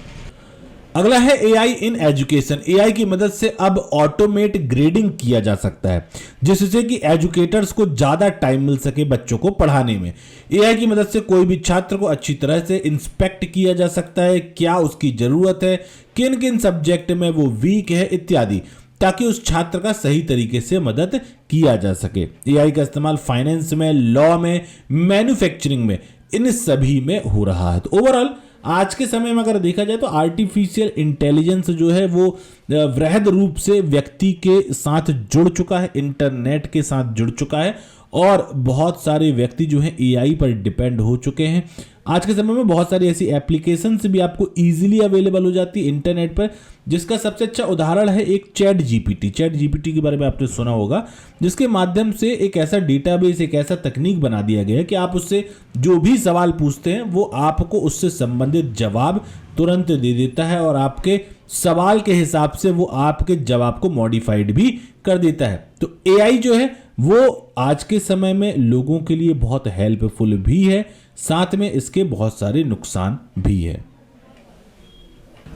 अगला है एआई इन एजुकेशन। एआई की मदद से अब ऑटोमेट ग्रेडिंग किया जा सकता है, जिससे कि एजुकेटर्स को ज्यादा टाइम मिल सके बच्चों को पढ़ाने में। एआई की मदद से कोई भी छात्र को अच्छी तरह से इंस्पेक्ट किया जा सकता है, क्या उसकी जरूरत है, किन किन सब्जेक्ट में वो वीक है इत्यादि, ताकि उस छात्र का सही तरीके से मदद किया जा सके। एआई का इस्तेमाल फाइनेंस में, लॉ में, मैन्युफैक्चरिंग में, इन सभी में हो रहा है। तो ओवरऑल आज के समय में अगर देखा जाए तो आर्टिफिशियल इंटेलिजेंस जो है वो वृहद रूप से व्यक्ति के साथ जुड़ चुका है, इंटरनेट के साथ जुड़ चुका है और बहुत सारे व्यक्ति जो हैं एआई पर डिपेंड हो चुके हैं। आज के समय में बहुत सारी ऐसी एप्लीकेशंस भी आपको इजीली अवेलेबल हो जाती है इंटरनेट पर, जिसका सबसे अच्छा उदाहरण है एक चैट जीपीटी के बारे में आपने सुना होगा, जिसके माध्यम से एक ऐसा डेटाबेस, एक ऐसा तकनीक बना दिया गया है कि आप उससे जो भी सवाल पूछते हैं वो आपको उससे संबंधित जवाब तुरंत दे देता है और आपके सवाल के हिसाब से वो आपके जवाब को मॉडिफाइड भी कर देता है। तो एआई जो है वो आज के समय में लोगों के लिए बहुत हेल्पफुल भी है, साथ में इसके बहुत सारे नुकसान भी है।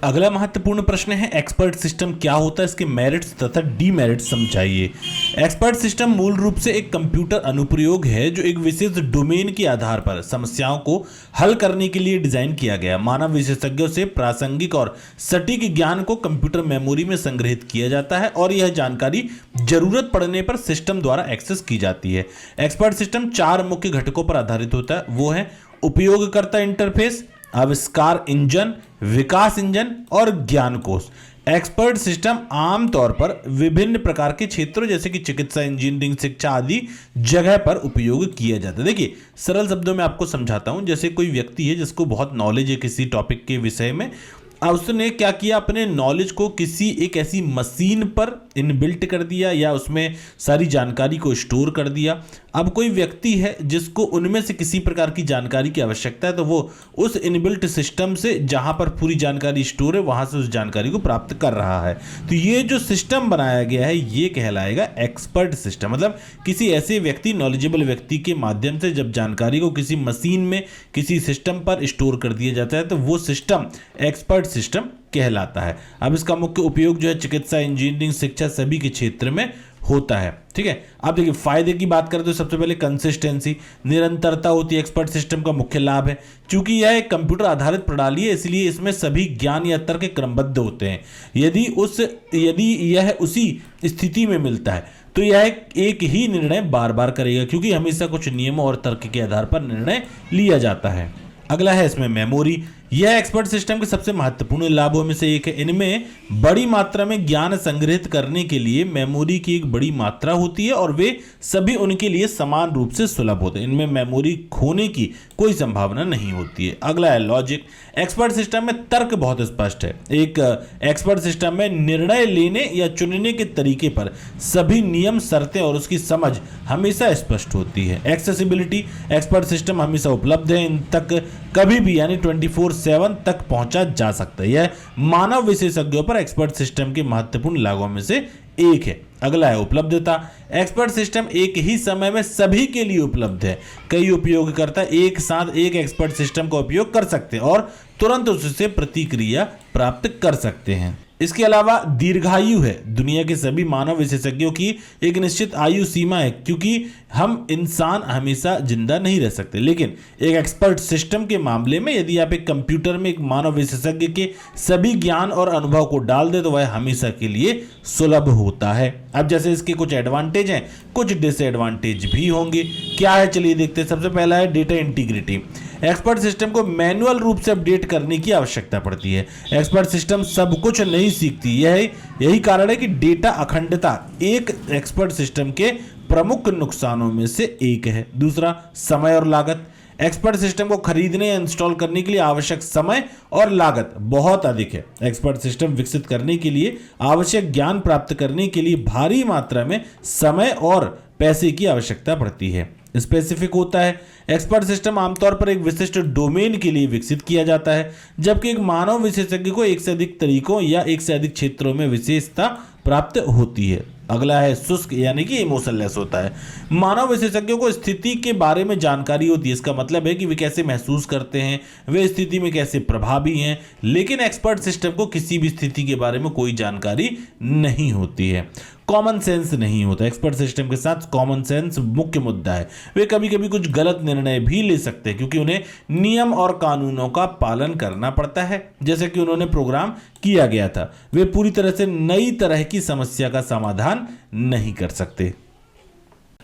अगला महत्वपूर्ण प्रश्न है एक्सपर्ट सिस्टम क्या होता है, इसके मेरिट्स तथा डीमेरिट्स समझाइए। एक्सपर्ट सिस्टम मूल रूप से एक कंप्यूटर अनुप्रयोग है जो एक विशेष डोमेन के आधार पर समस्याओं को हल करने के लिए डिजाइन किया गया। मानव विशेषज्ञों से प्रासंगिक और सटीक ज्ञान को कंप्यूटर मेमोरी में संग्रहित किया जाता है और यह जानकारी जरूरत पड़ने पर सिस्टम द्वारा एक्सेस की जाती है। एक्सपर्ट सिस्टम 4 मुख्य घटकों पर आधारित होता है, वो है उपयोगकर्ता इंटरफेस, आविष्कार इंजन, विकास इंजन और ज्ञान कोश। एक्सपर्ट सिस्टम आमतौर पर विभिन्न प्रकार के क्षेत्रों जैसे कि चिकित्सा, इंजीनियरिंग, शिक्षा आदि जगह पर उपयोग किया जाता है। देखिए सरल शब्दों में आपको समझाता हूं। जैसे कोई व्यक्ति है जिसको बहुत नॉलेज है किसी टॉपिक के विषय में, उसने क्या किया, अपने नॉलेज को किसी एक ऐसी मशीन पर इनबिल्ट कर दिया या उसमें सारी जानकारी को स्टोर कर दिया। अब कोई व्यक्ति है जिसको उनमें से किसी प्रकार की जानकारी की आवश्यकता है, तो वो उस इनबिल्ट सिस्टम से जहां पर पूरी जानकारी स्टोर है वहां से उस जानकारी को प्राप्त कर रहा है। तो ये जो सिस्टम बनाया गया है ये कहलाएगा एक्सपर्ट सिस्टम। मतलब किसी ऐसे व्यक्ति, नॉलेजेबल व्यक्ति के माध्यम से जब जानकारी को किसी मशीन में, किसी सिस्टम पर स्टोर कर दिया जाता है तो वो सिस्टम एक्सपर्ट सिस्टम कहलाता है। अब इसका मुख्य उपयोग जो है चिकित्सा, इंजीनियरिंग, शिक्षा सभी के क्षेत्र में होता है। ठीक है, अब देखिए फायदे की बात करें तो सबसे पहले कंसिस्टेंसी, निरंतरता होती है एक्सपर्ट सिस्टम का मुख्य लाभ है। क्योंकि यह एक कंप्यूटर आधारित प्रणाली है इसलिए इसमें सभी ज्ञान या तर्क क्रमबद्ध होते हैं। यदि यह उसी स्थिति में मिलता है तो यह एक ही निर्णय बार बार करेगा, क्योंकि हमेशा कुछ नियमों और तर्क के आधार पर निर्णय लिया जाता है। अगला है इसमें मेमोरी। यह एक्सपर्ट सिस्टम के सबसे महत्वपूर्ण लाभों में से एक है। इनमें बड़ी मात्रा में ज्ञान संग्रहित करने के लिए मेमोरी की एक बड़ी मात्रा होती है और वे सभी उनके लिए समान रूप से सुलभ होते हैं। इनमें मेमोरी खोने की कोई संभावना नहीं होती है। अगला है लॉजिक। एक्सपर्ट सिस्टम में तर्क बहुत स्पष्ट है। एक एक्सपर्ट सिस्टम में निर्णय लेने या चुनने के तरीके पर सभी नियम, शर्तें और उसकी समझ हमेशा स्पष्ट होती है। एक्सेसिबिलिटी। एक्सपर्ट सिस्टम हमेशा उपलब्ध है, इन तक कभी भी यानी 24/7 तक पहुंचा जा सकता है। यह मानव विशेषज्ञों पर एक्सपर्ट सिस्टम के महत्वपूर्ण लागों में से एक है। अगला है उपलब्धता। एक्सपर्ट सिस्टम एक ही समय में सभी के लिए उपलब्ध है। कई उपयोगकर्ता एक साथ एक एक्सपर्ट सिस्टम का उपयोग कर सकते हैं और तुरंत उससे प्रतिक्रिया प्राप्त कर सकते हैं। इसके अलावा दीर्घायु है। दुनिया के सभी मानव विशेषज्ञों की एक निश्चित आयु सीमा है, क्योंकि हम इंसान हमेशा जिंदा नहीं रह सकते। लेकिन एक एक्सपर्ट सिस्टम के मामले में यदि आप एक कंप्यूटर में एक मानव विशेषज्ञ के सभी ज्ञान और अनुभव को डाल दे तो वह हमेशा के लिए सुलभ होता है। अब जैसे इसके कुछ एडवांटेज हैं, कुछ डिसएडवांटेज भी होंगे। क्या है चलिए देखते हैं। सबसे पहला है डेटा इंटीग्रिटी। एक्सपर्ट सिस्टम को मैनुअल रूप से अपडेट करने की आवश्यकता पड़ती है। एक्सपर्ट सिस्टम सब कुछ नहीं सीखती। यही कारण है कि डेटा अखंडता एक एक्सपर्ट सिस्टम के प्रमुख नुकसानों में से एक है। दूसरा, समय और लागत। एक्सपर्ट सिस्टम को खरीदने या इंस्टॉल करने के लिए आवश्यक समय और लागत बहुत अधिक है। एक्सपर्ट सिस्टम विकसित करने के लिए, आवश्यक ज्ञान प्राप्त करने के लिए भारी मात्रा में समय और पैसे की आवश्यकता पड़ती है। स्पेसिफिक होता है। एक्सपर्ट सिस्टम आमतौर पर एक विशिष्ट डोमेन के लिए विकसित किया जाता है, जबकि एक मानव विशेषज्ञ को एक से अधिक तरीकों या एक से अधिक क्षेत्रों में विशेषता प्राप्त होती है। अगला है शुष्क यानी कि इमोशनलेस होता है। मानव विशेषज्ञों को स्थिति के बारे में जानकारी होती है। इसका मतलब है कि वे कैसे महसूस करते हैं, वे स्थिति में कैसे प्रभावी हैं। लेकिन एक्सपर्ट सिस्टम को किसी भी स्थिति के बारे में कोई जानकारी नहीं होती है। कॉमन सेंस नहीं होता। एक्सपर्ट सिस्टम के साथ कॉमन सेंस मुख्य मुद्दा है। वे कभी कभी कुछ गलत निर्णय भी ले सकते हैं, क्योंकि उन्हें नियम और कानूनों का पालन करना पड़ता है जैसे कि उन्होंने प्रोग्राम किया गया था। वे पूरी तरह से नई तरह की समस्या का समाधान नहीं कर सकते।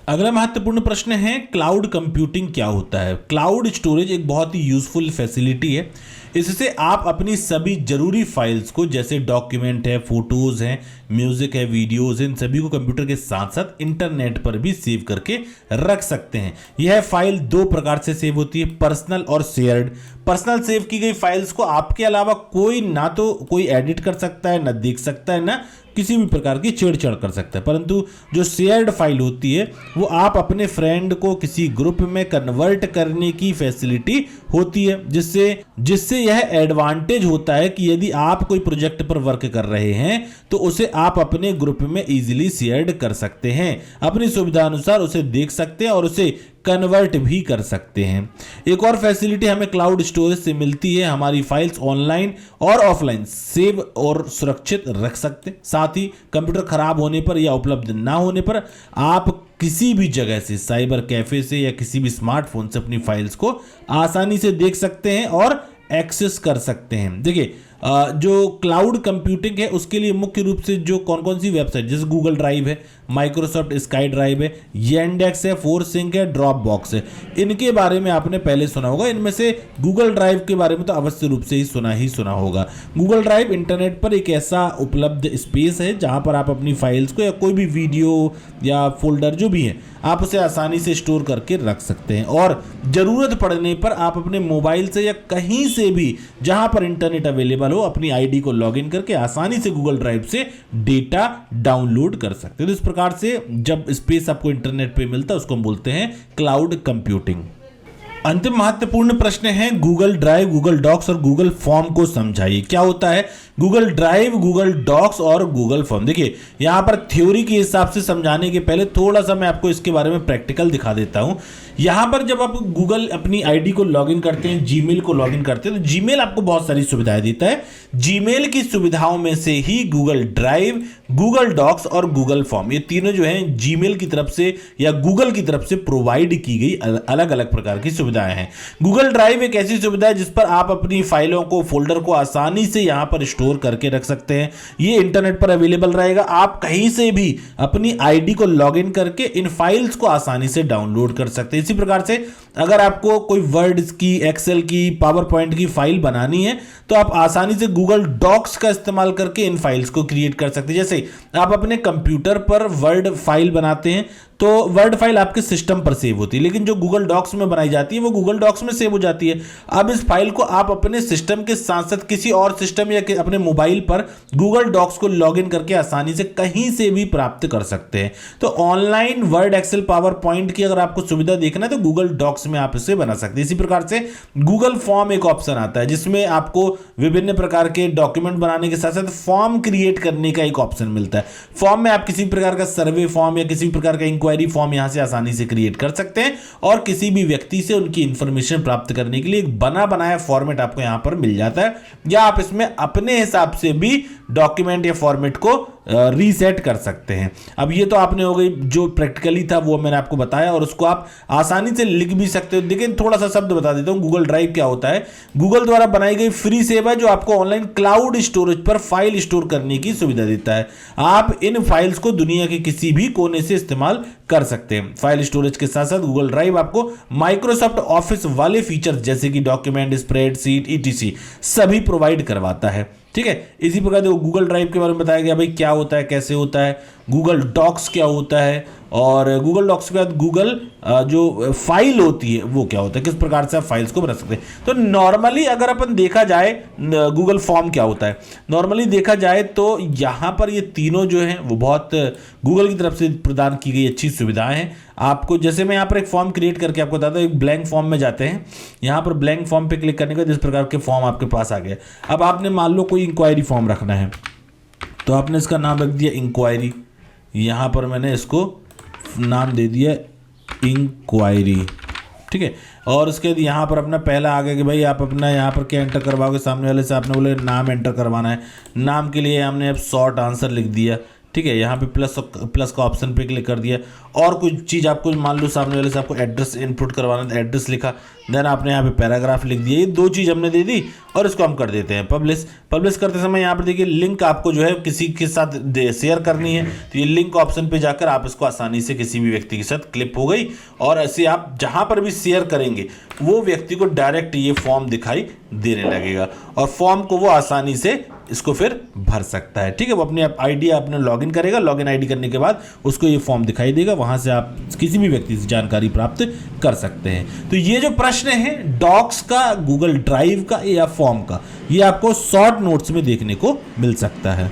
अगला महत्वपूर्ण प्रश्न है क्लाउड कंप्यूटिंग क्या होता है। क्लाउड स्टोरेज एक बहुत ही यूजफुल फैसिलिटी है। इससे आप अपनी सभी जरूरी फाइल्स को, जैसे डॉक्यूमेंट है, फोटोज हैं, म्यूजिक है, वीडियोज, इन सभी को कंप्यूटर के साथ साथ इंटरनेट पर भी सेव करके रख सकते हैं। यह फाइल 2 प्रकार से सेव होती है, पर्सनल और शेयर्ड। पर्सनल सेव की गई फाइल्स को आपके अलावा कोई ना तो कोई एडिट कर सकता है, ना देख सकता है, ना किसी भी प्रकार की छेड़छाड़ कर सकता है। परंतु जो शेयर्ड फाइल होती है वो आप अपने फ्रेंड को किसी ग्रुप में कन्वर्ट करने की फैसिलिटी होती है, जिससे यह एडवांटेज होता है कि यदि आप कोई प्रोजेक्ट पर वर्क कर रहे हैं तो उसे आप अपने ग्रुप में इजीली शेयर्ड कर सकते हैं। अपनी सुविधा अनुसार उसे देख सकते हैं और उसे कन्वर्ट भी कर सकते हैं। एक और फैसिलिटी हमें क्लाउड स्टोरेज से मिलती है, हमारी फाइल्स ऑनलाइन और ऑफलाइन सेव और सुरक्षित रख सकते हैं। साथ ही कंप्यूटर खराब होने पर या उपलब्ध ना होने पर आप किसी भी जगह से, साइबर कैफे से या किसी भी स्मार्टफोन से अपनी फाइल्स को आसानी से देख सकते हैं और एक्सेस कर सकते हैं। देखिए जो क्लाउड कंप्यूटिंग है उसके लिए मुख्य रूप से जो कौन कौन सी वेबसाइट, जैसे गूगल ड्राइव है, माइक्रोसॉफ्ट स्काई ड्राइव है, येंडेक्स है, फोरसिंक है, ड्रॉप बॉक्स है, इनके बारे में आपने पहले सुना होगा। इनमें से गूगल ड्राइव के बारे में तो अवश्य रूप से ही सुना होगा। गूगल ड्राइव इंटरनेट पर एक ऐसा उपलब्ध स्पेस है जहां पर आप अपनी फाइल्स को या कोई भी वीडियो या फोल्डर जो भी है आप उसे आसानी से स्टोर करके रख सकते हैं और ज़रूरत पड़ने पर आप अपने मोबाइल से या कहीं से भी जहां पर इंटरनेट अवेलेबल हो अपनी आईडी को लॉगिन करके आसानी से गूगल ड्राइव से डेटा डाउनलोड कर सकते हैं। तो इस प्रकार से जब स्पेस आपको इंटरनेट पे मिलता है उसको हम बोलते हैं क्लाउड कंप्यूटिंग। अंतिम महत्वपूर्ण प्रश्न है गूगल ड्राइव, गूगल डॉक्स और गूगल फॉर्म को समझाइए। क्या होता है गूगल ड्राइव, गूगल डॉक्स और गूगल फॉर्म? देखिए यहां पर थ्योरी के हिसाब से समझाने के पहले थोड़ा सा मैं आपको इसके बारे में प्रैक्टिकल दिखा देता हूं। यहां पर जब आप गूगल अपनी आईडी को लॉगिन करते हैं, जीमेल को लॉगिन करते हैं, तो जीमेल आपको बहुत सारी सुविधाएं देता है। जीमेल की सुविधाओं में से ही गूगल ड्राइव, गूगल डॉक्स और गूगल फॉर्म, ये तीनों जो हैं जीमेल की तरफ से या गूगल की तरफ से प्रोवाइड की गई अलग अलग प्रकार की सुविधाएं हैं। गूगल ड्राइव एक ऐसी सुविधा है जिस पर आप अपनी फाइलों को, फोल्डर को आसानी से यहां पर स्टोर करके रख सकते हैं। ये इंटरनेट पर अवेलेबल रहेगा, आप कहीं से भी अपनी आईडी को लॉगिन करके इन फाइल्स को आसानी से डाउनलोड कर सकते हैं। इसी प्रकार से अगर आपको कोई वर्ड की, एक्सेल की, पावर पॉइंट की फाइल बनानी है तो आप आसानी से गूगल डॉक्स का इस्तेमाल करके इन फाइल्स को क्रिएट कर सकते हैं। जैसे आप अपने कंप्यूटर पर वर्ड फाइल बनाते हैं तो वर्ड फाइल आपके सिस्टम पर सेव होती है, लेकिन जो गूगल डॉक्स में बनाई जाती है वो गूगल डॉक्स में सेव हो जाती है। अब इस फाइल को आप अपने सिस्टम के साथ साथ किसी और सिस्टम या अपने मोबाइल पर गूगल डॉक्स को लॉगिन करके आसानी से कहीं से भी प्राप्त कर सकते हैं। तो online Word, Excel, PowerPoint की अगर आपको सुविधा देखना है तो गूगल डॉक्स में आप इसे बना सकते हैं। इसी प्रकार से गूगल फॉर्म एक ऑप्शन आता है जिसमें आपको विभिन्न प्रकार के डॉक्यूमेंट बनाने के साथ साथ फॉर्म क्रिएट करने का एक ऑप्शन मिलता है। फॉर्म में आप किसी प्रकार का सर्वे फॉर्म या किसी प्रकार का इंक्वायरी फॉर्म यहां से आसानी से क्रिएट कर सकते हैं और किसी भी व्यक्ति से उनकी इंफॉर्मेशन प्राप्त करने के लिए एक बना बनाया फॉर्मेट आपको यहां पर मिल जाता है, या आप इसमें अपने हिसाब से भी डॉक्यूमेंट या फॉर्मेट को रीसेट कर सकते हैं। अब ये तो आपने हो गई जो प्रैक्टिकली था वो मैंने आपको बताया और उसको आप आसानी से लिख भी सकते हो। लेकिन थोड़ा सा शब्द बता देता हूं, गूगल ड्राइव क्या होता है। गूगल द्वारा बनाई गई फ्री सेवा जो आपको ऑनलाइन क्लाउड स्टोरेज पर फाइल स्टोर करने की सुविधा देता है। आप इन फाइल्स को दुनिया के किसी भी कोने से इस्तेमाल कर सकते हैं। फाइल स्टोरेज के साथ साथ गूगल ड्राइव आपको माइक्रोसॉफ्ट ऑफिस वाले फीचर्स जैसे कि डॉक्यूमेंट, स्प्रेडशीट, ईटीसी सभी प्रोवाइड करवाता है। ठीक है, इसी प्रकार देखो गूगल ड्राइव के बारे में बताया गया भाई क्या होता है, कैसे होता है। गूगल डॉक्स क्या होता है और गूगल डॉक्स के बाद गूगल जो फाइल होती है वो क्या होता है, किस प्रकार से आप फाइल्स को बना सकते हैं। तो नॉर्मली अगर अपन देखा जाए गूगल फॉर्म क्या होता है, नॉर्मली देखा जाए तो यहाँ पर ये तीनों जो हैं वो बहुत गूगल की तरफ से प्रदान की गई अच्छी सुविधाएं हैं। आपको जैसे मैं यहाँ पर एक फॉर्म क्रिएट करके आपको बताता हूँ, एक ब्लैंक फॉर्म में जाते हैं, यहाँ पर ब्लैंक फॉर्म पे क्लिक करने के बाद इस प्रकार के फॉर्म आपके पास आ गए। अब आपने मान लो कोई इंक्वायरी फॉर्म रखना है तो आपने इसका नाम रख दिया इंक्वायरी, यहाँ पर मैंने इसको नाम दे दिया इंक्वायरी। ठीक है, और उसके बाद यहाँ पर अपना पहला आ गया कि भाई आप अपना यहाँ पर क्या एंटर करवाओगे, सामने वाले से आपने बोले नाम एंटर करवाना है। नाम के लिए हमने अब शॉर्ट आंसर लिख दिया। ठीक है, यहाँ पे प्लस का ऑप्शन पे क्लिक कर दिया और कुछ चीज़ आपको मान लो सामने वाले से आपको एड्रेस इनपुट करवाना है, एड्रेस लिखा, देन आपने यहाँ पे पैराग्राफ लिख दिया। ये दो चीज़ हमने दे दी और इसको हम कर देते हैं पब्लिश करते समय यहाँ पर देखिए लिंक आपको जो है किसी के साथ शेयर करनी है तो ये लिंक ऑप्शन पे जाकर आप इसको आसानी से किसी भी व्यक्ति के साथ क्लिप हो गई और ऐसे आप जहाँ पर भी शेयर करेंगे वो व्यक्ति को डायरेक्ट ये फॉर्म दिखाई देने लगेगा और फॉर्म को वो आसानी से इसको फिर भर सकता है। ठीक है, वो अपने आईडी अपने लॉगिन करेगा, लॉगिन आईडी करने के बाद उसको ये फॉर्म दिखाई देगा, वहां से आप किसी भी व्यक्ति से जानकारी प्राप्त कर सकते हैं। तो ये जो प्रश्न है डॉक्स का, गूगल ड्राइव का या फॉर्म का, ये आपको शॉर्ट नोट्स में देखने को मिल सकता है।